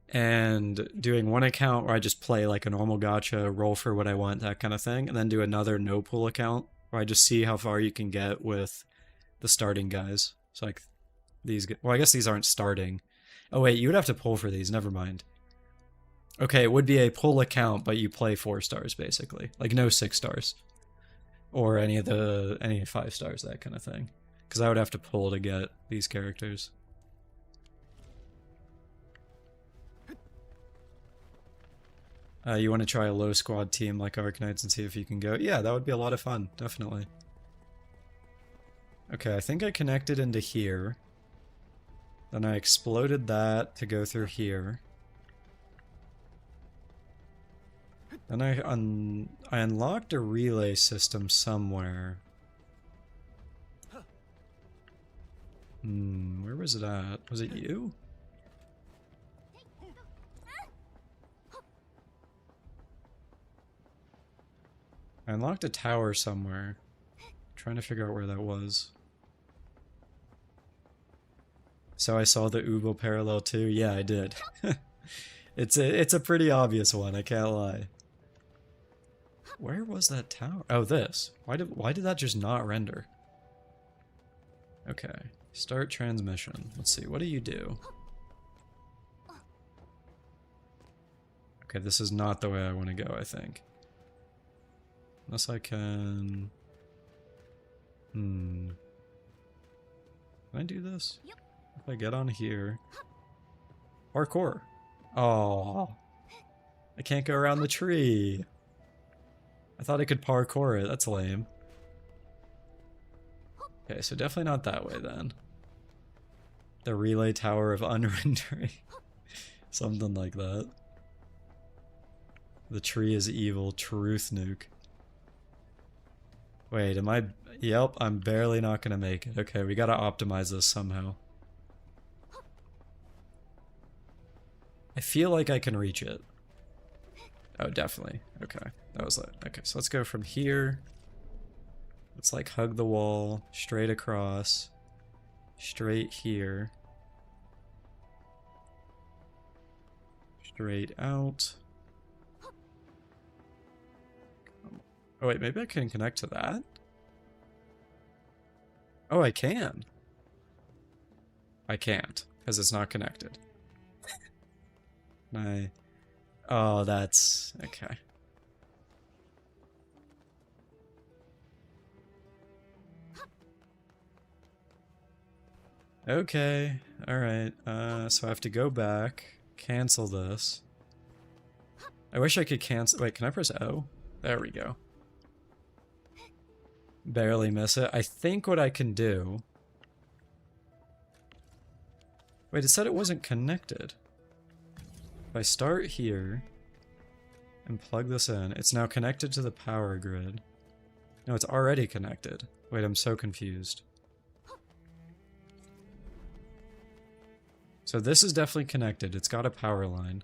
And doing 1 account where I just play like a normal gacha, roll for what I want, that kind of thing. And then do another no-pool account where I just see how far you can get with the starting guys. So like these, well, I guess these aren't starting. Oh wait, you would have to pull for these, never mind. Okay, it would be a pull account, but you play 4 stars basically. Like no 6 stars. Or any 5 stars, that kind of thing. Because I would have to pull to get these characters. You want to try a low squad team like Arknights and see if you can go? Yeah, that would be a lot of fun, definitely. Okay, I think I connected into here. Then I exploded that to go through here. Then I unlocked a relay system somewhere. Where was it at? Was it you? I unlocked a tower somewhere. Trying to figure out where that was. So I saw the Ubo parallel too? Yeah, I did. It's a pretty obvious one, I can't lie. Where was that tower? Oh, this. Why did that just not render? Okay. Start transmission. Let's see, what do you do? Okay, this is not the way I want to go, I think. Unless I can... Can I do this? If I get on here... Parkour! Oh, I can't go around the tree! I thought I could parkour it, that's lame. Okay, so definitely not that way then. The relay tower of unrendering. Something like that. The tree is evil, truth nuke. Wait, am I... Yep, I'm barely not gonna make it. Okay, we gotta optimize this somehow. I feel like I can reach it. Oh, definitely. Okay, that was it. Okay, so let's go from here. Let's like hug the wall, straight across, straight here. Straight out. Oh wait, maybe I can connect to that? Oh, I can. I can't, because it's not connected. Oh, that's... okay. Okay, alright. So I have to go back, cancel this. I wish I could cancel... Wait, can I press O? There we go. Barely miss it. I think what I can do... Wait, it said it wasn't connected. If I start here and plug this in, it's now connected to the power grid. No, it's already connected. Wait, I'm so confused. So this is definitely connected. It's got a power line.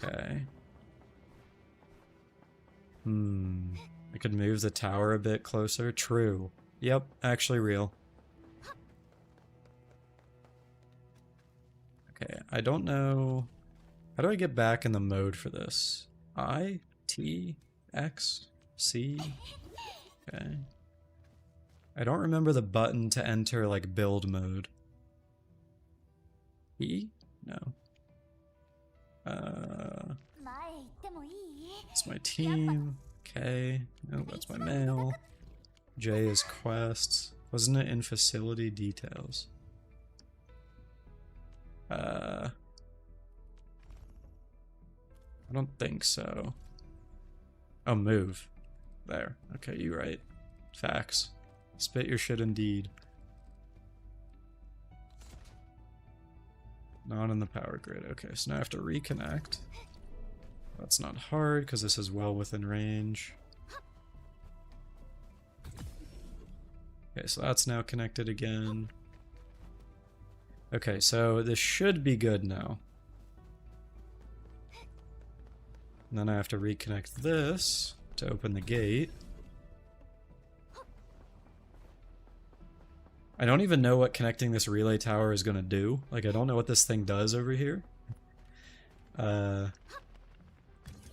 Okay. I could move the tower a bit closer. True. Yep, actually real. Okay, I don't know. How do I get back in the mode for this? I, T, X, C. Okay. I don't remember the button to enter, like, build mode. E? No. It's my team. K. Oh, that's my mail. J is quests. Wasn't it in facility details? I don't think so. Oh, move. There. Okay, you right. Facts. Spit your shit indeed. Not in the power grid. Okay, so now I have to reconnect. That's not hard, because this is well within range. Okay, so that's now connected again. Okay, so this should be good now. And then I have to reconnect this to open the gate. I don't even know what connecting this relay tower is going to do. Like, I don't know what this thing does over here.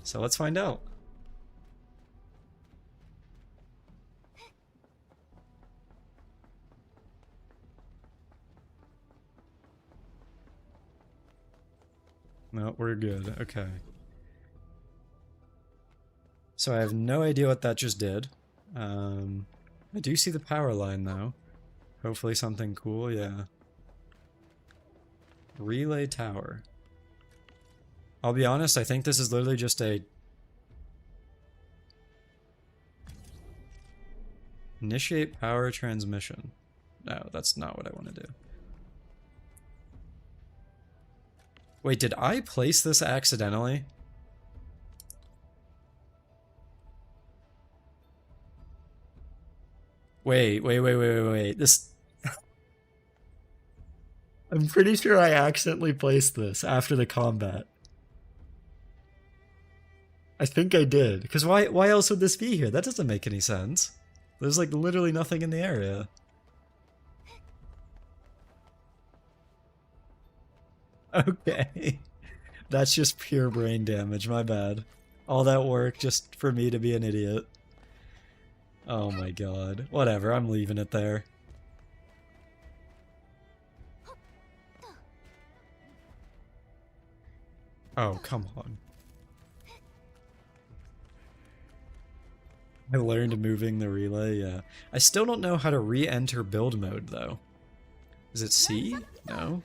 So let's find out. No, we're good. Okay. So I have no idea what that just did. I do see the power line, though. Hopefully something cool, yeah. Relay tower. I'll be honest, I think this is literally just a... Initiate power transmission. No, that's not what I want to do. Wait, did I place this accidentally? Wait. This... I'm pretty sure I accidentally placed this after the combat. I think I did. Because why else would this be here? That doesn't make any sense. There's like literally nothing in the area. Okay. That's just pure brain damage, my bad. All that work just for me to be an idiot. Oh my god. Whatever, I'm leaving it there. Oh, come on. I learned moving the relay, yeah. I still don't know how to re-enter build mode, though. Is it C? No.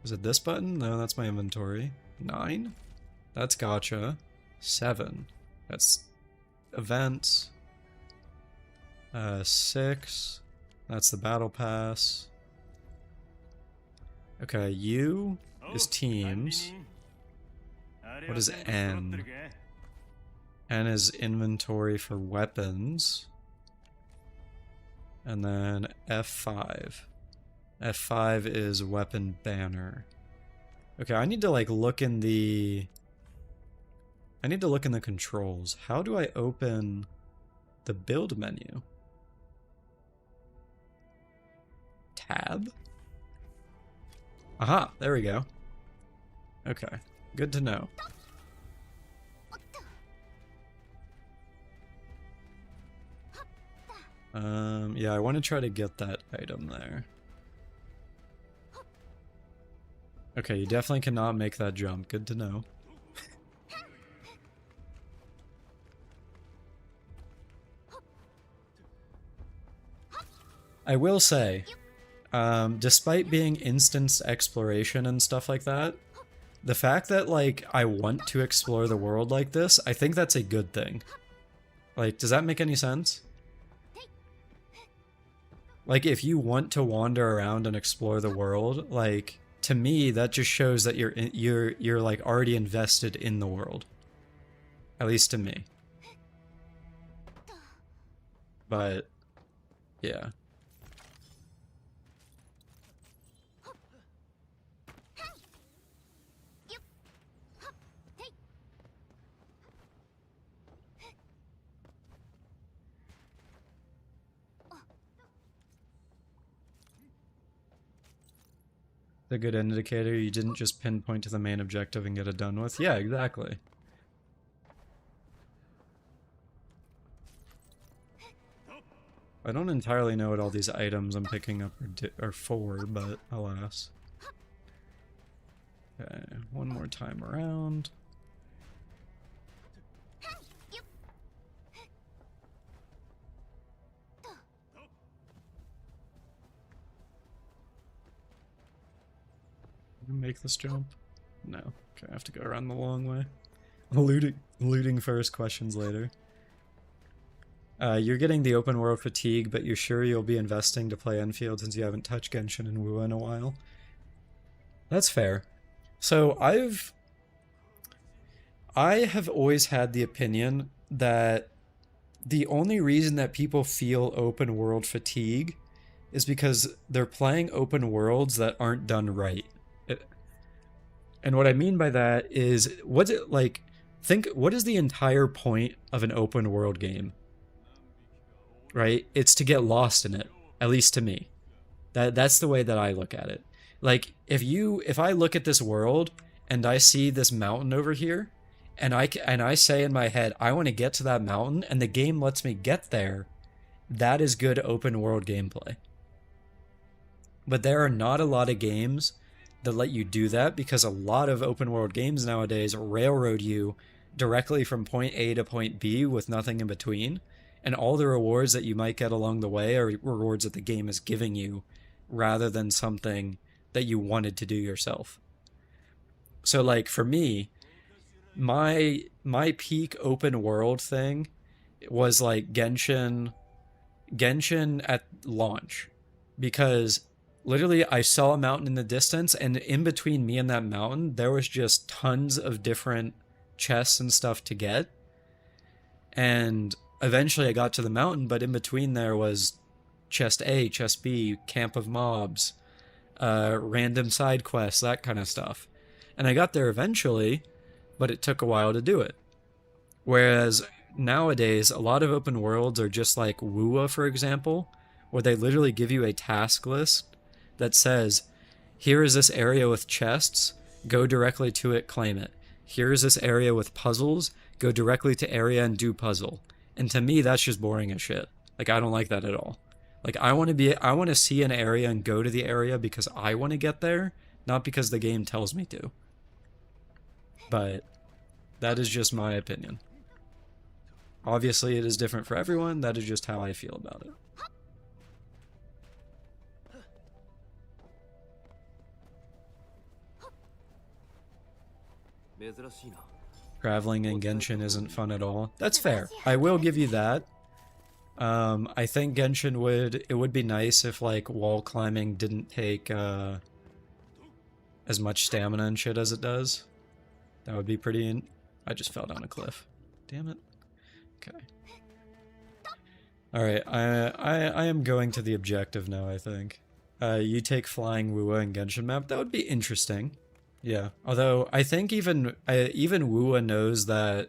Is it this button? No, that's my inventory. 9? That's gotcha. 7. That's events. 6. That's the battle pass. Okay, U is teams. What is N? N is inventory for weapons. And then F5. F5 is weapon banner. Okay, I need to like look in the... I need to look in the controls. How do I open the build menu? Tab? Aha, there we go. Okay, good to know. Yeah, I want to try to get that item there. Okay, you definitely cannot make that jump. Good to know. I will say, despite being instance exploration and stuff like that, the fact that, like, I want to explore the world like this, I think that's a good thing. Like, does that make any sense? Like, if you want to wander around and explore the world, like, to me, that just shows that you're like already invested in the world. At least to me. But yeah. The good indicator, you didn't just pinpoint to the main objective and get it done with. Yeah, exactly. I don't entirely know what all these items I'm picking up are for, but alas. Okay, one more time around. Make this jump? No. Okay, I have to go around the long way. Looting first, questions later. You're getting the open world fatigue, but you're sure you'll be investing to play Enfield since you haven't touched Genshin and Wu in a while. That's fair. So I have always had the opinion that the only reason that people feel open world fatigue is because they're playing open worlds that aren't done right. And what I mean by that is, what's it like? Think, what is the entire point of an open world game? Right? It's to get lost in it, at least to me. That's the way that I look at it. Like, if I look at this world and I see this mountain over here, and I say in my head, I want to get to that mountain, and the game lets me get there, that is good open world gameplay. But there are not a lot of games that let you do that, because a lot of open world games nowadays railroad you directly from point A to point B with nothing in between, and all the rewards that you might get along the way are rewards that the game is giving you rather than something that you wanted to do yourself. So like for me, my peak open world thing was like Genshin at launch, because literally I saw a mountain in the distance, and in between me and that mountain there was just tons of different chests and stuff to get, and eventually I got to the mountain, but in between there was chest A, chest B, camp of mobs, random side quests, that kind of stuff. And I got there eventually, but it took a while to do it. Whereas nowadays, a lot of open worlds are just like Wua, for example, where they literally give you a task list that says, here is this area with chests, go directly to it, claim it. Here is this area with puzzles, go directly to area and do puzzle. And to me, that's just boring as shit. Like, I don't like that at all. Like, I want to see an area and go to the area because I want to get there, not because the game tells me to. But that is just my opinion. Obviously, it is different for everyone. That is just how I feel about it. Traveling in Genshin isn't fun at all. That's fair. I will give you that. I think Genshin it would be nice if like wall climbing didn't take as much stamina and shit as it does. That would be pretty. I just fell down a cliff. Damn it. Okay. All right. I am going to the objective now, I think. You take flying Wua and Genshin map. That would be interesting. Yeah. Although I think even Wua knows that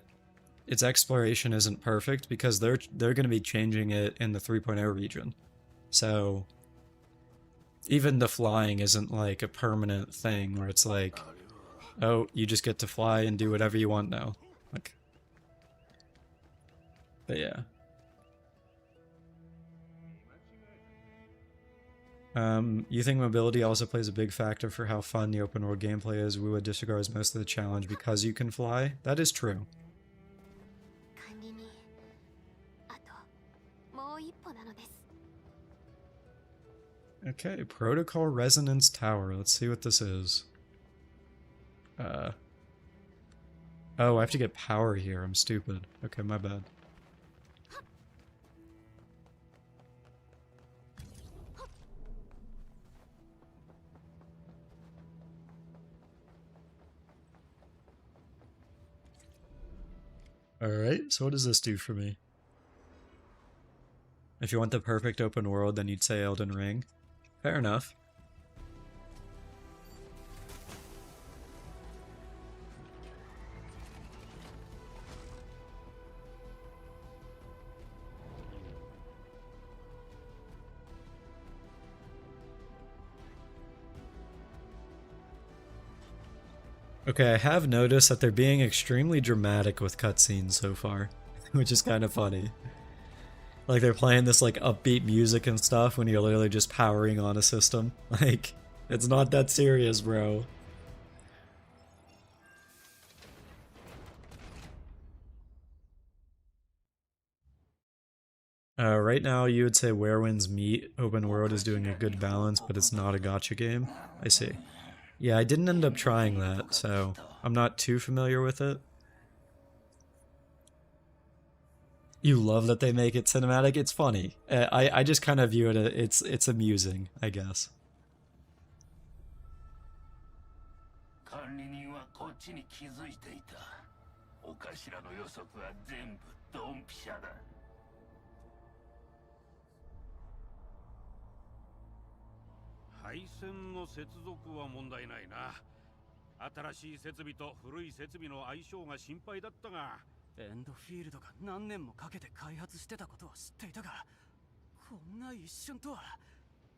its exploration isn't perfect, because they're going to be changing it in the 3.0 region. So even the flying isn't like a permanent thing where it's like, oh, you just get to fly and do whatever you want now. Like, but yeah. You think mobility also plays a big factor for how fun the open world gameplay is? Wua disregards most of the challenge because you can fly? That is true. Okay, Protocol Resonance Tower. Let's see what this is. Oh, I have to get power here. I'm stupid. Okay, my bad. Alright, so what does this do for me? If you want the perfect open world, then you'd say Elden Ring. Fair enough. Okay, I have noticed that they're being extremely dramatic with cutscenes so far, which is kind of funny. Like they're playing this like upbeat music and stuff when you're literally just powering on a system. Like, it's not that serious, bro. Right now, you would say Where Winds Meet open world is doing a good balance, but it's not a gacha game. I see. Yeah, I didn't end up trying that, so I'm not too familiar with it. You love that they make it cinematic. It's funny. I just kind of view it. It's amusing, I guess. 管理人はこっちに気づいていた。お頭の予測は全部ドンピシャだ。配線の接続は問題ないな。新しい設備と古い設備の相性が心配だったが、エンドフィールドが何年もかけて開発してたことは知っていたが、こんな一瞬とは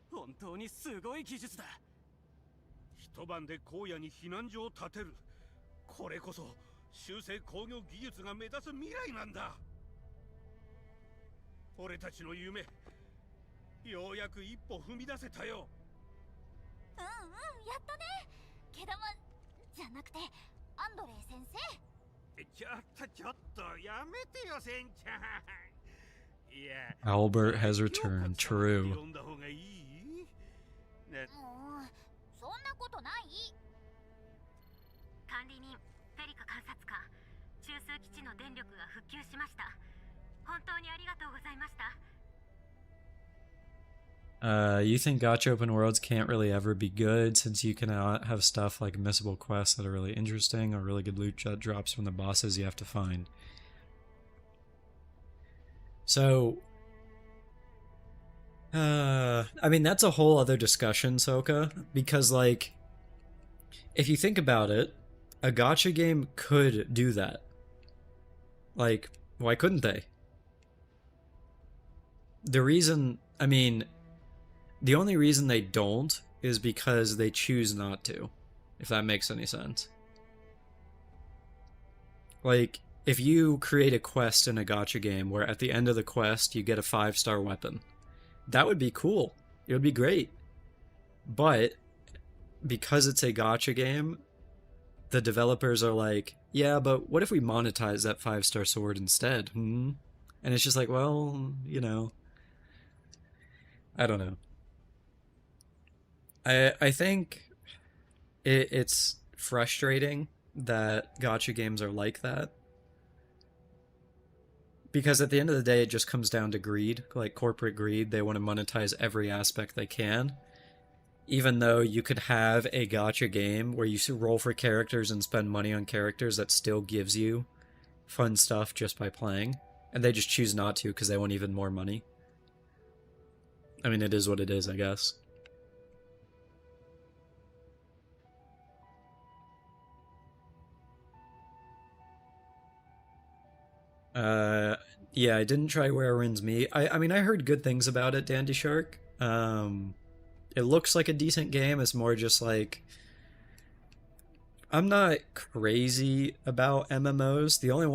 本当にすごい技術だ。一晩で荒野に避難所を建てる。これこそ修正工業技術が目指す未来なんだ。俺たちの夢、ようやく一歩踏み出せたよ。やったね。毛玉じゃなくてアンドレイ先生。ちょっとやめてよ、船長。いや、Albert has returned. True. 呼んだ方がいい？そんなことない。管理人、ペリカ監察官、中枢基地の電力が復旧しました。本当にありがとうございました。You think gacha open worlds can't really ever be good since you cannot have stuff like missable quests that are really interesting or really good loot drops from the bosses you have to find. So, I mean, that's a whole other discussion, Soka, because, like, if you think about it, a gacha game could do that. Like, why couldn't they? The reason, I mean, the only reason they don't is because they choose not to, if that makes any sense. Like, if you create a quest in a gacha game where at the end of the quest you get a 5-star weapon, that would be cool. It would be great. But because it's a gacha game, the developers are like, yeah, but what if we monetize that 5-star sword instead? And it's just like, well, you know, I don't know. I think it's frustrating that gacha games are like that. Because at the end of the day, it just comes down to greed, like corporate greed. They want to monetize every aspect they can. Even though you could have a gacha game where you roll for characters and spend money on characters that still gives you fun stuff just by playing. And they just choose not to because they want even more money. I mean, it is what it is, I guess. Yeah, I didn't try Where Winds Meet. I mean, I heard good things about it, Dandy Shark. It looks like a decent game. It's more just like, I'm not crazy about MMOs. The only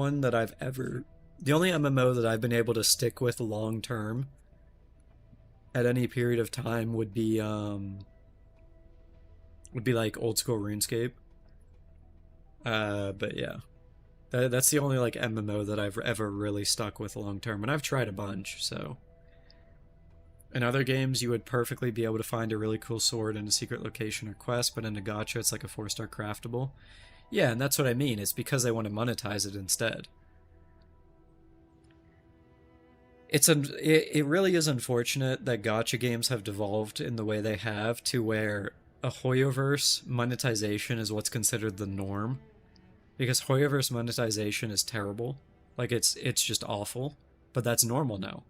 MMO that I've been able to stick with long term at any period of time would be like old school RuneScape. But yeah. That's the only like MMO that I've ever really stuck with long term, and I've tried a bunch, so. In other games, you would perfectly be able to find a really cool sword in a secret location or quest, but in a gacha, it's like a 4-star craftable. Yeah, and that's what I mean. It's because they want to monetize it instead. It really is unfortunate that gacha games have devolved in the way they have to where a Hoyoverse monetization is what's considered the norm. Because Hoyoverse monetization is terrible. Like, it's just awful. But that's normal now.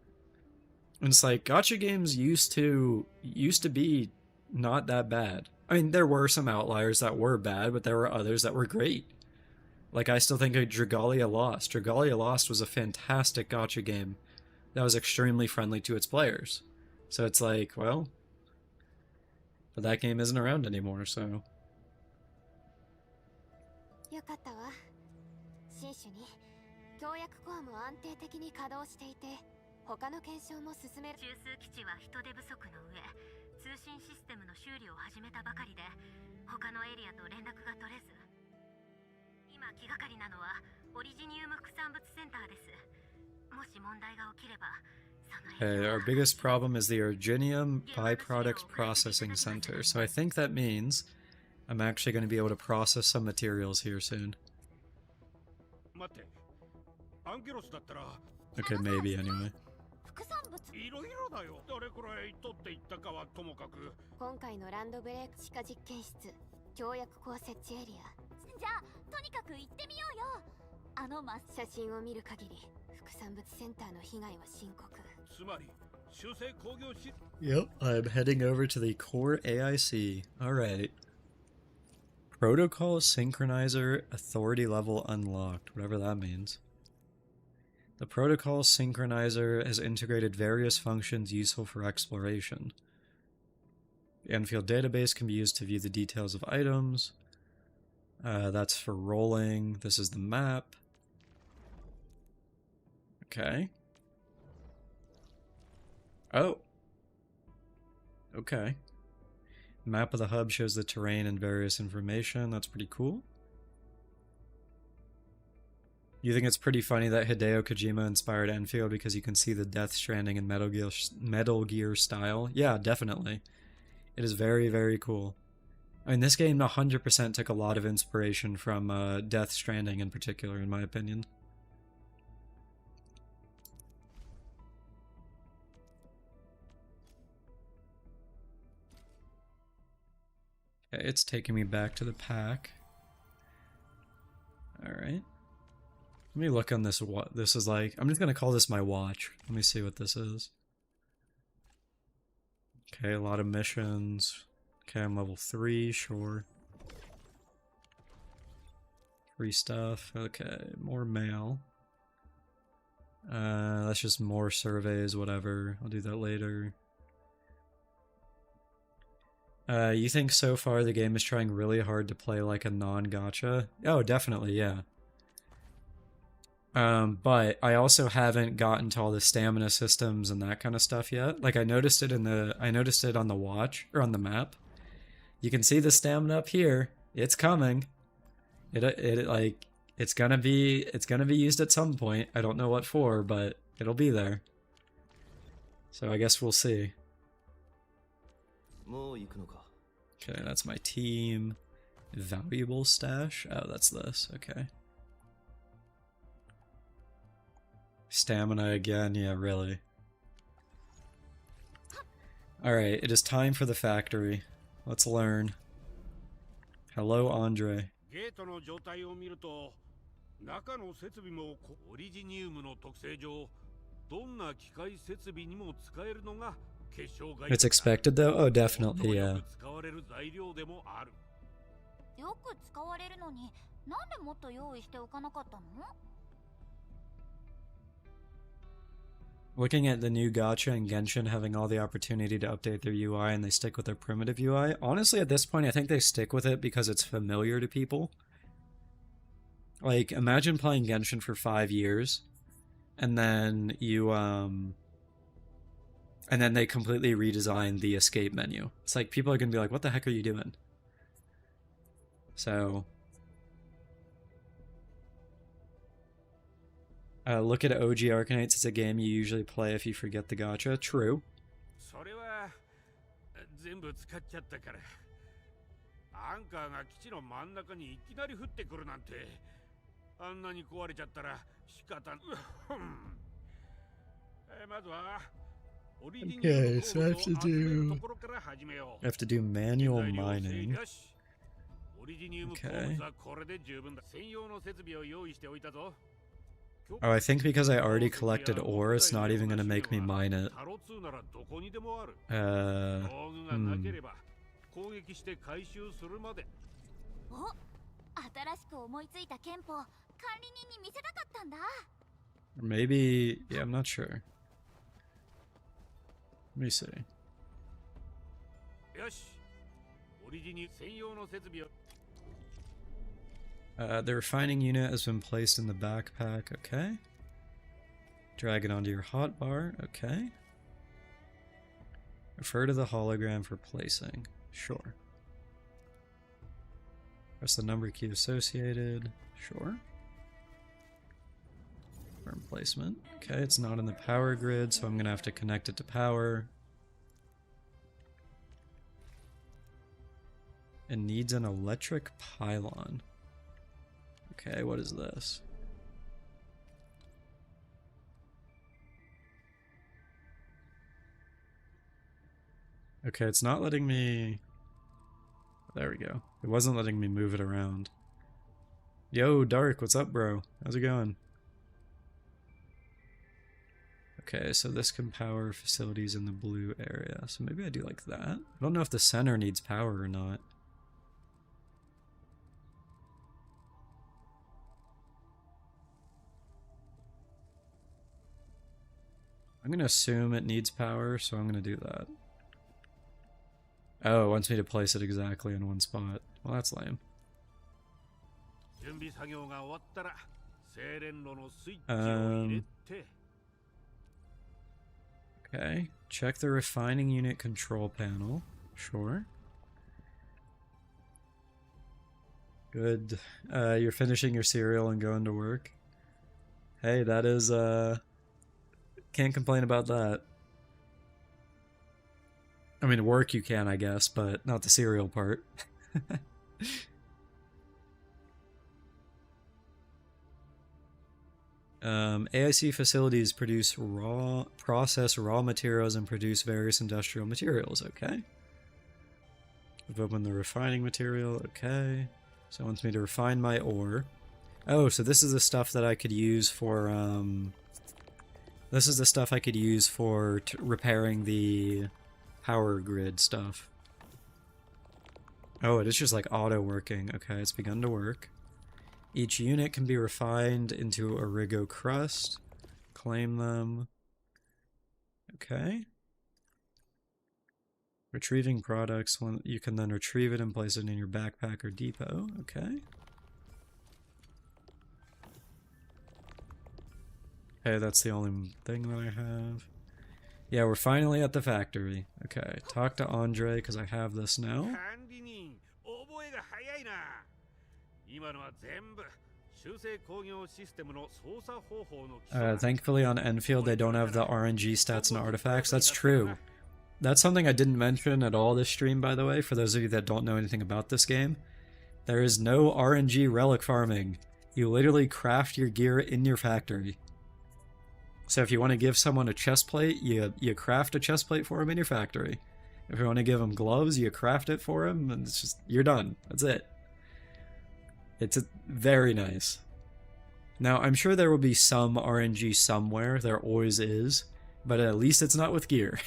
And it's like, gacha games used to be not that bad. I mean, there were some outliers that were bad, but there were others that were great. Like, I still think of Dragalia Lost. Dragalia Lost was a fantastic gacha game that was extremely friendly to its players. So it's like, well, but that game isn't around anymore, so... よかったわ。新種に協約コアも安定的に稼働していて、他の検証も進める。中枢基地は人手不足の上、通信システムの修理を始めたばかりで、他のエリアと連絡が取れず、今気がかりなのはオリジニウム副産物センターです。もし問題が起きれば、Okay, our biggest problem is the Originium Byproduct Processing Center, so I think that means I'm actually going to be able to process some materials here soon. Okay, maybe anyway. 今回のランドブレイク地下実験室、協約コア設置エリア。じゃあとにかく行ってみようよ。写真を見る限り副産物センターの被害は深刻。Yep, I'm heading over to the core AIC. Alright. Protocol Synchronizer Authority Level Unlocked, whatever that means. The Protocol Synchronizer has integrated various functions useful for exploration. The Endfield database can be used to view the details of items. That's for rolling. This is the map. Okay. Oh. Okay. Map of the hub shows the terrain and various information. That's pretty cool. You think it's pretty funny that Hideo Kojima inspired Enfield because you can see the Death Stranding and Metal Gear style? Yeah, definitely. It is very, very cool. I mean, this game 100% took a lot of inspiration from Death Stranding in particular, in my opinion. Okay, it's taking me back to the pack. Alright. Let me look on this. What this is like. I'm just gonna call this my watch. Let me see what this is. Okay, a lot of missions. Okay, I'm level 3, sure. Free stuff. Okay, more mail. That's just more surveys, whatever. I'll do that later. You think so far the game is trying really hard to play like a non-gacha? Oh, definitely, yeah. But I also haven't gotten to all the stamina systems and that kind of stuff yet. Like I noticed it on the watch or on the map. You can see the stamina up here. It's coming. It's gonna be used at some point. I don't know what for, but it'll be there. So I guess we'll see. Okay, that's my team. Valuable stash? Oh, that's this. Okay. Stamina again? Yeah, really. Alright, it is time for the factory. Let's learn. Hello, Andre. どんな機械設備にも使えるのが結晶ガイド。 It's expected though? Oh, definitely, yeah. よく使われる材料でもある。よく使われるのに、なんでもっと用意しておかなかったの? Looking at the new gacha and Genshin having all the opportunity to update their UI and they stick with their primitive UI, honestly at this point I think they stick with it because it's familiar to people. Like, imagine playing Genshin for 5 years and then you and then they completely redesign the escape menu. It's like people are gonna be like, what the heck are you doing? So look at OG Arcanites. It's a game you usually play if you forget the gacha. True. それは全部使っちゃったから。アンカーが基地の真ん中にいきなり降ってくるなんて、あんなに壊れちゃったら仕方。まずは Okay, so I have to do manual mining. Okay. Oh, I think because I already collected ore, it's not even going to make me mine it. Or maybe... yeah, I'm not sure. Let me see. The refining unit has been placed in the backpack, okay. Drag it onto your hotbar, okay. Refer to the hologram for placing, sure. Press the number key associated, sure. Firm placement, okay, it's not in the power grid, so I'm gonna have to connect it to power. It needs an electric pylon. Okay, what is this? Okay, it's not letting me... There we go. It wasn't letting me move it around. Yo, Dark, what's up, bro? How's it going? Okay, so this can power facilities in the blue area. So maybe I do like that. I don't know if the center needs power or not. I'm gonna assume it needs power, so I'm gonna do that. Oh, it wants me to place it exactly in one spot. Well, that's lame. Okay, check the refining unit control panel. Sure. Good. You're finishing your cereal and going to work. Hey, that is, can't complain about that. I mean, work you can, I guess, but not the cereal part. AIC facilities process raw materials and produce various industrial materials, okay. I've opened the refining material, okay. So it wants me to refine my ore. Oh, so this is the stuff that I could use for, this is the stuff I could use for repairing the power grid stuff. Oh, it is just like auto working. Okay, it's begun to work. Each unit can be refined into Origo crust. Claim them. Okay. Retrieving products. You can then retrieve it and place it in your backpack or depot. Okay. Okay, that's the only thing that I have. Yeah, we're finally at the factory. Okay, talk to Andre, because I have this now. Thankfully on Enfield they don't have the RNG stats and artifacts. That's true. That's something I didn't mention at all this stream, by the way, for those of you that don't know anything about this game. There is no RNG relic farming. You literally craft your gear in your factory. So if you want to give someone a chest plate, you craft a chest plate for them in your factory. If you want to give them gloves, you craft it for them, and it's just, you're done. That's it. It's very nice. Now, I'm sure there will be some RNG somewhere. There always is. But at least it's not with gear.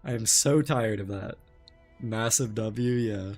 I am so tired of that. Massive W, yeah.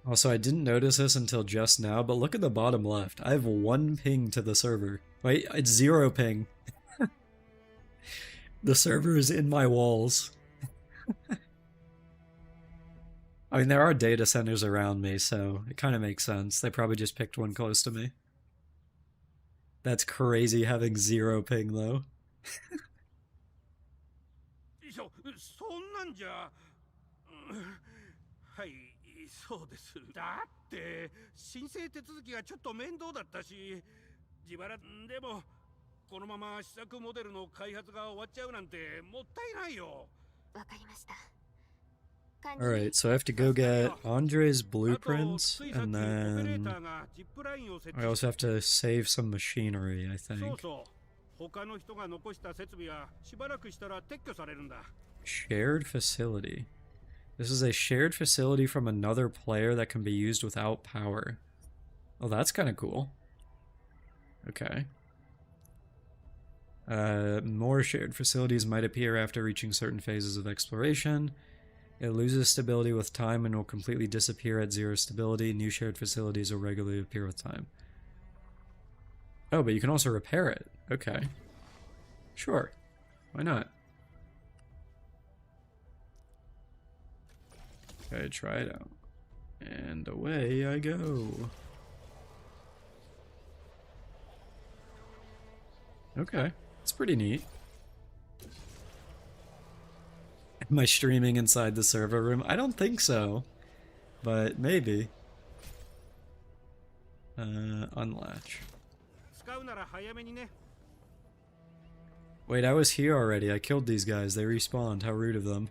Also, I didn't notice this until just now, but look at the bottom left. I have 1 ping to the server. Wait, it's 0 ping. The server is in my walls. I mean, there are data centers around me, so it kind of makes sense. They probably just picked one close to me. That's crazy having 0 ping, though. Alright, so I have to go get Andre's blueprints, and then I also have to save some machinery, I think. 他の人が残した設備はしばらくしたら撤去されるんだ。 Shared facility. This is a shared facility from another player that can be used without power. Oh, that's kind of cool. Okay. More shared facilities might appear after reaching certain phases of exploration. It loses stability with time and will completely disappear at 0 stability. New shared facilities will regularly appear with time. Oh, but you can also repair it. Okay. Sure. Why not? Okay, try it out. And away I go. Okay, it's pretty neat. Am I streaming inside the server room? I don't think so, but maybe. Unlatch. 使うなら早めにね。 Wait, I was here already. I killed these guys. They respawned. How rude of them.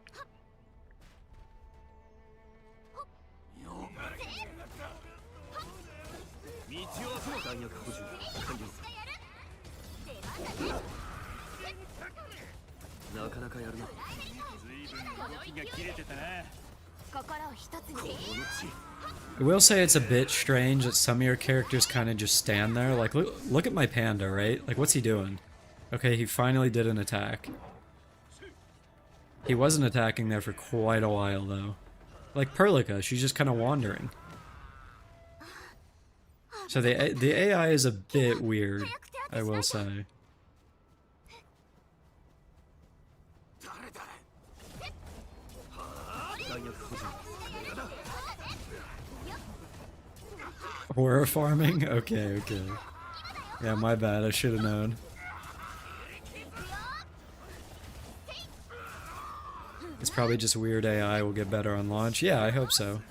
I will say it's a bit strange that some of your characters kind of just stand there. Like, look at my panda, right? Like, what's he doing? Okay, he finally did an attack. He wasn't attacking there for quite a while, though. Like Perlica, she's just kind of wandering. So the AI is a bit weird, I will say. Horror farming? Okay, okay. Yeah, my bad, I should have known. It's probably just weird AI will get better on launch. Yeah, I hope so.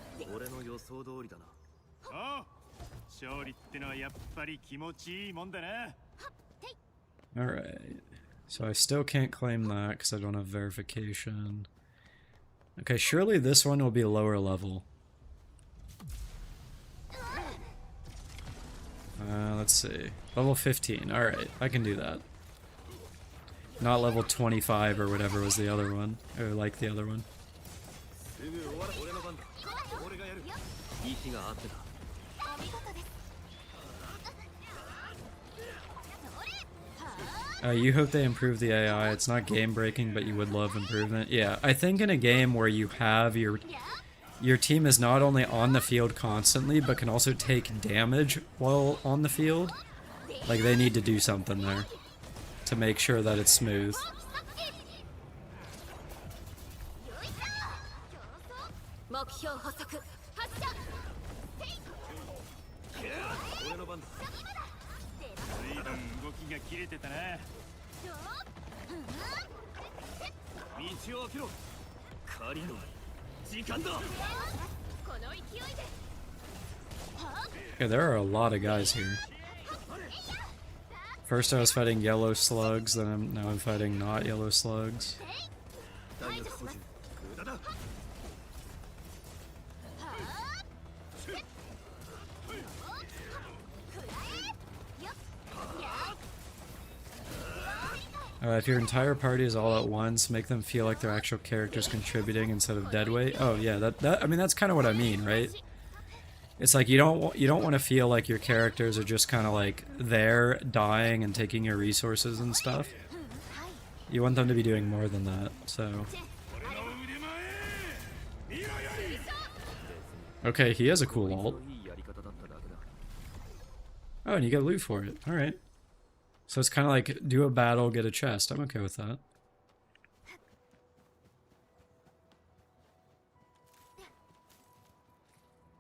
Alright. So I still can't claim that because I don't have verification. Okay, surely this one will be lower level. Let's see. Level 15. Alright, I can do that. Not level 25 or whatever was the other one. Or like the other one. You hope they improve the AI. It's not game breaking, but you would love improvement. Yeah, I think in a game where you have your team is not only on the field constantly, but can also take damage while on the field, like they need to do something there to make sure that it's smooth. Yeah, there are a lot of guys here. First I was fighting yellow slugs, then now I'm fighting not yellow slugs. If your entire party is all at once, make them feel like they're actual characters contributing instead of deadweight. Oh yeah, I mean that's kind of what I mean, right? It's like you don't want to feel like your characters are just kind of like there dying and taking your resources and stuff. You want them to be doing more than that. So okay, he has a cool ult. Oh, and you get loot for it. All right. So it's kind of like do a battle, get a chest. I'm okay with that.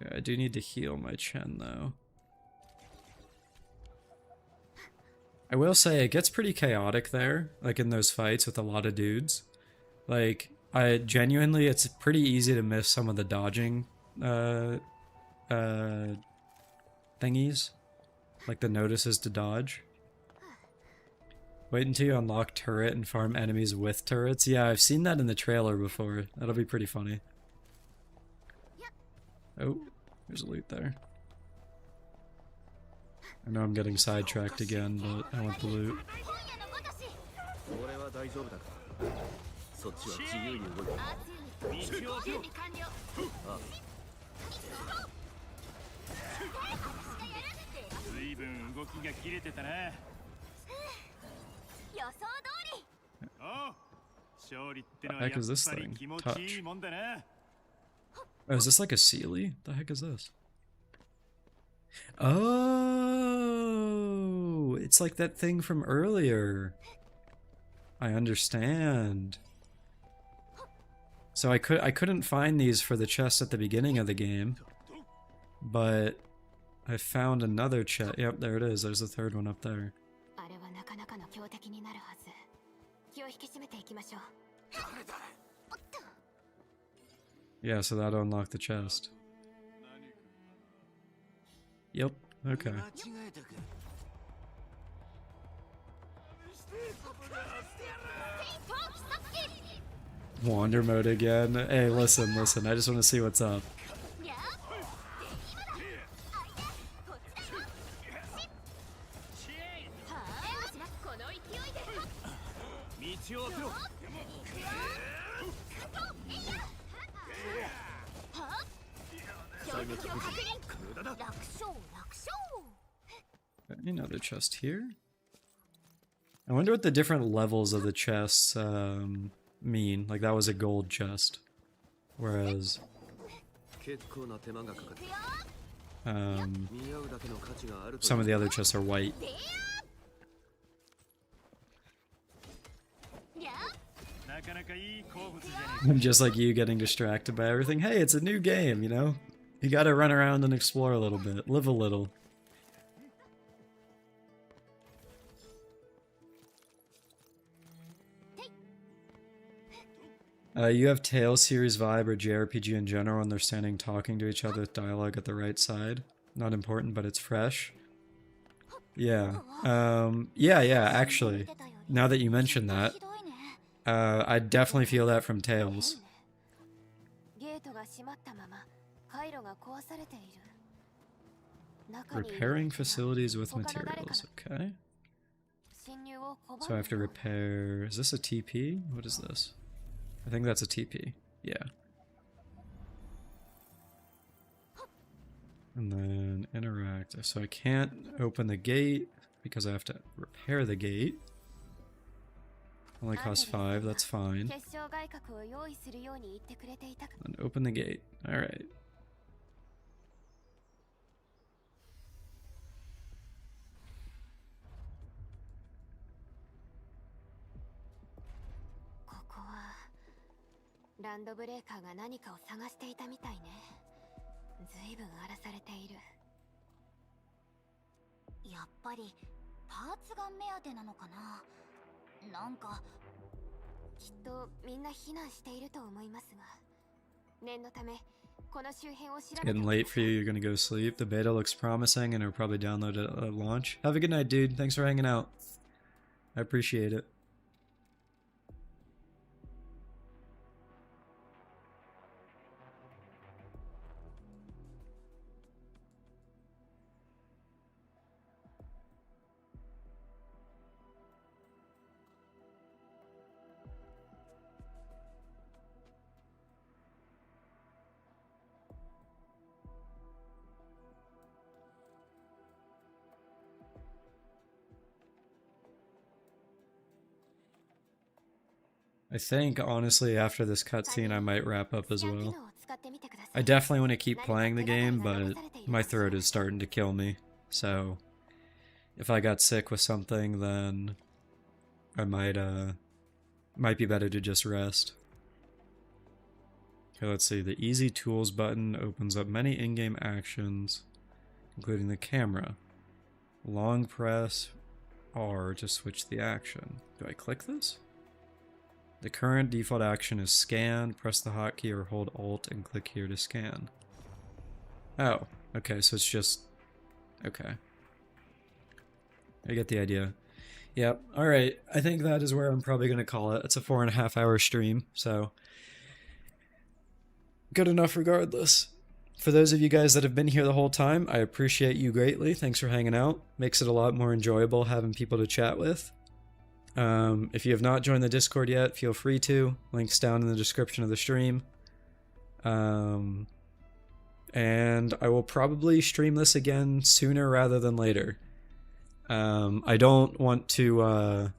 Yeah, I do need to heal my Chen though. I will say it gets pretty chaotic there, like in those fights with a lot of dudes. Like, genuinely, it's pretty easy to miss some of the dodging thingies. Like the notices to dodge. Wait until you unlock turret and farm enemies with turrets. Yeah, I've seen that in the trailer before. That'll be pretty funny. Oh, there's a loot there. I know I'm getting sidetracked again, but I want the loot. 俺は大丈夫だからそっちは自由に動いて準備完了。あ随分動きが切れてたな。予想通り。おう、勝利ってのは The や heck っ is this ぱり thing? 気持ちいい Touch. もんだな。 Oh, is this like a Sealy? The heck is this? Oh, it's like that thing from earlier. I understand. So I couldn't find these for the chest at the beginning of the game, but I found another chest. Yep, there it is. There's the third one up there. あれはなかなかの強敵になるはず。気を引き締めていきましょう。 Yeah, so that'll unlock the chest. Yep, okay. Wander mode again. Hey, listen, I just want to see what's up. 楽勝楽勝。 Another chest here. I wonder what the different levels of the chests mean. Like that was a gold chest, whereas 結構な手間がかかった um, 似合うだけの価値があると some of the other chests are white. なかなかいい好物じゃね I'm just like you getting distracted by everything. Hey, it's a new game, you know? You gotta run around and explore a little bit, live a little. You have Tales series vibe or JRPG in general when they're standing talking to each other with dialogue at the right side. Not important, but it's fresh. Yeah. Yeah, actually. Now that you mention that, I definitely feel that from Tales. ゲートが閉まったまま回路が壊されている。 Repairing facilities with materials, okay. So I have to repair... Is this a TP? What is this? I think that's a TP. Yeah. And then interact. So I can't open the gate because I have to repair the gate. Only costs 5, that's fine. And open the gate. Alright. This ランドブレーカーが何かを探していたみたいね。随分荒らされている。やっぱりパーツが目当てなのかな。なんかきっとみんな避難していると思いますが、念のためこの周辺を調べて。 Getting late for you, you're gonna go sleep. The beta looks promising and it'll probably download it at launch. Have a good night, dude. Thanks for hanging out. I appreciate it. I think, honestly, after this cutscene, I might wrap up as well. I definitely want to keep playing the game, but my throat is starting to kill me. So, if I got sick with something, then I might be better to just rest. Okay, let's see. The Easy Tools button opens up many in-game actions, including the camera. Long press R to switch the action. Do I click this? The current default action is scan. Press the hotkey or hold Alt and click here to scan. Oh, okay, so it's just... Okay. I get the idea. Yep, alright. I think that is where I'm probably going to call it. It's a 4.5 hour stream, so... Good enough regardless. For those of you guys that have been here the whole time, I appreciate you greatly. Thanks for hanging out. Makes it a lot more enjoyable having people to chat with. If you have not joined the Discord yet, feel free to. Links down in the description of the stream. And I will probably stream this again sooner rather than later. I don't want to...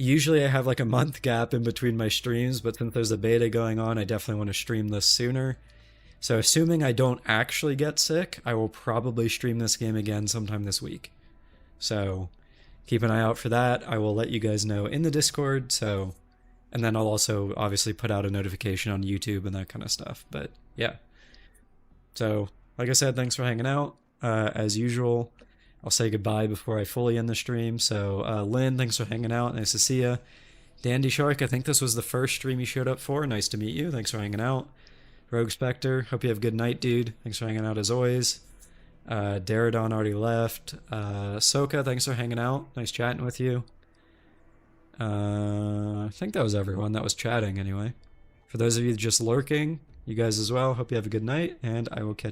Usually I have like a month gap in between my streams, but since there's a beta going on, I definitely want to stream this sooner. So assuming I don't actually get sick, I will probably stream this game again sometime this week. So keep an eye out for that. I will let you guys know in the Discord, so... And then I'll also obviously put out a notification on YouTube and that kind of stuff, but yeah. So, like I said, thanks for hanging out. As usual, I'll say goodbye before I fully end the stream. So, Lynn, thanks for hanging out. Nice to see you. Dandy Shark, I think this was the first stream you showed up for. Nice to meet you. Thanks for hanging out. Rogue Spectre, hope you have a good night, dude. Thanks for hanging out as always. Daradon already left. Soka, thanks for hanging out. Nice chatting with you. I think that was everyone that was chatting anyway. For those of you just lurking, you guys as well, hope you have a good night, and I will catch you.